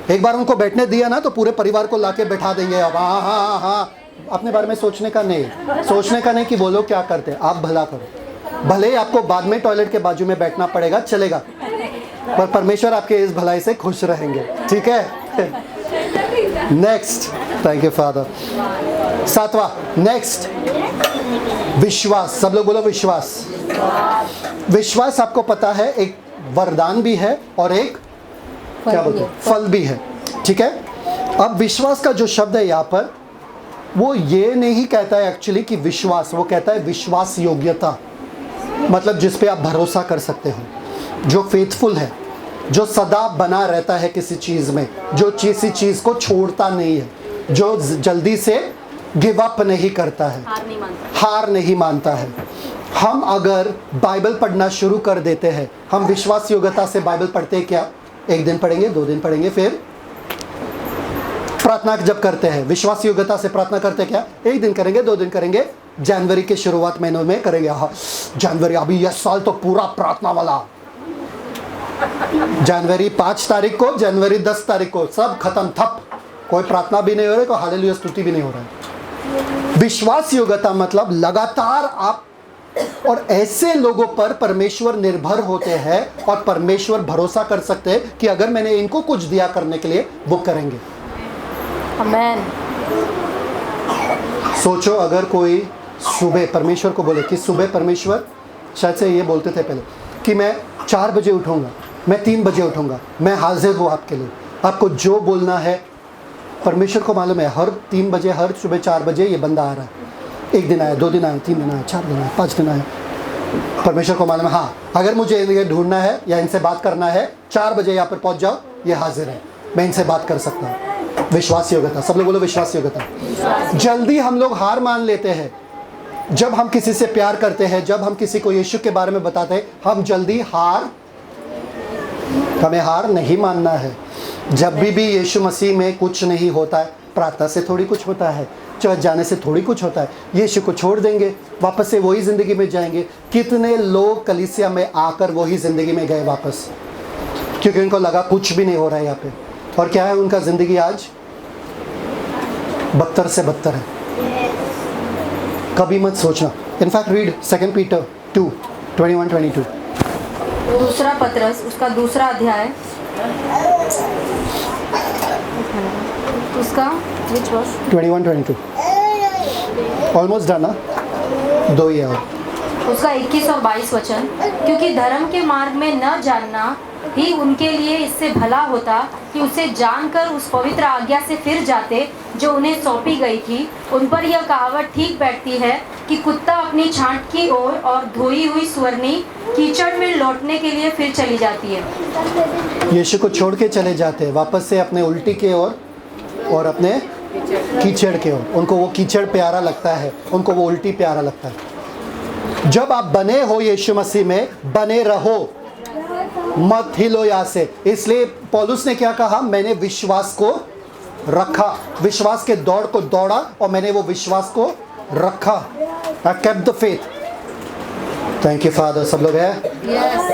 S1: एक बार उनको बैठने दिया ना तो पूरे परिवार को लाके बैठा देंगे। अब हाँ हाँ हाँ, अपने बारे में सोचने का नहीं कि वो लोग क्या करते हैं। आप भला करो, भले ही आपको बाद में टॉयलेट के बाजू में बैठना पड़ेगा, चलेगा, पर परमेश्वर आपके इस भलाई से खुश रहेंगे। ठीक है। Next, thank you father. 7वां, नेक्स्ट, विश्वास। सब लोग बोलो विश्वास। विश्वास आपको पता है एक वरदान भी है और एक क्या बोलते हैं, फल भी है। ठीक है। अब विश्वास का जो शब्द है यहाँ पर, वो ये नहीं कहता है एक्चुअली कि विश्वास, वो कहता है विश्वास योग्यता। मतलब जिस पे आप भरोसा कर सकते हो, जो फेथफुल है, जो सदा बना रहता है किसी चीज़ में, जो किसी चीज़ को छोड़ता नहीं है, जो जल्दी से गिव अप नहीं करता है, हार नहीं मानता है। हम अगर बाइबल पढ़ना शुरू कर देते हैं, हम विश्वास योग्यता से बाइबल पढ़ते हैं क्या? एक दिन पढ़ेंगे, 2 दिन पढ़ेंगे, फिर प्रार्थना जब करते हैं विश्वास योग्यता से प्रार्थना करते हैं क्या? एक दिन करेंगे, 2 दिन करेंगे, जनवरी के शुरुआत महीनों में करेंगे। हाँ जनवरी, अभी यह साल तो पूरा प्रार्थना वाला। जनवरी 5 तारीख को, जनवरी 10 तारीख को सब खत्म, थप, कोई प्रार्थना भी नहीं हो रही, कोई हालेलुया स्तुति भी नहीं हो रहा है। विश्वास योग्यता मतलब लगातार आप और ऐसे लोगों पर परमेश्वर निर्भर होते हैं और परमेश्वर भरोसा कर सकते हैं कि अगर मैंने इनको कुछ दिया करने के लिए, वो करेंगे।
S2: आमेन।
S1: सोचो अगर कोई सुबह परमेश्वर को बोले कि सुबह परमेश्वर, शायद से ये बोलते थे पहले कि मैं 4 बजे उठूंगा, मैं 3 बजे उठूंगा, मैं हाजिर हूँ आपके लिए, आपको जो बोलना है। परमेश्वर को मालूम है हर 3 बजे, हर सुबह 4 बजे ये बंदा आ रहा है। 1 दिन आया, 2 दिन आया, 3 दिन आया, 4 दिन आया, 5 दिन आया। परमेश्वर को मालूम है हाँ अगर मुझे ये ढूंढना है या इनसे बात करना है, 4 बजे यहाँ पर पहुँच जाओ, ये हाजिर है, मैं इनसे बात कर सकता हूँ। विश्वास योग्यता, सब लोग बोलो विश्वास योग्यता। जल्दी हम लोग हार मान लेते हैं जब हम किसी से प्यार करते हैं, जब हम किसी को यीशु के बारे में बताते हैं, हम जल्दी हमें हार नहीं मानना है। जब भी यीशु मसीह में कुछ नहीं होता है, प्रार्थना से थोड़ी कुछ होता है, चर्च जाने से थोड़ी कुछ होता है, यीशु को छोड़ देंगे, वापस से वही ज़िंदगी में जाएंगे। कितने लोग कलीसिया में आकर वही ज़िंदगी में गए वापस, क्योंकि उनको लगा कुछ भी नहीं हो रहा है यहाँ पे। और क्या है उनका ज़िंदगी आज बदतर से बदतर है। कभी मत सोचना। In fact read 2 Peter 2:21-22।
S3: दूसरा पत्रस, उसका दूसरा अध्याय, उसका which was
S1: 21-22 ऑलमोस्ट डन ना, 2 ही है और।
S3: उसका 21 और 22 वचन। क्योंकि धर्म के मार्ग में न जानना ही उनके लिए इससे भला होता कि उसे जानकर उस पवित्र आज्ञा से फिर जाते जो उन्हें सौंपी गई थी। उन पर यह कहावत ठीक बैठती है कि कुत्ता अपनी छांट की ओर और धोई हुई सुअरनी कीचड़ में लौटने के लिए फिर चली जाती है।
S1: यीशु को छोड़ के चले जाते हैं वापस से अपने उल्टी के ओर और अपने कीचड़ के ओर। उनको वो कीचड़ प्यारा लगता है, उनको वो उल्टी प्यारा लगता है। जब आप बने हो यीशु मसीह में, बने रहो, मत हिलो यहाँ से। इसलिए पौलुस ने क्या कहा? मैंने विश्वास को रखा, विश्वास के दौड़ को दौड़ा और मैंने वो विश्वास को रखा। I kept the faith. Thank you Father। सब लोग हैं?
S2: Yes.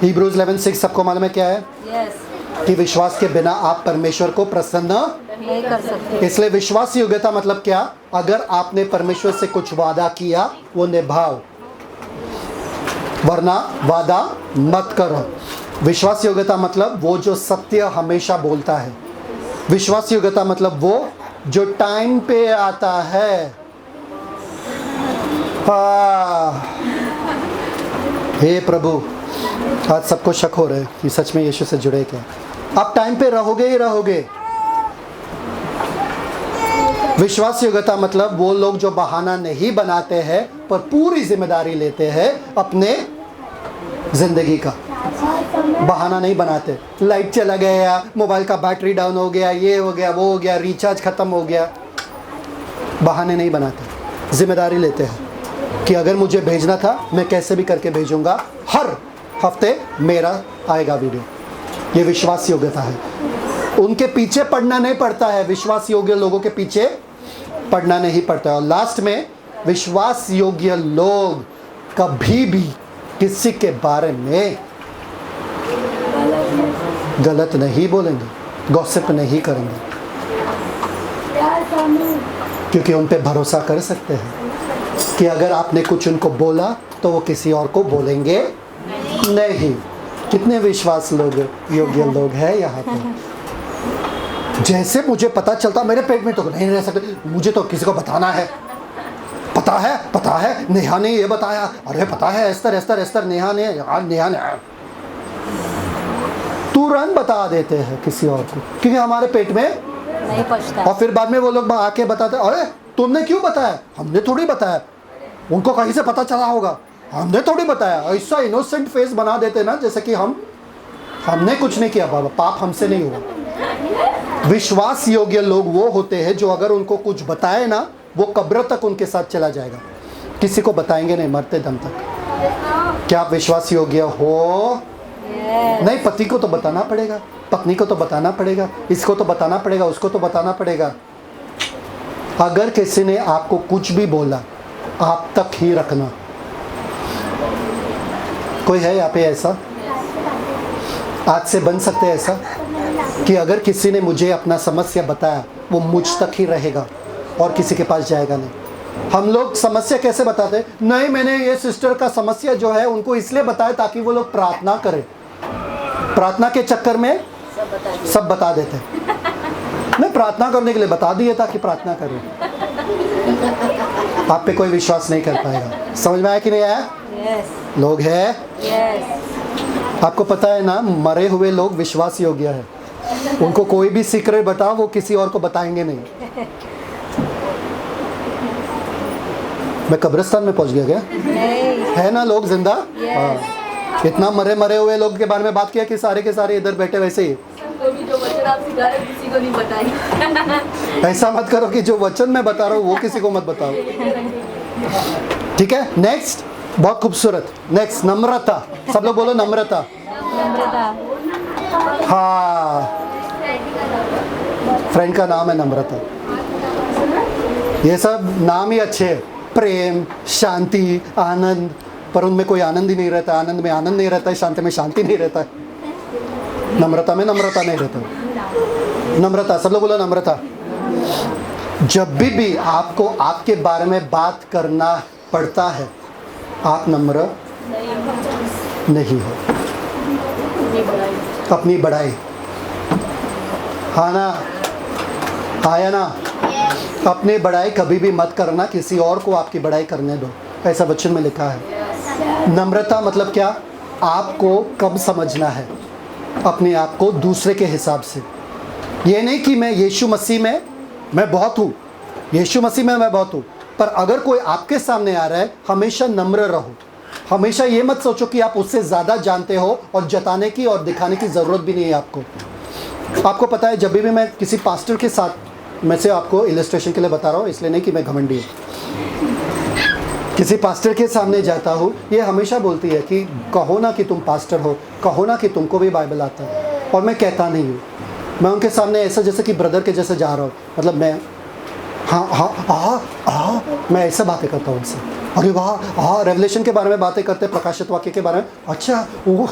S1: Hebrews 11:6 सबको मालूम है क्या है?
S2: Yes.
S1: कि विश्वास के बिना आप परमेश्वर को प्रसन्न
S2: नहीं कर सकते।
S1: इसलिए विश्वास योग्यता मतलब क्या? अगर आपने परमेश्वर से कुछ वादा किया वो निभाओ, वरना वादा मत करो। विश्वास योग्यता मतलब वो जो सत्य हमेशा बोलता है। विश्वास योग्यता मतलब वो जो टाइम पे आता है। हे प्रभु, आज सबको शक हो रहा है कि सच में यीशु से जुड़े क्या? आप टाइम पे रहोगे ही रहोगे। विश्वास योग्यता मतलब वो लोग जो बहाना नहीं बनाते हैं पर पूरी जिम्मेदारी लेते हैं अपने जिंदगी का। बहाना नहीं बनाते, लाइट चला गया, मोबाइल का बैटरी डाउन हो गया, ये हो गया, वो हो गया, रिचार्ज खत्म हो गया, बहाने नहीं बनाते, जिम्मेदारी लेते हैं कि अगर मुझे भेजना था मैं कैसे भी करके भेजूंगा, हर हफ्ते मेरा आएगा वीडियो। ये विश्वास योग्यता है। उनके पीछे पड़ना नहीं पड़ता है, विश्वास योग्य लोगों के पीछे पड़ना नहीं पड़ता है। और लास्ट में, विश्वास योग्य लोग कभी भी किसी के बारे में गलत नहीं बोलेंगे, गॉसिप नहीं करेंगे, क्योंकि उन पे भरोसा कर सकते हैं कि अगर आपने कुछ उनको बोला तो वो किसी और को बोलेंगे नहीं। कितने विश्वास लोग योग्य लोग हैं यहाँ पे। जैसे मुझे पता चलता, मेरे पेट में तो नहीं रह सकते, मुझे तो किसी को बताना है। पता है नेहा ने ये बताया, अरे पता है एस्तर नेहा ने तुरंत बता देते हैं किसी और को, क्योंकि हमारे पेट में
S2: नहीं पछता।
S1: और फिर बाद में वो लोग आके बताते, अरे तुमने क्यों बताया, हमने थोड़ी बताया, उनको कहीं से पता चला होगा, हमने थोड़ी बताया। ऐसा इनोसेंट फेस बना देते ना, जैसे कि हमने कुछ नहीं किया, बाबा पाप हमसे नहीं हुआ। विश्वास योग्य लोग वो होते हैं जो अगर उनको कुछ बताए ना, वो कब्र तक उनके साथ चला जाएगा, किसी को बताएंगे नहीं मरते दम तक। क्या आप विश्वास योग्य हो? नहीं, पति को तो बताना पड़ेगा, पत्नी को तो बताना पड़ेगा, इसको तो बताना पड़ेगा, उसको तो बताना पड़ेगा। अगर किसी ने आपको कुछ भी बोला, आप तक ही रखना। कोई है यहाँ पे ऐसा? आज से बन सकते हैं ऐसा कि अगर किसी ने मुझे अपना समस्या बताया, वो मुझ तक ही रहेगा और किसी के पास जाएगा नहीं। हम लोग समस्या कैसे बताते? नहीं, मैंने ये सिस्टर का समस्या जो है उनको इसलिए बताया ताकि वो लोग प्रार्थना करें। प्रार्थना के चक्कर में सब बता देते। मैं प्रार्थना करने के लिए बता दिए ताकि प्रार्थना करें। आप पे कोई विश्वास नहीं कर पाएगा। समझ में आया कि नहीं आया?
S2: यस
S1: लोग हैं,
S2: यस।
S1: आपको पता है ना, मरे हुए लोग विश्वास योग्य है। उनको कोई भी सीक्रेट बताओ, वो किसी और को बताएंगे नहीं। मैं कब्रिस्तान में पहुंच गया क्या? है ना लोग जिंदा? हाँ। इतना मरे हुए लोग के बारे में बात किया कि सारे के सारे इधर बैठे वैसे ही।
S2: जो वचन आप सिखा रहे किसी को नहीं बताएं।
S1: ऐसा मत करो कि जो वचन मैं बता रहा हूँ वो किसी को मत बताओ। ठीक है, नेक्स्ट, बहुत खूबसूरत। नेक्स्ट, नम्रता। सब लोग बोलो नम्रता। हाँ, फ्रेंड का नाम है नम्रता। ये सब नाम ही अच्छे हैं, प्रेम, शांति, आनंद, पर उनमें कोई आनंद ही नहीं रहता। आनंद में आनंद नहीं रहता है, शांति में शांति नहीं रहता है, नम्रता में नम्रता नहीं रहता। नम्रता, सब लोग बोलो नम्रता। जब भी आपको आपके बारे में बात करना पड़ता है, आप नम्र नहीं हो। अपनी बड़ाई, हाँ ना, आया ना? अपनी बड़ाई कभी भी मत करना, किसी और को आपकी बड़ाई करने दो, ऐसा वचन में लिखा है। नम्रता मतलब क्या? आपको कम समझना है, अपने आप को दूसरे के हिसाब से। ये नहीं कि मैं यीशु मसीह में मैं बहुत हूँ, यीशु मसीह में मैं बहुत हूँ, पर अगर कोई आपके सामने आ रहा है, हमेशा नम्र रहो। हमेशा ये मत सोचो कि आप उससे ज़्यादा जानते हो और जताने की और दिखाने की ज़रूरत भी नहीं है आपको। आपको पता है, जब भी मैं किसी पास्टर के साथ, मैं से आपको इलस्ट्रेशन के लिए बता रहा हूँ, इसलिए नहीं कि मैं घमंडी हूँ, किसी पास्टर के सामने जाता हूँ, ये हमेशा बोलती है कि कहो ना कि तुम पास्टर हो, कहो ना कि तुमको भी बाइबल आता है। और मैं कहता नहीं हूँ, मैं उनके सामने ऐसा जैसे कि ब्रदर के जैसे जा रहा हूँ, मतलब मैं मैं ऐसे बातें करता हूँ उनसे। अरे वाह, रेवलेशन के बारे में बातें करते, प्रकाशित वाक्य के बारे में, अच्छा ओह,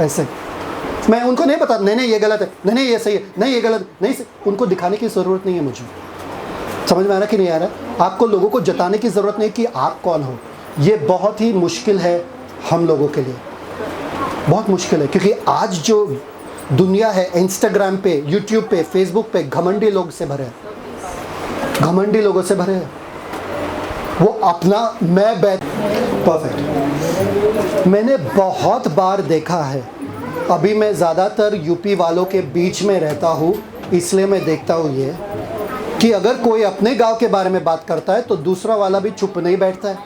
S1: ऐसे। मैं उनको नहीं बता, नहीं ये गलत है, नहीं ये सही है, नहीं ये गलत नहीं, उनको दिखाने की ज़रूरत नहीं है मुझे। समझ में आ रहा कि नहीं आ रहा? आपको लोगों को जताने की ज़रूरत नहीं कि आप कौन हो। ये बहुत ही मुश्किल है हम लोगों के लिए, बहुत मुश्किल है, क्योंकि आज जो दुनिया है, इंस्टाग्राम पे, यूट्यूब पे, फेसबुक पे घमंडी लोग से भरे हैं, घमंडी लोगों से भरे हैं। वो अपना मैं परफेक्ट। मैंने बहुत बार देखा है, अभी मैं ज़्यादातर यूपी वालों के बीच में रहता हूँ, इसलिए मैं देखता हूँ ये कि अगर कोई अपने गांव के बारे में बात करता है तो दूसरा वाला भी चुप नहीं बैठता है,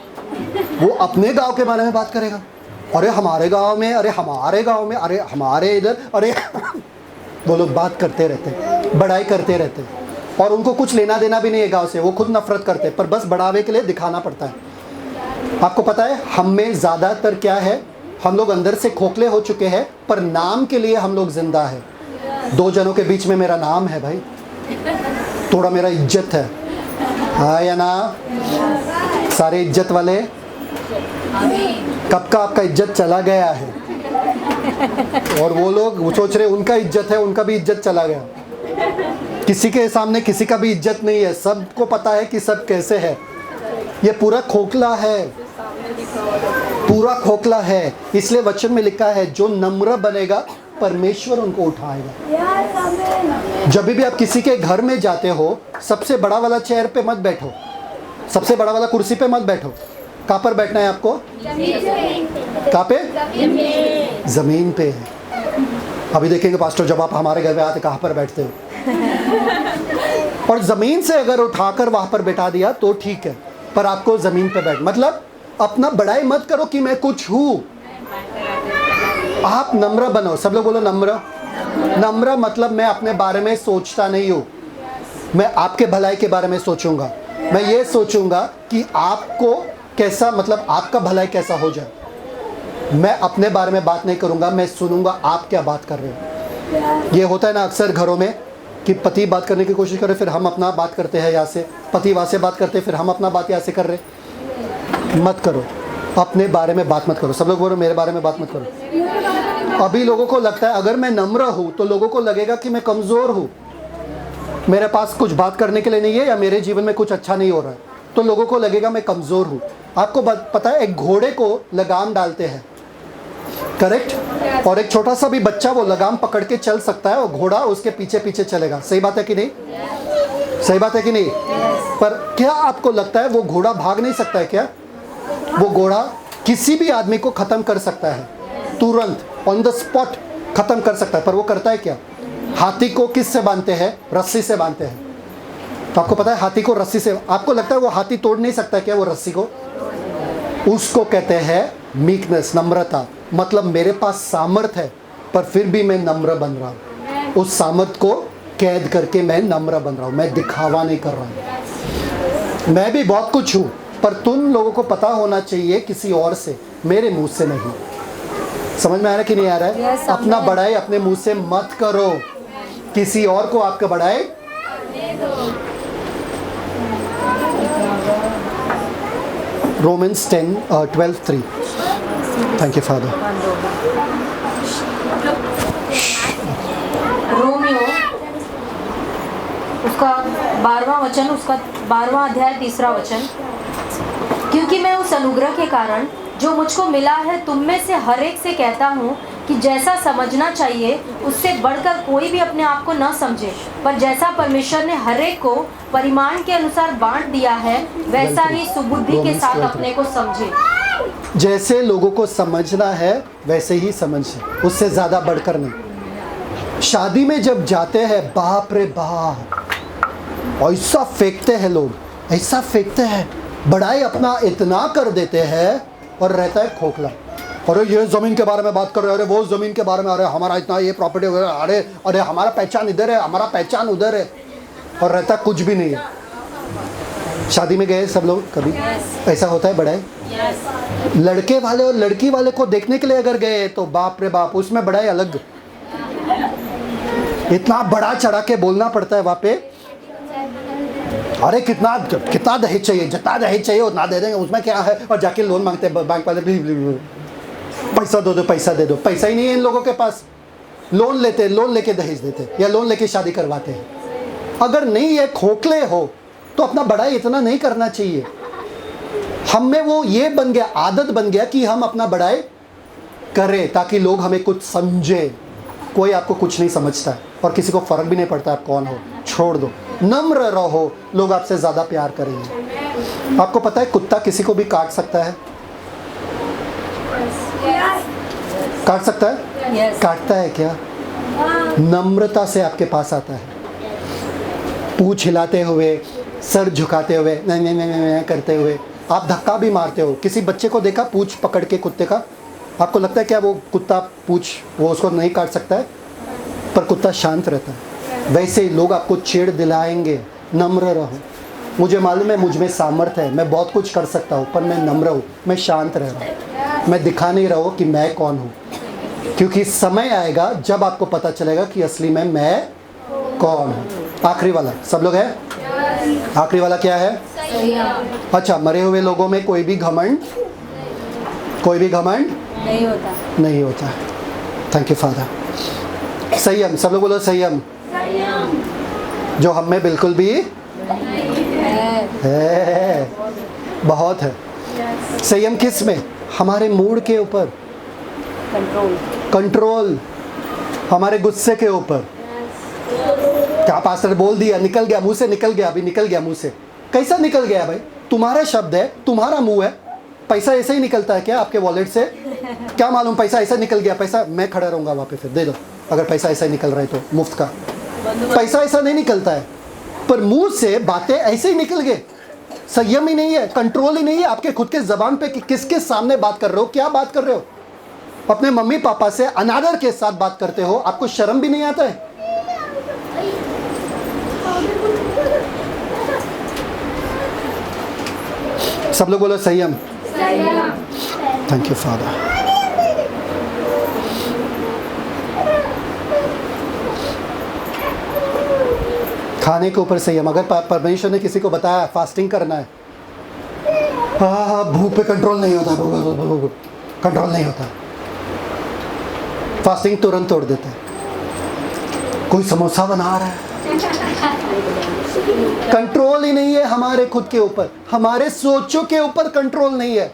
S1: वो अपने गांव के बारे में बात करेगा। अरे हमारे गांव में, अरे हमारे गांव में, अरे हमारे इधर, अरे वो लोग बात करते रहते, बड़ाई करते रहते। और उनको कुछ लेना देना भी नहीं है गांव से, वो खुद नफरत करते हैं, पर बस बढ़ावे के लिए दिखाना पड़ता है। आपको पता है हम में ज़्यादातर क्या है, हम लोग अंदर से खोखले हो चुके हैं, पर नाम के लिए हम लोग जिंदा है। 2 जनों के बीच में मेरा नाम है भाई, थोड़ा मेरा इज्जत है, हाँ या ना? सारे इज्जत वाले, कब का आपका इज्जत चला गया है, और वो लोग वो सोच रहे उनका इज्जत है, उनका भी इज्जत चला गया। किसी के सामने किसी का भी इज्जत नहीं है, सबको पता है कि सब कैसे है। ये पूरा खोखला है, पूरा खोखला है। इसलिए वचन में लिखा है जो नम्र बनेगा परमेश्वर उनको उठाएगा। जब भी आप किसी के घर में जाते हो, सबसे बड़ा वाला चेयर पे मत बैठो, सबसे बड़ा वाला कुर्सी पे मत बैठो। कहाँ पर बैठना है आपको? कहाँ पे? जमीन पे है। अभी देखेंगे पास्टर जब आप हमारे घर में आते कहाँ पर बैठते हो, और जमीन से अगर उठाकर वहां पर बैठा दिया तो ठीक है, पर आपको जमीन पे बैठ, मतलब अपना बड़ाई मत करो कि मैं कुछ हूं। आप नम्र बनो। सब लोग बोलो नम्र। नम्र मतलब मैं अपने बारे में सोचता नहीं हूं, मैं आपके भलाई के बारे में सोचूंगा। मैं ये सोचूंगा कि आपको कैसा, मतलब आपका भलाई कैसा हो जाए। मैं अपने बारे में बात नहीं करूंगा, मैं सुनूंगा आप क्या बात कर रहे हो। ये होता है ना अक्सर घरों में कि पति बात करने की कोशिश करे, फिर हम अपना बात करते हैं यहाँ से, पति वहाँ से बात करते हैं, फिर हम अपना बात यहाँ से कर रहे। मत करो, अपने बारे में बात मत करो। सब लोग बोलो मेरे बारे में बात मत करो। अभी लोगों को लगता है अगर मैं नम्र हूँ तो लोगों को लगेगा कि मैं कमज़ोर हूँ, मेरे पास कुछ बात करने के लिए नहीं है, या मेरे जीवन में कुछ अच्छा नहीं हो रहा है, तो लोगों को लगेगा मैं कमज़ोर हूँ। आपको पता है एक घोड़े को लगाम डालते हैं, करेक्ट, और एक छोटा सा भी बच्चा वो लगाम पकड़ के चल सकता है, और घोड़ा उसके पीछे पीछे चलेगा। सही बात है कि नहीं? सही बात है कि नहीं? पर क्या आपको लगता है वो घोड़ा भाग नहीं सकता है क्या? वो घोड़ा किसी भी आदमी को ख़त्म कर सकता है, तुरंत ऑन द स्पॉट ख़त्म कर सकता है, पर वो करता है क्या? हाथी को किस से बांधते हैं? रस्सी से बांधते हैं। तो आपको पता है हाथी को रस्सी से, आपको लगता है वो हाथी तोड़ नहीं सकता क्या वो रस्सी को? उसको कहते हैं मीकनेस, नम्रता। मतलब मेरे पास सामर्थ्य है पर फिर भी मैं नम्र बन रहा हूँ, उस सामर्थ्य को कैद करके मैं नम्र बन रहा हूँ, मैं दिखावा नहीं कर रहा हूँ। मैं भी बहुत कुछ हूँ, पर तुम लोगों को पता होना चाहिए किसी और से, मेरे मुंह से नहीं। समझ में आ रहा है कि नहीं आ रहा है?
S2: Yes,
S1: अपना बड़ाई अपने मुंह से मत करो, किसी और को आपका बड़ाई। Romans 12:3। Thank you father.
S3: Romeo उसका 12वां वचन, उसका 12वां अध्याय 3रा वचन। क्योंकि मैं उस अनुग्रह के कारण जो मुझको मिला है तुम में से हर एक से कहता हूँ कि जैसा समझना चाहिए उससे बढ़कर कोई भी अपने आप को न समझे, पर जैसा परमेश्वर ने हर एक को परिमाण के अनुसार बांट दिया है वैसा ही सुबुद्धि के साथ अपने को समझे।
S1: जैसे लोगों को समझना है वैसे ही समझे, उससे ज़्यादा बढ़कर नहीं। शादी में जब जाते हैं, बाप रे बाप, ऐसा फेंकते हैं लोग, ऐसा फेंकते हैं, बड़ाई अपना इतना कर देते हैं और रहता है खोखला। अरे ये ज़मीन के बारे में बात कर रहे हैं, अरे वो ज़मीन के बारे में, अरे हमारा इतना ये प्रॉपर्टी वगैरह, अरे अरे हमारा पहचान इधर है, हमारा पहचान उधर है, और रहता कुछ भी नहीं है। शादी में गए सब लोग कभी? ऐसा होता है बड़ाई? लड़के वाले और लड़की वाले को देखने के लिए अगर गए तो बाप रे बाप, उसमें बड़ाई अलग, इतना बड़ा चढ़ा के बोलना पड़ता है वहाँ पे। अरे कितना कितना दहेज चाहिए, जितना दहेज चाहिए उतना दे देंगे, उसमें क्या है, और जाके लोन मांगते हैं बैंक वाले, पैसा दो, पैसा दे दो। पैसा ही नहीं है इन लोगों के पास, लोन लेते, लोन लेके दहेज देते, या लोन लेके शादी करवाते हैं। अगर नहीं ये खोखले हो तो अपना बड़ाई इतना नहीं करना चाहिए। हम में वो ये बन गया, आदत बन गया कि हम अपना बड़ाई करें ताकि लोग हमें कुछ समझे। कोई आपको कुछ नहीं समझता है और किसी को फर्क भी नहीं पड़ता आप कौन हो, छोड़ दो, नम्र रहो, लोग आपसे ज़्यादा प्यार करेंगे। आपको पता है कुत्ता किसी को भी काट सकता है? काट सकता है? काटता है क्या? नम्रता से आपके पास आता है, पूंछ हिलाते हुए, सर झुकाते हुए, नहीं नहीं नहीं नहीं करते हुए। आप धक्का भी मारते हो। किसी बच्चे को देखा पूंछ पकड़ के कुत्ते का? आपको लगता है क्या वो कुत्ता पूंछ वो उसको नहीं काट सकता है? पर कुत्ता शांत रहता है, वैसे ही लोग आपको छेड़ दिलाएंगे, नम्र रहो। मुझे मालूम है मुझ में सामर्थ्य है, मैं बहुत कुछ कर सकता हूँ, पर मैं नम्र हूँ, मैं शांत रह रहा हूँ, मैं दिखा नहीं रहा हूँ कि मैं कौन हूँ। क्योंकि समय आएगा जब आपको पता चलेगा कि असली में मैं कौन हूँ। आखिरी वाला सब लोग है? आखिरी वाला क्या है? अच्छा, मरे हुए लोगों में कोई भी घमंड
S2: नहीं होता।
S1: नहीं होता है। Thank you father. संयम, सब लोग बोलो संयम। जो हम में बिल्कुल भी है, बहुत है। संयम किस में? हमारे मूड के ऊपर, कंट्रोल हमारे गुस्से के ऊपर। क्या पास्टर बोल दिया, निकल गया मुंह से, निकल गया, अभी निकल गया मुंह से। कैसा निकल गया भाई? तुम्हारा शब्द है, तुम्हारा मुंह है। पैसा ऐसे ही निकलता है क्या आपके वॉलेट से? क्या मालूम पैसा ऐसा निकल गया? पैसा मैं खड़ा रहूंगा वहाँ पे, फिर दे दो अगर पैसा ऐसा ही निकल रहा है तो। मुफ्त का पैसा ऐसा नहीं निकलता है, पर मुंह से बातें ऐसे ही निकल गए। संयम ही नहीं है, कंट्रोल ही नहीं है आपके खुद के जबान पे कि किसके सामने बात कर रहे हो, क्या बात कर रहे हो। अपने मम्मी पापा से अनादर के साथ बात करते हो, आपको शर्म भी नहीं आता है? सब लोग बोलो संयम। Thank you father. खाने के ऊपर संयम। अगर परमेश्वर ने किसी को बताया फास्टिंग करना है, भूख पे कंट्रोल नहीं होता, कंट्रोल नहीं होता, फास्टिंग तुरंत तोड़ देते हैं। कोई समोसा बना रहा है, कंट्रोल ही नहीं है हमारे खुद के ऊपर, हमारे सोचों के ऊपर कंट्रोल नहीं है।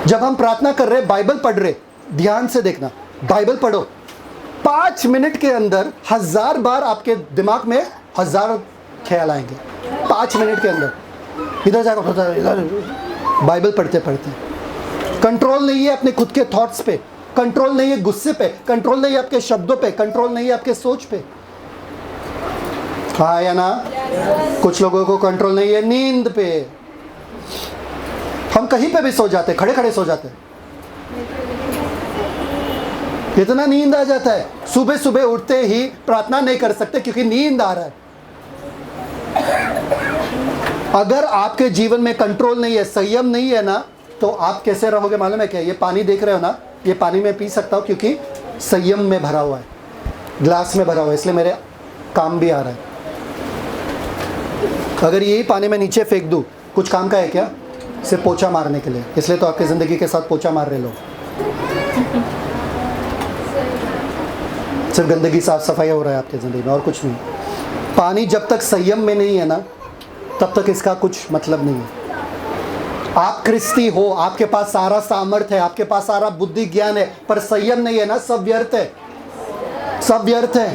S1: जब हम प्रार्थना कर रहे, बाइबल पढ़ रहे, ध्यान से देखना, बाइबल पढ़ो, 5 मिनट के अंदर 1000 बार आपके दिमाग में 1000 ख्याल आएंगे। 5 मिनट के अंदर इधर जाकर इधर, बाइबल पढ़ते पढ़ते। कंट्रोल नहीं है अपने खुद के थॉट्स पे, कंट्रोल नहीं है गुस्से पे, कंट्रोल नहीं है आपके शब्दों पे, कंट्रोल नहीं है आपके सोच पे। हाँ या ना? कुछ लोगों को कंट्रोल नहीं है नींद पे। हम कहीं पे भी सो जाते, खड़े खड़े सो जाते, इतना नींद आ जाता है। सुबह सुबह उठते ही प्रार्थना नहीं कर सकते क्योंकि नींद आ रहा है। अगर आपके जीवन में कंट्रोल नहीं है, संयम नहीं है ना, तो आप कैसे रहोगे मालूम है क्या? ये पानी देख रहे हो ना, ये पानी मैं पी सकता हूँ क्योंकि संयम में भरा हुआ है, ग्लास में भरा हुआ है, इसलिए मेरे काम भी आ रहा है। अगर यही पानी मैं नीचे फेंक दूँ, कुछ काम का है क्या? सिर्फ पोछा मारने के लिए, इसलिए तो आपकी ज़िंदगी के साथ पोछा मार रहे लोग। सिर्फ गंदगी साफ सफाई हो रहा है आपकी ज़िंदगी में और कुछ नहीं। पानी जब तक संयम में नहीं है ना, तब तक इसका कुछ मतलब नहीं है। आप क्रिस्ती हो, आपके पास सारा सामर्थ्य है, आपके पास सारा बुद्धि ज्ञान है, पर संयम नहीं है ना, सब व्यर्थ है, सब व्यर्थ है।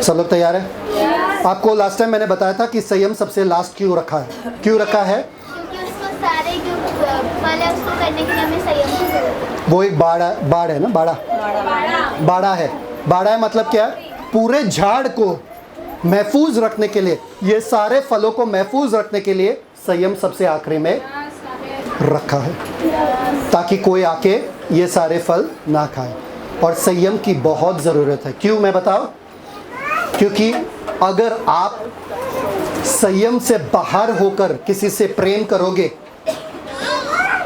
S1: सब लोग तैयार है? आपको लास्ट टाइम मैंने बताया था कि संयम सबसे लास्ट क्यों रखा है? क्यों रखा है?
S4: क्योंकि उसको सारे जो फल है उसको करने के लिए हमें संयम की जरूरत है।
S1: वो एक बाड़ है ना, बाड़ा है। बाड़ा है मतलब क्या? पूरे झाड़ को महफूज रखने के लिए, ये सारे फलों को महफूज रखने के लिए संयम सबसे आखिरी में रखा है, ताकि कोई आके ये सारे फल ना खाए। और संयम की बहुत ज़रूरत है। क्यों मैं बताऊं? क्योंकि अगर आप संयम से बाहर होकर किसी से प्रेम करोगे,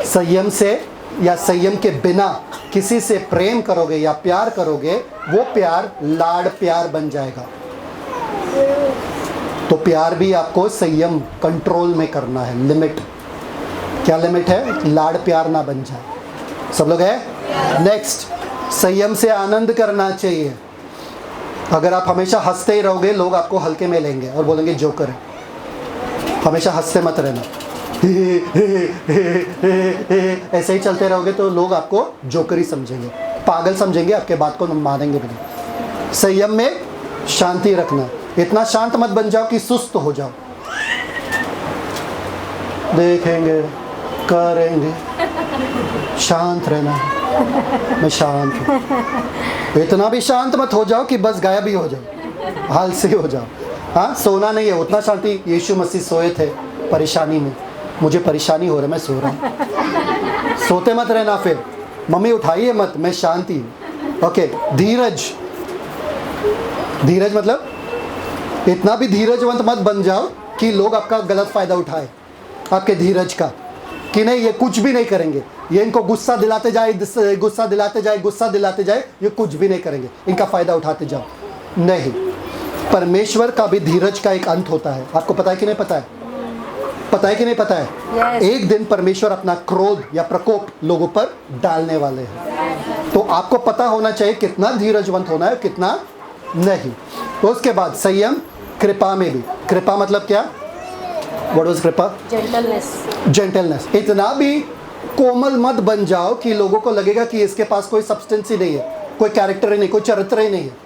S1: संयम से या संयम के बिना किसी से प्रेम करोगे या प्यार करोगे, वो प्यार लाड़ प्यार बन जाएगा। तो प्यार भी आपको संयम कंट्रोल में करना है। लिमिट, क्या लिमिट है? लाड़ प्यार ना बन जाए। सब लोग है? नेक्स्ट, संयम से आनंद करना चाहिए। अगर आप हमेशा हंसते ही रहोगे, लोग आपको हल्के में लेंगे और बोलेंगे जोकर है। हमेशा हंसते मत रहना, ऐसे ही चलते रहोगे तो लोग आपको जोकर ही समझेंगे, पागल समझेंगे, आपके बात को मानेंगे भी नहीं। संयम में शांति रखना, इतना शांत मत बन जाओ कि सुस्त हो जाओ। देखेंगे, करेंगे, शांत रहना है। मैं शांत हूँ। इतना भी शांत मत हो जाओ कि बस गायब ही हो जाओ, आलसी हो जाओ। हाँ, सोना नहीं है, उतना शांति। यीशु मसीह सोए थे परेशानी में, मुझे परेशानी हो रहा है, मैं सो रहा हूँ। सोते मत रहना, फिर मम्मी उठाइए मत, मैं शांति। ओके, धीरज, धीरज मतलब इतना भी धीरजवंत मत बन जाओ कि लोग आपका गलत फायदा उठाए आपके धीरज का, कि नहीं ये कुछ भी नहीं करेंगे, ये इनको गुस्सा दिलाते जाए, गुस्सा दिलाते जाए, गुस्सा दिलाते जाए, ये कुछ भी नहीं करेंगे, इनका फायदा उठाते जाओ। नहीं, परमेश्वर का भी धीरज का एक अंत होता है। आपको पता है कि नहीं पता है? पता है कि नहीं पता है?
S2: Yes.
S1: एक दिन परमेश्वर अपना क्रोध या प्रकोप लोगों पर डालने वाले हैं। तो आपको पता होना चाहिए कितना धीरजवंत होना है, कितना नहीं। तो उसके बाद संयम, कृपा में भी। कृपा मतलब क्या? व्हाट वाज कृपा?
S2: जेंटलनेस।
S1: जेंटलनेस। इतना भी कोमल मत बन जाओ कि लोगों को लगेगा कि इसके पास कोई सब्सटेंस ही नहीं है, कोई कैरेक्टर ही नहीं, कोई चरित्र ही नहीं है,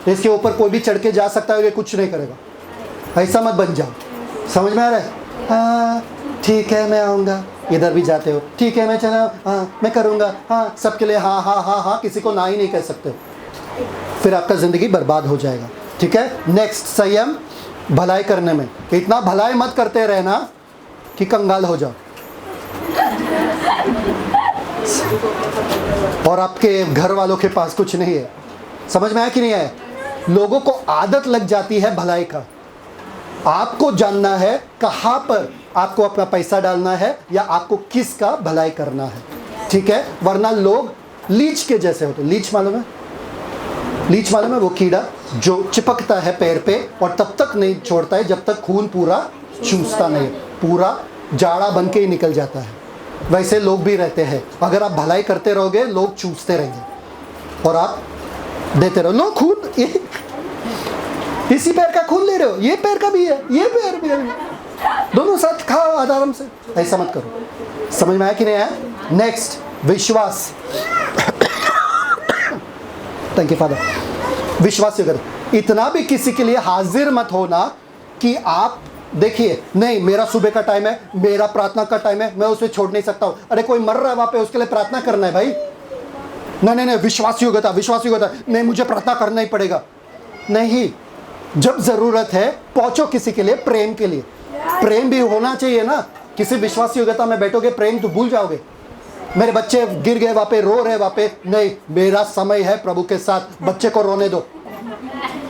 S1: इसके ऊपर कोई भी चढ़ के जा सकता है और ये कुछ नहीं करेगा। ऐसा मत बन जाओ। समझ में आ रहा है? हाँ ठीक है मैं आऊँगा। इधर भी जाते हो, ठीक है मैं चला, हाँ मैं करूँगा, हाँ सबके लिए हाँ हाँ हाँ हाँ, किसी को ना ही नहीं कह सकते, फिर आपका ज़िंदगी बर्बाद हो जाएगा। ठीक है। नेक्स्ट, संयम भलाई करने में। इतना भलाई मत करते रहना कि कंगाल हो जाओ और आपके घर वालों के पास कुछ नहीं है। समझ में आया कि नहीं आया? लोगों को आदत लग जाती है भलाई का। आपको जानना है कहाँ पर आपको अपना पैसा डालना है या आपको किसका भलाई करना है। ठीक है, वरना लोग लीच के जैसे होते। लीच मालूम है? लीच मालूम है? वो कीड़ा जो चिपकता है पैर पे और तब तक नहीं छोड़ता है जब तक खून पूरा चूसता नहीं, पूरा जाड़ा बन के ही निकल जाता है। वैसे लोग भी रहते हैं। अगर आप भलाई करते रहोगे लोग चूसते रहेंगे और आप देते रहो। लो खून, इसी पैर का खून ले रहे हो, ये पैर का भी है, ये पैर भी है, दोनों साथ खाओ आराम से। ऐसा मत करो। समझ में आया कि नहीं आया? नेक्स्ट, विश्वास। Thank you father. विश्वास करो। इतना भी किसी के लिए हाजिर मत होना कि आप देखिए नहीं मेरा सुबह का टाइम है, मेरा प्रार्थना का टाइम है, मैं उसे छोड़ नहीं सकता हूँ। अरे कोई मर रहा है वहाँ पे, उसके लिए प्रार्थना करना है भाई। नहीं नहीं, विश्वास योग्यता, विश्वास योग्यता नहीं, मुझे प्रार्थना करना ही पड़ेगा। नहीं, जब ज़रूरत है पहुँचो किसी के लिए, प्रेम के लिए। प्रेम भी होना चाहिए ना। किसी विश्वास योग्यता में बैठोगे प्रेम तो भूल जाओगे। मेरे बच्चे गिर गए वहाँ पे, रो रहे वहाँ पे, नहीं मेरा समय है प्रभु के साथ, बच्चे को रोने दो।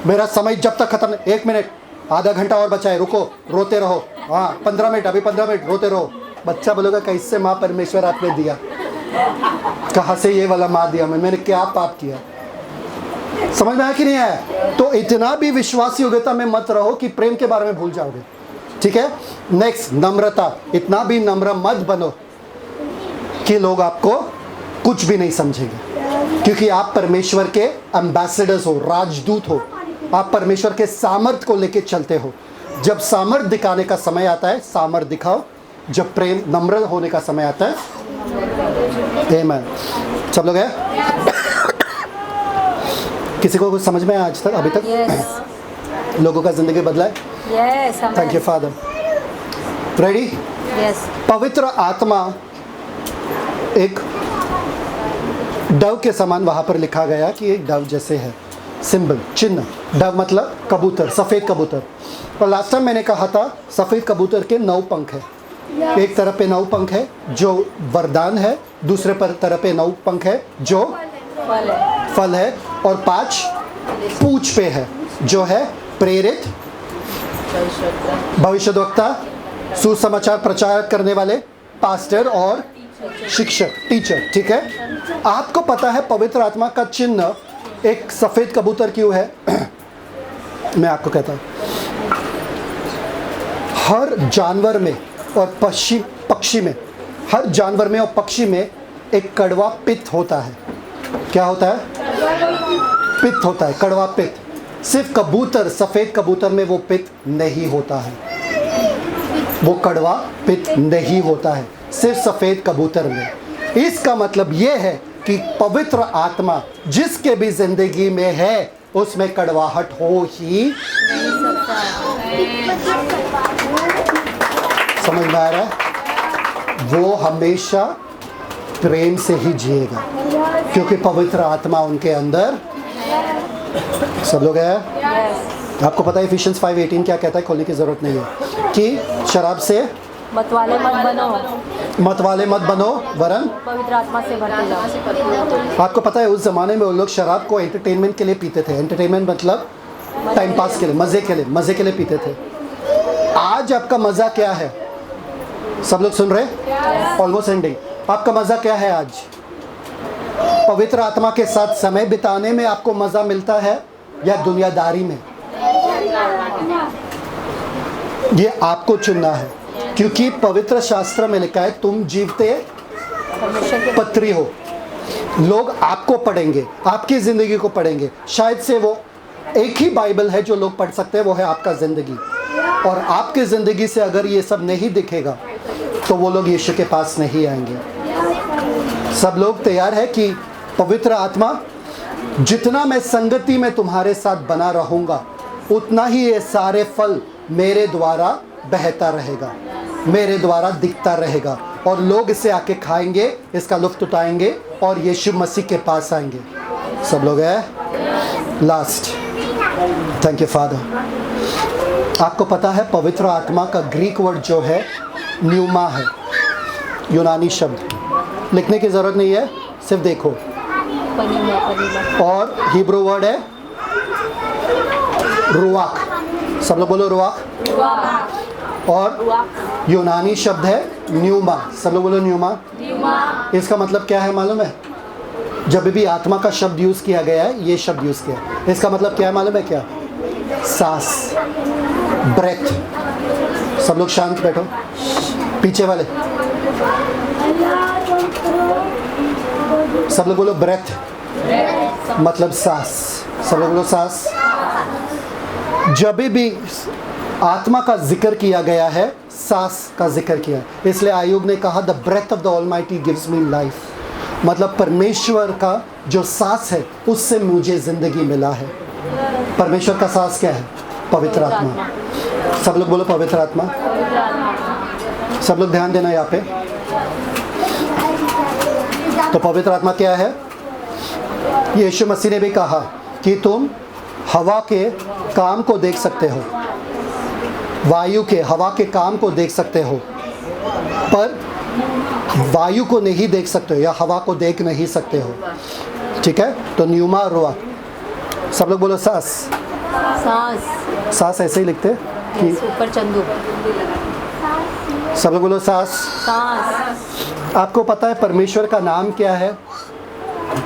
S1: मेरा समय जब तक खत्म, 1 मिनट, आधा घंटा और बचा है, रुको, रोते रहो। हाँ 15 मिनट, अभी 15 मिनट रोते रहो। बच्चा बोलेगा कैसे माँ परमेश्वर आपने दिया, कहाँ से ये वाला माँ दिया, मैंने क्या पाप किया। समझ में आया कि नहीं आया? तो इतना भी विश्वास योग्यता में मत रहो कि प्रेम के बारे में भूल जाओगे। ठीक है। नेक्स्ट, नम्रता। इतना भी नम्र मत बनो कि लोग आपको कुछ भी नहीं समझेंगे, क्योंकि आप परमेश्वर के एम्बेसडर्स हो, राजदूत हो। आप परमेश्वर के सामर्थ को लेके चलते हो। जब सामर्थ दिखाने का समय आता है सामर्थ दिखाओ, जब प्रेम नम्र होने का समय आता है। आमीन। सब लोग हैं? किसी को कुछ समझ में आया आज तक, अभी तक?
S2: यस
S1: लोगों का जिंदगी बदला है।
S2: Yes.
S1: Thank you father. Ready?
S2: Yes.
S1: पवित्र आत्मा एक डव के समान वहाँ पर लिखा गया कि एक डव जैसे है, सिंबल, चिन्ह। डव मतलब कबूतर, सफ़ेद कबूतर। और लास्ट टाइम मैंने कहा था सफ़ेद कबूतर के 9 पंख है। एक तरफ पे 9 पंख है जो वरदान है, दूसरे पर तरफ पे 9 पंख है जो फल है, और 5 पूंछ पे है जो है प्रेरित, भविष्यद्वक्ता, सुसमाचार प्रचार करने वाले, पास्टर और शिक्षक, टीचर। ठीक है। आपको पता है पवित्र आत्मा का चिन्ह एक सफ़ेद कबूतर क्यों है? मैं आपको कहता हूँ, हर जानवर में और पक्षी में, हर जानवर में और पक्षी में एक कड़वा पित्त होता है। क्या होता है? पित्त होता है, कड़वा पित्त। सिर्फ कबूतर, सफ़ेद कबूतर में वो पित्त नहीं होता है, वो कड़वा पित्त नहीं होता है सिर्फ सफ़ेद कबूतर में। इसका मतलब ये है कि पवित्र आत्मा जिसके भी जिंदगी में है उसमें कड़वाहट हो ही। समझ में आ रहा है? वो हमेशा प्रेम से ही जिएगा क्योंकि पवित्र आत्मा उनके अंदर। सब लोग हैं? आपको पता है इफिशियंस 5:18 क्या कहता है? खोलने की ज़रूरत नहीं है कि शराब से
S2: मतवाले मत बनो,
S1: मतवाले मत बनो वरन
S2: पवित्र आत्मा से भरते जाओ।
S1: आपको पता है उस ज़माने में वो लोग शराब को एंटरटेनमेंट के लिए पीते थे। एंटरटेनमेंट मतलब टाइम पास के लिए, मज़े के लिए पीते थे। आज आपका मज़ा क्या है? सब लोग सुन रहे? Almost ending. आपका मज़ा क्या है आज? पवित्र आत्मा के साथ समय बिताने में आपको मज़ा मिलता है या दुनियादारी में? ये आपको चुनना है, क्योंकि पवित्र शास्त्र में लिखा है तुम जीवते पत्री हो। लोग आपको पढ़ेंगे, आपकी ज़िंदगी को पढ़ेंगे। शायद से वो एक ही बाइबल है जो लोग पढ़ सकते हैं, वो है आपका ज़िंदगी। और आपकी ज़िंदगी से अगर ये सब नहीं दिखेगा तो वो लोग यीशु के पास नहीं आएंगे। सब लोग तैयार है कि पवित्र आत्मा, जितना मैं संगति में तुम्हारे साथ बना रहूँगा उतना ही ये सारे फल मेरे द्वारा बहता रहेगा, मेरे द्वारा दिखता रहेगा, और लोग इसे आके खाएंगे, इसका लुत्फ़ उठाएंगे और यीशु मसीह के पास आएंगे। सब लोग है? Last, thank you father. आपको पता है पवित्र आत्मा का ग्रीक वर्ड जो है न्यूमा है, यूनानी शब्द। लिखने की ज़रूरत नहीं है, सिर्फ देखो। और हिब्रू वर्ड है रुआक। सब लोग बोलो रुआक। और यूनानी शब्द है न्यूमा। सब लोग बोलो न्यूमा। इसका मतलब क्या है मालूम है? जब भी आत्मा का शब्द यूज़ किया गया है, ये शब्द यूज़ किया, इसका मतलब क्या है मालूम है? क्या? सांस, ब्रेथ। सब लोग शांत बैठो। पीछे वाले सब लोग बोलो ब्रेथ, मतलब सांस। सब लोग बोलो सांस। जब भी आत्मा का जिक्र किया गया है, सांस का जिक्र किया है। इसलिए आयुब ने कहा the breath of the Almighty gives me life, मतलब परमेश्वर का जो सांस है उससे मुझे ज़िंदगी मिला है। परमेश्वर का सांस क्या है? पवित्र आत्मा। सब लोग बोलो पवित्र आत्मा। सब लोग ध्यान देना यहाँ पे। तो पवित्र आत्मा क्या है? यीशु मसीह ने भी कहा कि तुम हवा के काम को देख सकते हो, वायु के, हवा के काम को देख सकते हो, पर वायु को नहीं देख सकते हो या हवा को देख नहीं सकते हो। ठीक है? तो न्यूमा रुआ। सब लोग बोलो सांस।
S2: सांस।
S1: सांस ऐसे ही लिखते कि
S2: ऊपर चंदू।
S1: सब लोग बोलो सांस।
S2: सांस।
S1: आपको पता है परमेश्वर का नाम क्या है?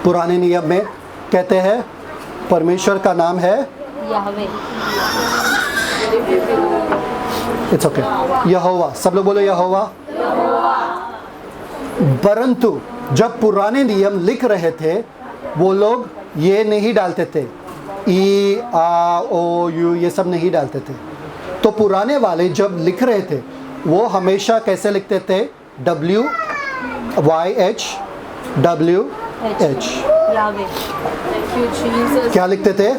S1: पुराने नियम में कहते हैं परमेश्वर का नाम है
S2: याहवे।
S1: इट्स ओके, यहोवा। सब लोग बोलो यहोवा। परंतु जब पुराने नियम लिख रहे थे वो लोग ये नहीं डालते थे, ई आ ओ यू, ये सब नहीं डालते थे। तो पुराने वाले जब लिख रहे थे वो हमेशा कैसे लिखते थे? WYH WH।
S2: Yahweh. Thank you Jesus.
S1: क्या लिखते थे?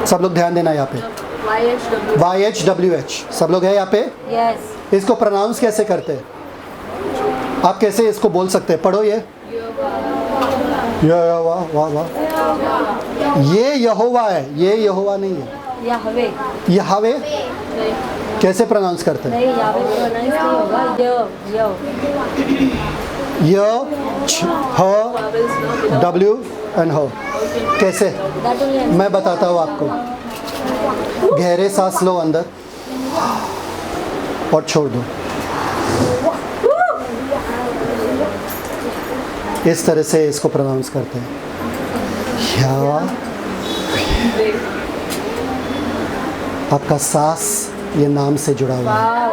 S1: सब लोग ध्यान देना यहाँ पे। YH WH। सब लोग है यहाँ पे?
S2: यस।
S1: इसको प्रोनाउंस कैसे करते हैं? आप कैसे इसको बोल सकते हैं? पढ़ो ये वाह वाह वाह। ये यहोवा है, ये यहोवा नहीं है।
S2: याहवे।
S1: यहावे कैसे प्रोनाउंस करते हैं?
S2: नहीं, याहवे प्रोनाउंस नहीं होगा।
S1: य छ ह W एंड हो। कैसे? मैं बताता हूँ आपको। गहरे सांस लो अंदर और छोड़ दो। इस तरह से इसको प्रोनाउंस करते हैं। या आपका सांस ये नाम से जुड़ा हुआ है।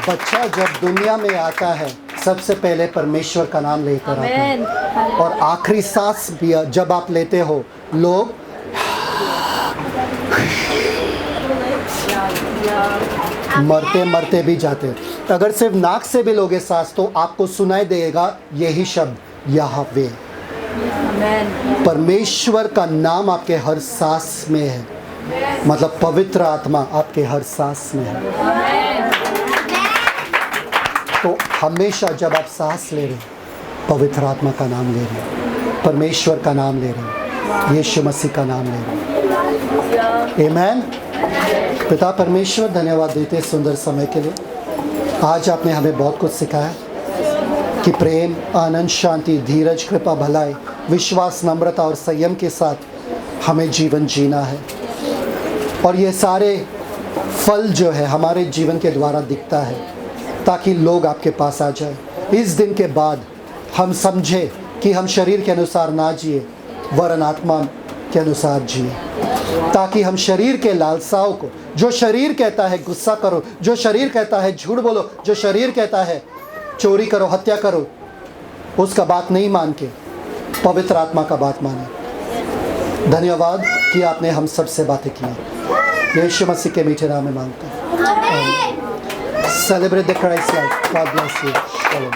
S1: बच्चा जब दुनिया में आता है सबसे पहले परमेश्वर का नाम लेकर आता है, और आखिरी सांस भी जब आप लेते हो लोग मरते मरते भी जाते हैं। अगर सिर्फ नाक से भी लोगे सांस तो आपको सुनाई देगा यही शब्द यहोवा। परमेश्वर का नाम आपके हर सांस में है, मतलब पवित्र आत्मा आपके हर सांस में है। तो हमेशा जब आप सांस ले रहे पवित्र आत्मा का नाम ले रहे, परमेश्वर का नाम ले रहे, यीशु मसीह का नाम ले रहे। आमीन। पिता परमेश्वर धन्यवाद देते सुंदर समय के लिए। आज आपने हमें बहुत कुछ सिखाया कि प्रेम, आनंद, शांति, धीरज, कृपा, भलाई विश्वास, नम्रता और संयम के साथ हमें जीवन जीना है। और ये सारे फल जो है हमारे जीवन के द्वारा दिखता है ताकि लोग आपके पास आ जाए। इस दिन के बाद हम समझे कि हम शरीर के अनुसार ना जिए वरन आत्मा के अनुसार जिए, ताकि हम शरीर के लालसाओं को, जो शरीर कहता है गुस्सा करो, जो शरीर कहता है झूठ बोलो, जो शरीर कहता है चोरी करो, हत्या करो, उसका बात नहीं मान के पवित्र आत्मा का बात माने। धन्यवाद कि आपने हम सब से बातें की। यीशु मसीह के मीठे नाम में मांगता हूं। Celebrate the Christ life. God bless you.